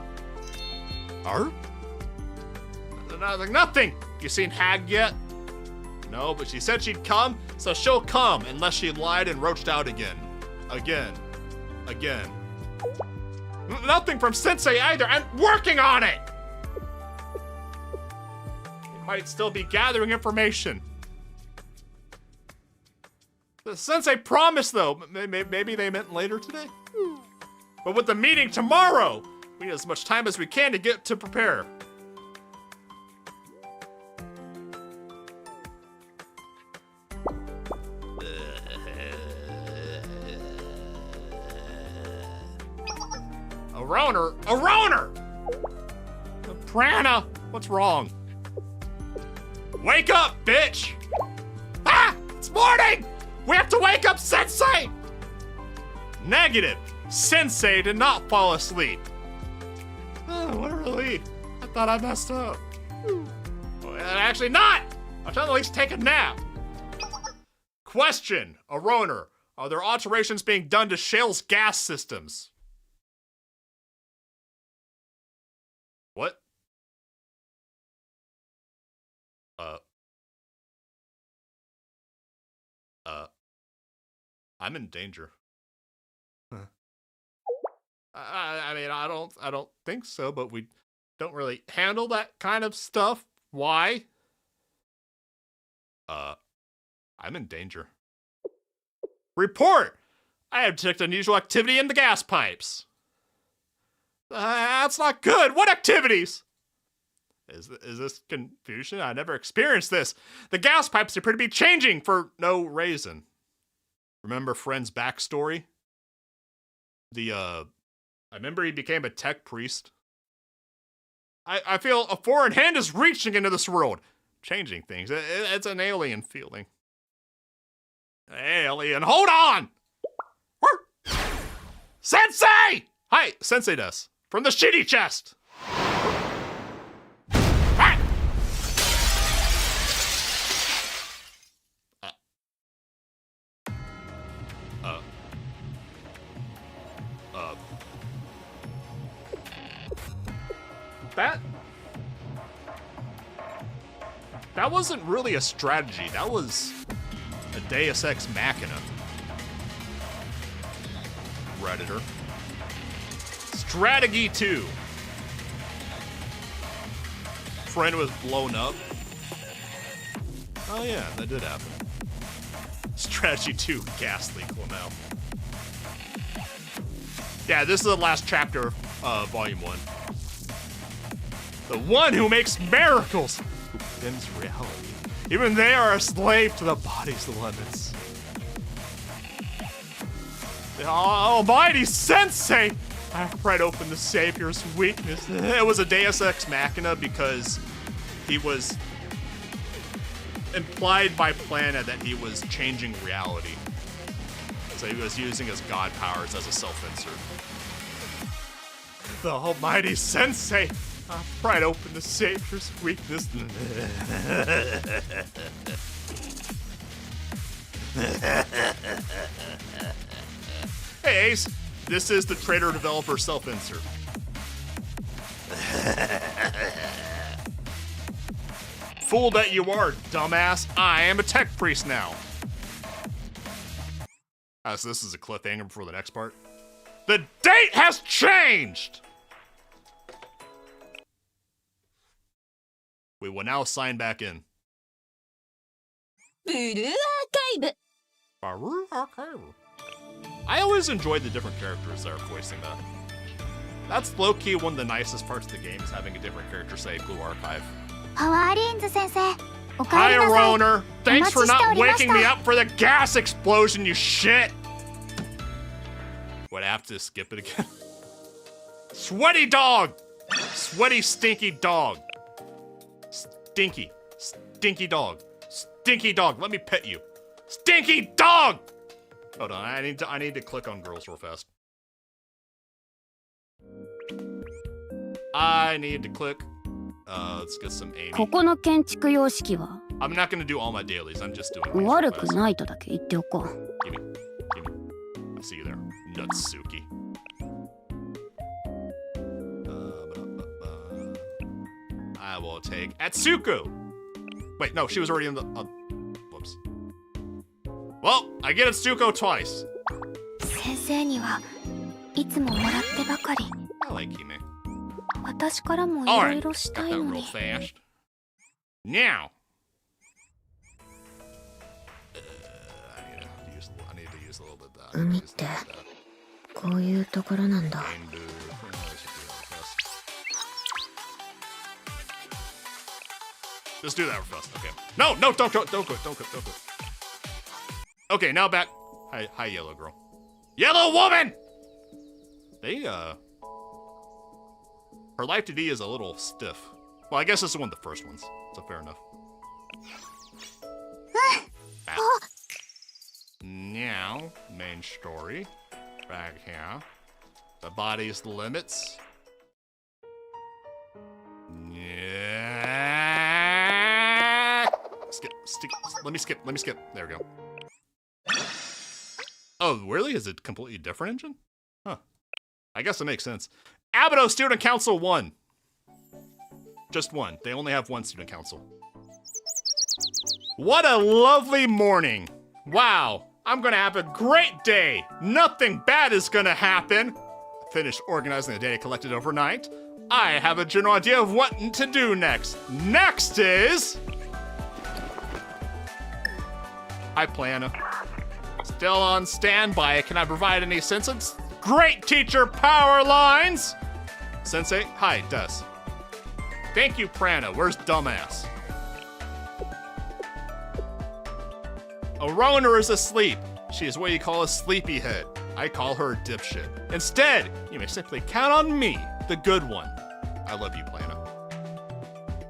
Nothing. You seen Hag yet? No, but she said she'd come, so she'll come unless she lied and roached out again. Again. Nothing from Sensei either. I'm working on it. He might still be gathering information. The Sensei promised, though. Maybe they meant later today? But with the meeting tomorrow, we need as much time as we can to get to prepare. A Roner! Prana, what's wrong? Wake up, bitch! It's morning! We have to wake up Sensei! Negative. Sensei did not fall asleep. Oh, what a relief. I thought I messed up. Well, actually not! I'll try to at least take a nap. Question, Aroner. Are there alterations being done to Shale's gas systems? What? I'm in danger. I mean, I don't think so, but we don't really handle that kind of stuff. Why? I'm in danger. Report! I have detected unusual activity in the gas pipes. That's not good. What activities? Is this confusion? I never experienced this. The gas pipes appear to be changing for no reason. Remember Friend's backstory? I remember he became a tech priest. I feel a foreign hand is reaching into this world, changing things. It's an alien feeling. Alien, hold on! Sensei! Hi, Sensei des. From the shitty chest! That wasn't really a strategy. That was a Deus Ex Machina. Redditor. Strategy 2. Friend was blown up. Oh yeah, that did happen. Strategy 2, ghastly now. Yeah, this is the last chapter of Volume 1. The one who makes miracles, who bends reality. Even they are a slave to the body's limits. The almighty Sensei! I pried open the Savior's weakness. It was a Deus Ex Machina because he was implied by Plana that he was changing reality. So he was using his god powers as a self-insert. The almighty sensei! I'll pry it open the savior's weakness. Hey Ace, this is the trader developer self-insert. Fool that you are, dumbass. I am a tech priest now. So this is a cliffhanger before the next part. The date has changed! We will now sign back in. ブルーアーカイブ I always enjoyed the different characters that are voicing that. That's low-key one of the nicest parts of the game, is having a different character say Blue Archive. パワーリンズ先生おか Hi, えりなさい Roner! Thanks for not お待ちしておりました。 waking me up for the gas explosion, you shit! Would I have to skip it again? Sweaty dog! Sweaty, stinky dog. Stinky. Stinky dog. Stinky dog, let me pet you. Stinky dog! Hold on, I need to click on girls real fast. I need to click. Let's get some Amy. ここの建築様式は I'm not gonna do all my dailies, I'm just doing things real 悪く fast. ないとだけ言っておこう Gimme. I see you there, Nutsuki. I will take Atsuko! Wait, no, she was already in the... whoops. Well, I get Atsuko twice. 先生にはいつももらってばかり I like Hime. 私からもいろ Alright, いろした got い that の real に fast. Now! I need to use a little bit of that. 海ってこういうところなんだ Just do that first, okay. No, no, don't go. Okay, now back. Hi, yellow girl. Yellow woman! Her life to D is a little stiff. Well, I guess this is one of the first ones, so fair enough. Back. Now, main story. Back here. The body's the limits. Yeah. Let me skip. There we go. Oh, really? Is it completely different engine? Huh. I guess it makes sense. Abido Student Council 1. Just one. They only have one student council. What a lovely morning. Wow. I'm gonna have a great day. Nothing bad is gonna happen. Finished organizing the data collected overnight. I have a general idea of what to do next. Next is... Hi, Plana. Still on standby. Can I provide any assistance? Great teacher, Powerlines! Sensei, hi, Des. Thank you, Prana. Where's Dumbass? Arona is asleep. She is what you call a sleepyhead. I call her a dipshit. Instead, you may simply count on me, the good one. I love you, Plana.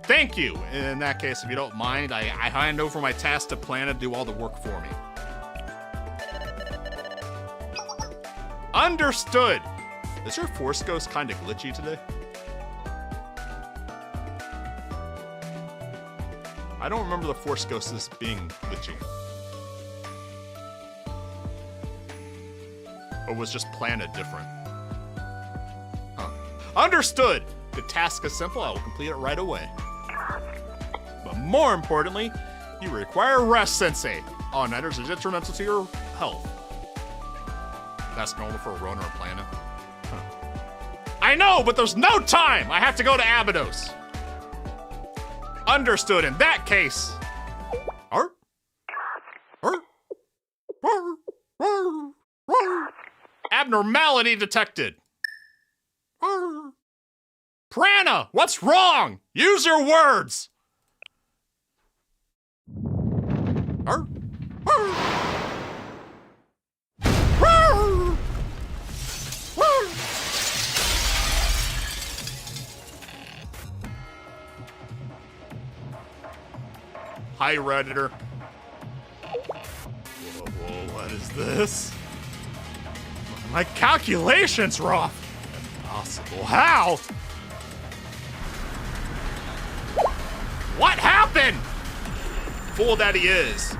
Thank you. In that case, if you don't mind, I hand over my task to Plana to do all the work for me. Understood. Is your Force Ghost kind of glitchy today? I don't remember the Force Ghost as being glitchy. Or was just Plana different? Huh. Understood! The task is simple, I will complete it right away. But more importantly, you require rest, Sensei. All-nighters are detrimental to your health. That's normal for a Rona or Plana. Huh. I know, but there's no time! I have to go to Abydos. Understood. In that case... Abnormality detected. Prana, what's wrong? Use your words. Hi, Redditor. Whoa, what is this? My calculations are off. Impossible. How? What happened? Fool that he is.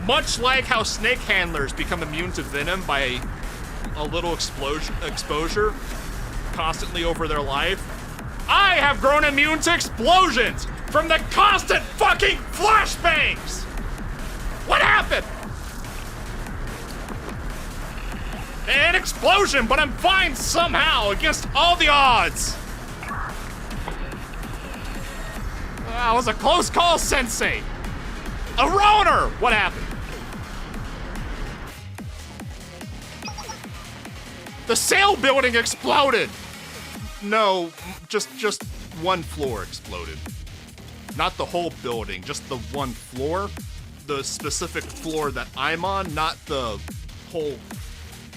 Much like how snake handlers become immune to venom by a little exposure constantly over their life, I have grown immune to explosions from the constant fucking flashbangs. What happened? An explosion, but I'm fine somehow against all the odds. That was a close call, Sensei. A Roner! What happened? The sail building exploded! No, just one floor exploded. Not the whole building, just the one floor. The specific floor that I'm on, not the whole...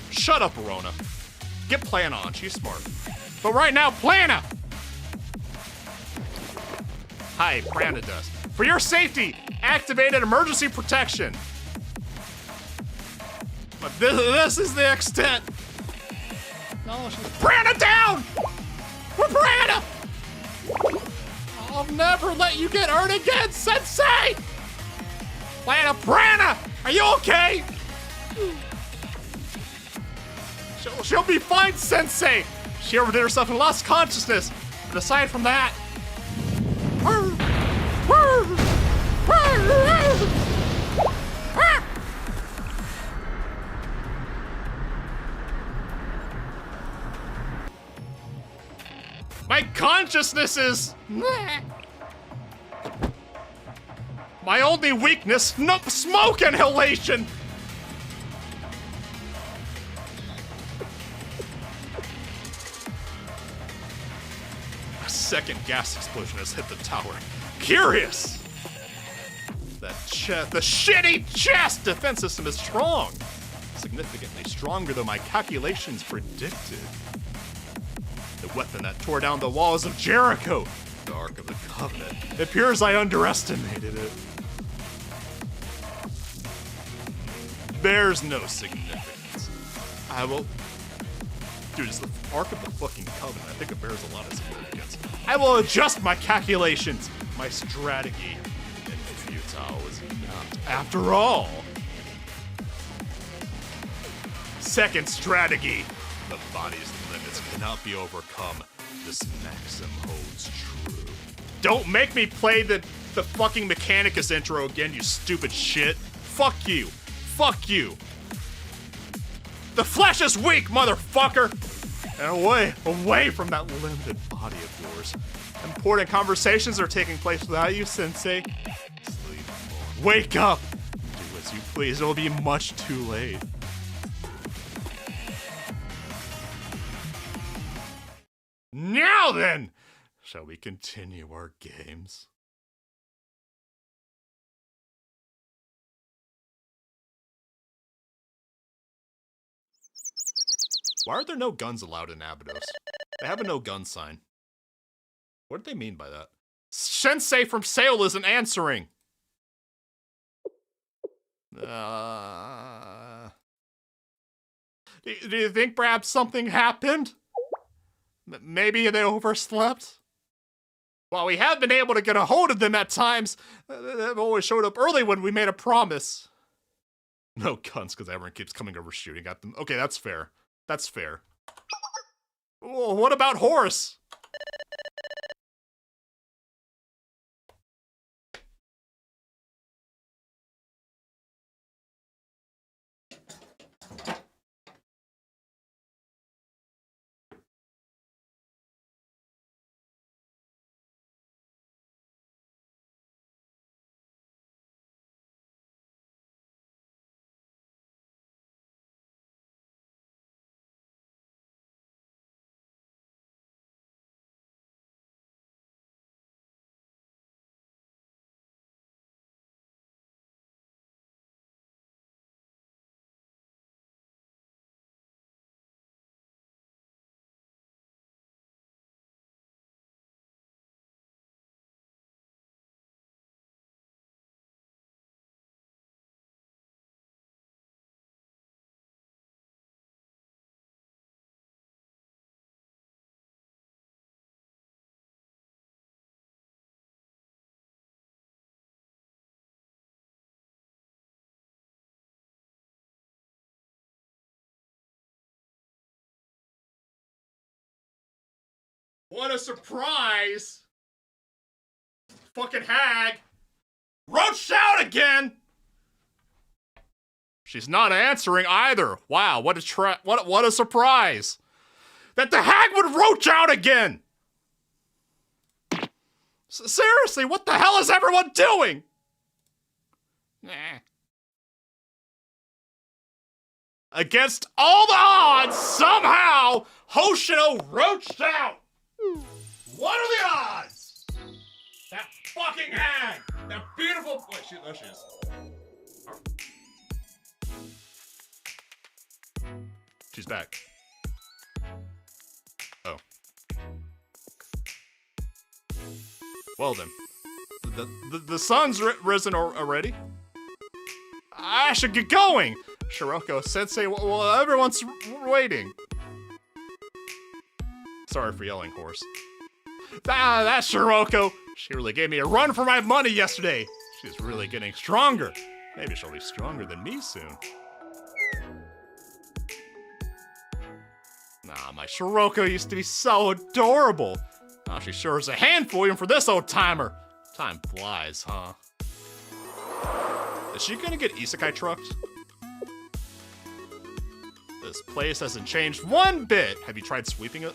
Shut up, Arona. Get Plana on, she's smart. But right now, Plana! Hi, Prana Dust. For your safety, activated emergency protection. But this is the extent. No, Prana down! We're Prana! I'll never let you get hurt again, Sensei! Prana! Are you okay? She'll be fine, Sensei! She overdid herself and lost consciousness. But aside from that... My consciousness is... My only weakness, nope, smoke inhalation! A second gas explosion has hit the tower. Curious! The shitty chest defense system is strong. Significantly stronger than my calculations predicted. The weapon that tore down the walls of Jericho. The Ark of the Covenant. It appears I underestimated it. Bears no significance. I will... Dude, it's the Ark of the fucking Covenant. I think it bears a lot of significance. I will adjust my calculations. My strategy in futile was not. After all. Second strategy. The body's limits cannot be overcome. This maxim holds true. Don't make me play the fucking Mechanicus intro again, you stupid shit. Fuck you. Fuck you. The flesh is weak, motherfucker. And away from that limited body of yours. Important conversations are taking place without you, Sensei. Sleep. Wake up. Do as you please. It'll be much too late. Now then, shall we continue our games? Why are there no guns allowed in Abydos? They have a no gun sign. What do they mean by that? Sensei from Sale isn't answering! Do you think perhaps something happened? Maybe they overslept? While we have been able to get a hold of them at times, they've always showed up early when we made a promise. No guns, because everyone keeps coming over shooting at them. Okay, that's fair. That's fair. Well, what about Horus? What a surprise! Fucking hag! Roached out again! She's not answering either. Wow, what a surprise! That the hag would roach out again! Seriously, what the hell is everyone doing? Nah. Against all the odds, somehow, Hoshino roached out! What are the odds? That fucking hag! That beautiful... Wait, there she is. She's back. Oh. Well then. The sun's risen already? I should get going! Shiroko, Sensei, well, everyone's waiting. Sorry for yelling, horse. That Shiroko! She really gave me a run for my money yesterday. She's really getting stronger. Maybe she'll be stronger than me soon. Nah, my Shiroko used to be so adorable. Oh, she sure is a handful even for this old timer. Time flies, huh? Is she gonna get isekai trucked? This place hasn't changed one bit. Have you tried sweeping it?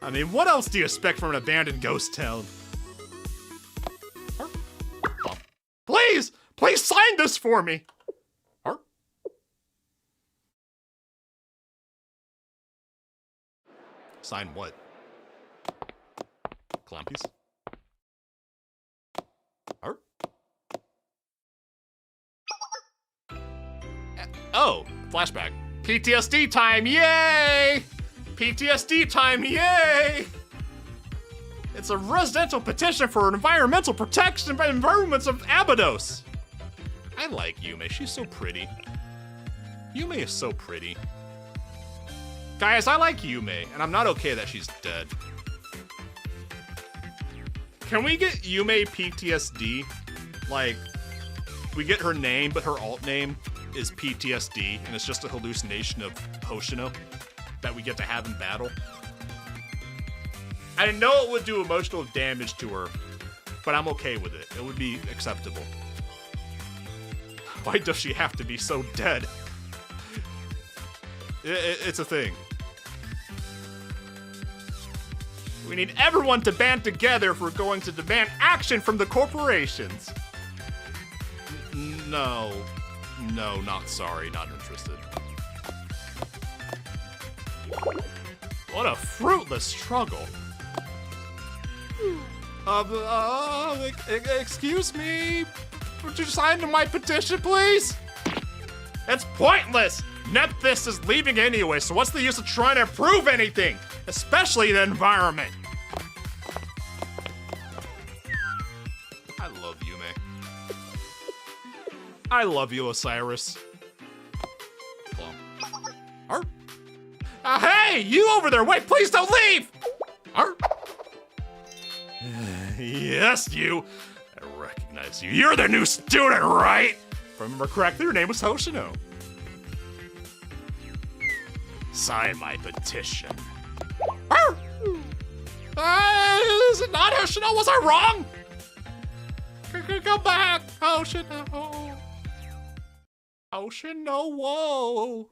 I mean, what else do you expect from an abandoned ghost town? Please! Please sign this for me! Sign what? Clampies? Oh, flashback. PTSD time, yay! PTSD time, yay! It's a residential petition for environmental protection by environments of Abydos. I like Yume, she's so pretty. Yume is so pretty. Guys, I like Yume, and I'm not okay that she's dead. Can we get Yume PTSD? Like, we get her name, but her alt name is PTSD, and it's just a hallucination of Hoshino that we get to have in battle. I know it would do emotional damage to her, but I'm okay with it. It would be acceptable. Why does she have to be so dead? It's a thing. We need everyone to band together if we're going to demand action from the corporations. No, not sorry, not interested. What a fruitless struggle. Excuse me? Would you sign my petition, please? It's pointless! Nephthys is leaving anyway, so what's the use of trying to improve anything? Especially the environment. I love Yume. I love you, Osiris. Hey, you over there! Wait, please don't leave! Yes, you. I recognize you. You're the new student, right? If I remember correctly, your name was Hoshino. Sign my petition. Is it not Hoshino? Was I wrong? Come back, Hoshino. Hoshino, whoa.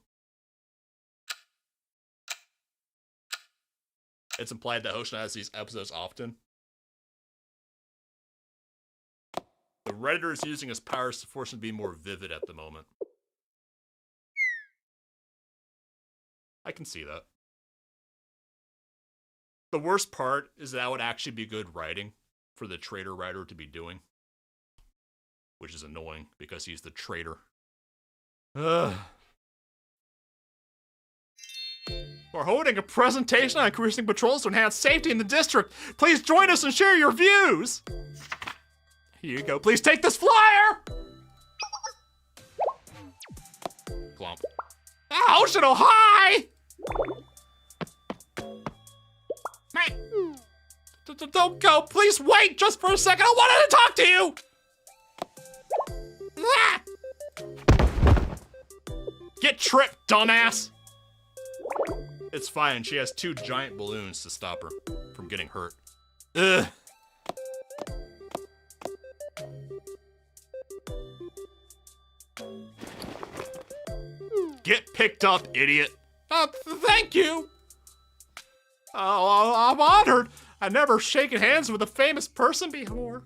It's implied that Hoshino has these episodes often. The Redditor is using his powers to force him to be more vivid at the moment. I can see that. The worst part is that would actually be good writing for the traitor writer to be doing. Which is annoying, because he's the traitor. Ugh. We're holding a presentation on increasing patrols to enhance safety in the district. Please join us and share your views. Here you go. Please take this flyer. Glomp. Hoshino, hi! Don't go. Please wait just for a second. I wanted to talk to you. Get tripped, dumbass. It's fine, she has 2 giant balloons to stop her from getting hurt. Ugh. Get picked up, idiot. Thank you. Oh, I'm honored. I've never shaken hands with a famous person before.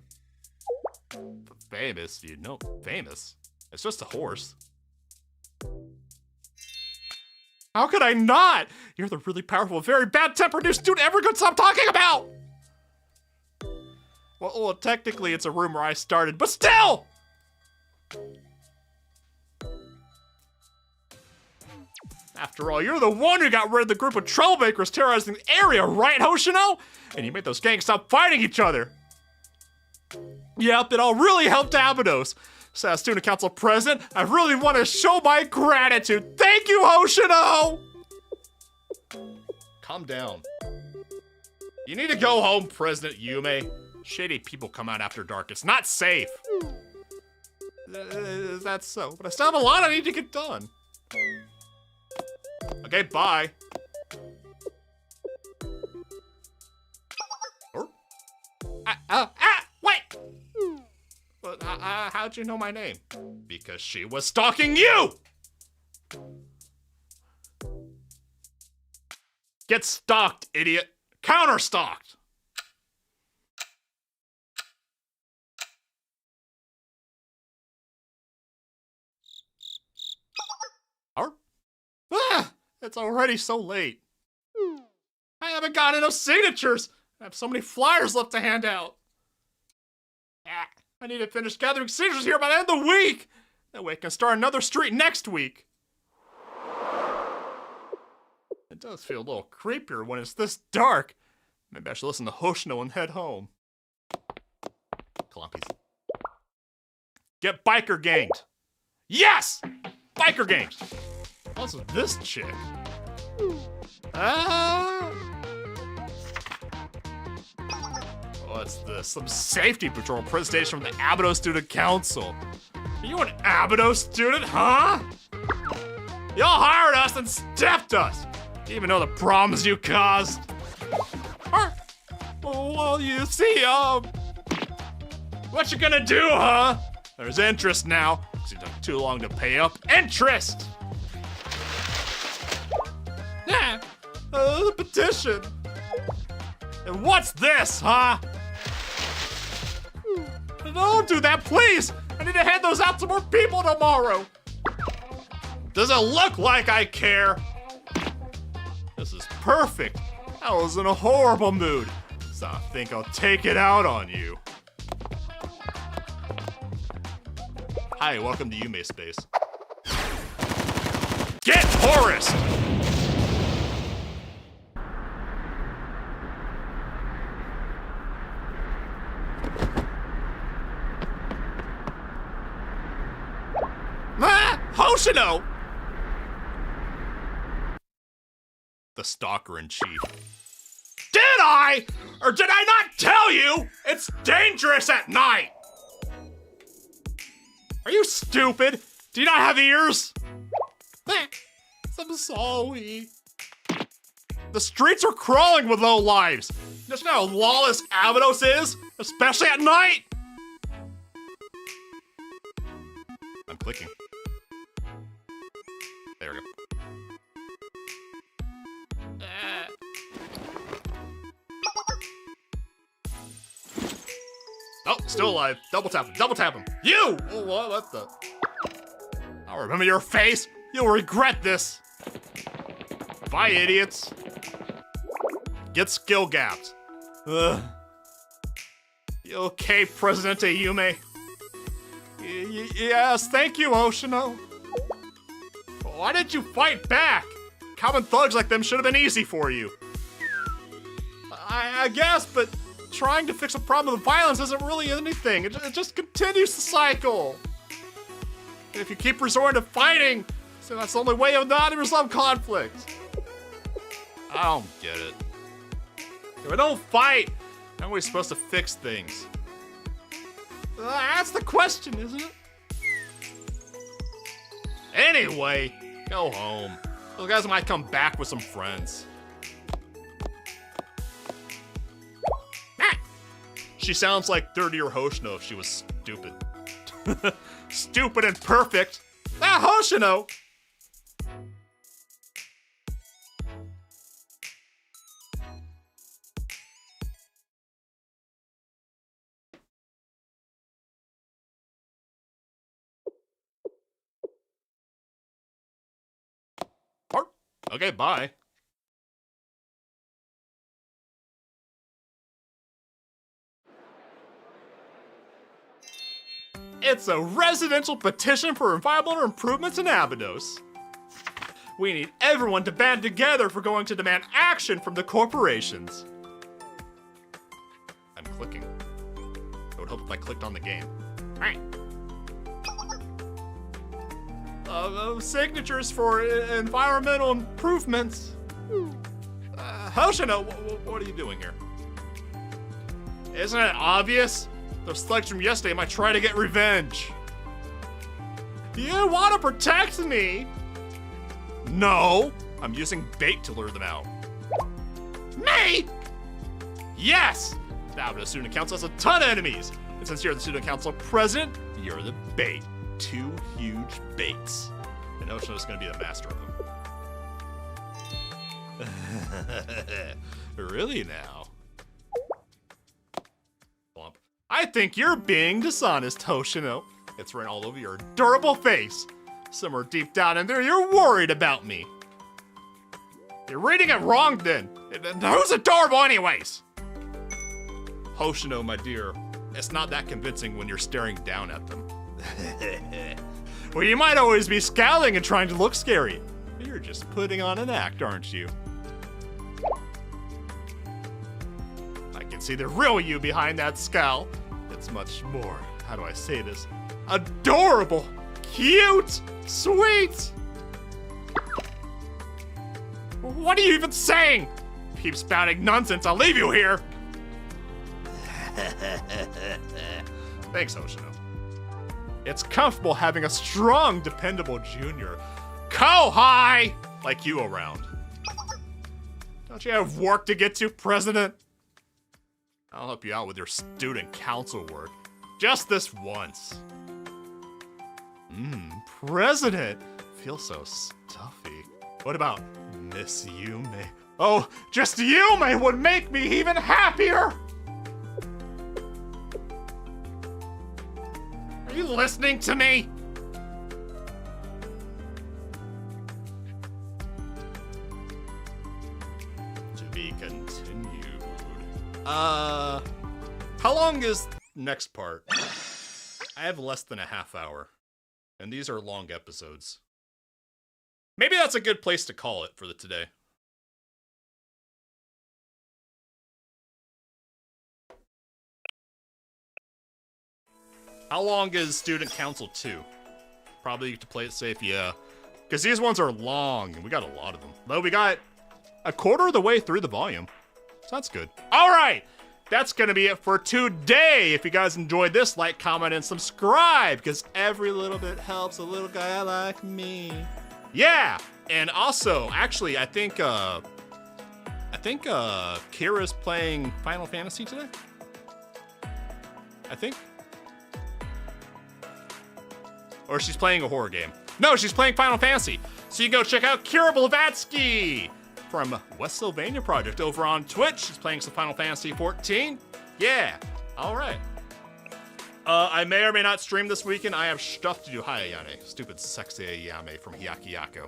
Famous? You know, famous? It's just a horse. How could I not? You're the really powerful, very bad-tempered new student everyone could stop talking about! Well, technically it's a rumor I started, but still! After all, you're the one who got rid of the group of troublemakers terrorizing the area, right, Hoshino? And you made those gangs stop fighting each other. Yep, it all really helped Abydos. So as student council president, I really want to show my gratitude. Thank you, Hoshino! Calm down. You need to go home, President Yume. Shady people come out after dark. It's not safe. That's so, but I still have a lot I need to get done. Okay, bye. Wait! But how'd you know my name? Because she was stalking you! Get stalked, idiot. Counter-stalked. It's already so late. I haven't got enough signatures. I have so many flyers left to hand out. I need to finish gathering signatures here by the end of the week. That way I can start another street next week. It does feel a little creepier when it's this dark. Maybe I should listen to Hoshino and head home. Clumpies. Get biker ganged. Yes! Biker ganged. What's with this chick? What's this? Some safety patrol presentation from the Abydos Student Council. Are you an Abydos student, huh? Y'all hired us and stiffed us. You even know the problems you caused. Well, you see, what you gonna do, huh? There's interest now, because it took too long to pay up. Interest! Yeah, the petition. And what's this, huh? Don't do that, please! I need to hand those out to more people tomorrow! Does it look like I care? This is perfect. I was in a horrible mood, so I think I'll take it out on you. Hi, welcome to Yume Space. Get Horace! Hoshino! The stalker-in-chief. Did I? Or did I not tell you? It's dangerous at night! Are you stupid? Do you not have ears? I'm sorry. The streets are crawling with low lives. Just know how lawless Abydos is, especially at night. I'm clicking. There we go. Oh, still alive. Double tap him. Double tap him. You! Oh, what the? I'll remember your face. You'll regret this. Bye, idiots. Get skill gaps. Ugh. You okay, Presidente Yume? Yes, thank you, Hoshino. Why didn't you fight back? Common thugs like them should have been easy for you. I guess, but trying to fix a problem with violence isn't really anything. It just continues the cycle. And if you keep resorting to fighting, so that's the only way of not resolve conflict. I don't get it. If I don't fight, how are we supposed to fix things? That's the question, isn't it? Anyway, go home. Those guys might come back with some friends. Ah! She sounds like 30-year Hoshino if she was stupid. Stupid and perfect. Ah, Hoshino! Okay, bye. It's a residential petition for environmental improvements in Abydos. We need everyone to band together if we're going to demand action from the corporations. I'm clicking. I would hope if I clicked on the game. Alright. Signatures for environmental improvements. Hoshino, what are you doing here? Isn't it obvious? Those slugs from yesterday might try to get revenge. You want to protect me? No, I'm using bait to lure them out. Me? Yes! Now the student council has a ton of enemies. And since you're the student council president, you're the bait. 2 huge baits. And Hoshino's gonna be the master of them. Really now? I think you're being dishonest, Hoshino. It's written all over your adorable face. Somewhere deep down in there, you're worried about me. You're reading it wrong then. Who's adorable anyways? Hoshino, my dear, it's not that convincing when you're staring down at them. Well, you might always be scowling and trying to look scary. You're just putting on an act, aren't you? I can see the real you behind that scowl. It's much more, how do I say this? Adorable, cute, sweet. What are you even saying? Keep spouting nonsense, I'll leave you here. Thanks, Hoshino. It's comfortable having a strong, dependable junior, Kohai, like you around. Don't you have work to get to, President? I'll help you out with your student council work. Just this once. President. Feels so stuffy. What about Miss Yume? Oh, just Yume would make me even happier! Are you listening to me? To be continued. How long is next part? I have less than a half hour. And these are long episodes. Maybe that's a good place to call it for today. How long is Student Council 2? Probably to play it safe, yeah. Because these ones are long, and we got a lot of them. Though we got a quarter of the way through the volume. So that's good. Alright! That's gonna be it for today. If you guys enjoyed this, like, comment, and subscribe, because every little bit helps a little guy like me. Yeah! And also, actually, I think Kira's playing Final Fantasy today? I think. Or she's playing a horror game. No, she's playing Final Fantasy. So you can go check out Kira Blavatsky from West Sylvania Project over on Twitch. She's playing some Final Fantasy 14. Yeah, all right. I may or may not stream this weekend. I have stuff to do. Hi, Ayane. Stupid sexy Ayame from Hyakiyako.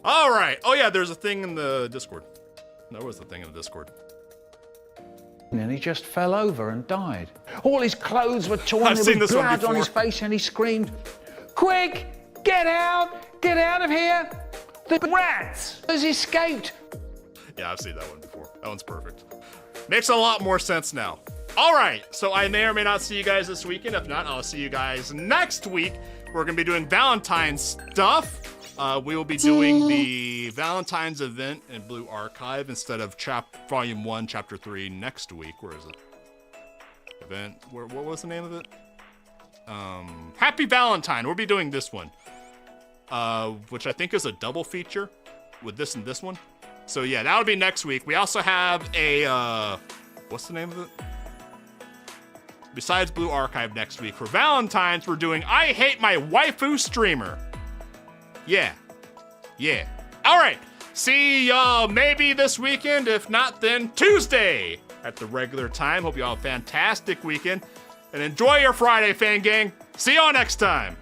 All right. Oh, yeah, there's a thing in the Discord. There was a thing in the Discord. And he just fell over and died. All his clothes were torn, there was blood on his face, and he screamed, "Quick, get out! Get out of here! The rat has escaped!" Yeah, I've seen that one before. That one's perfect. Makes a lot more sense now. All right, so I may or may not see you guys this weekend. If not, I'll see you guys next week. We're going to be doing Valentine's stuff. We will be doing the Valentine's event in Blue Archive instead of Volume 1, Chapter 3 next week. Where is it? Event. What was the name of it? Happy Valentine. We'll be doing this one. which I think is a double feature with this and this one. So yeah, that'll be next week. We also have a, what's the name of it? Besides Blue Archive next week. For Valentine's, we're doing I Hate My Waifu Streamer. Yeah. Yeah. All right. See y'all maybe this weekend. If not, then Tuesday at the regular time. Hope you all have a fantastic weekend. And enjoy your Friday, fan gang. See y'all next time.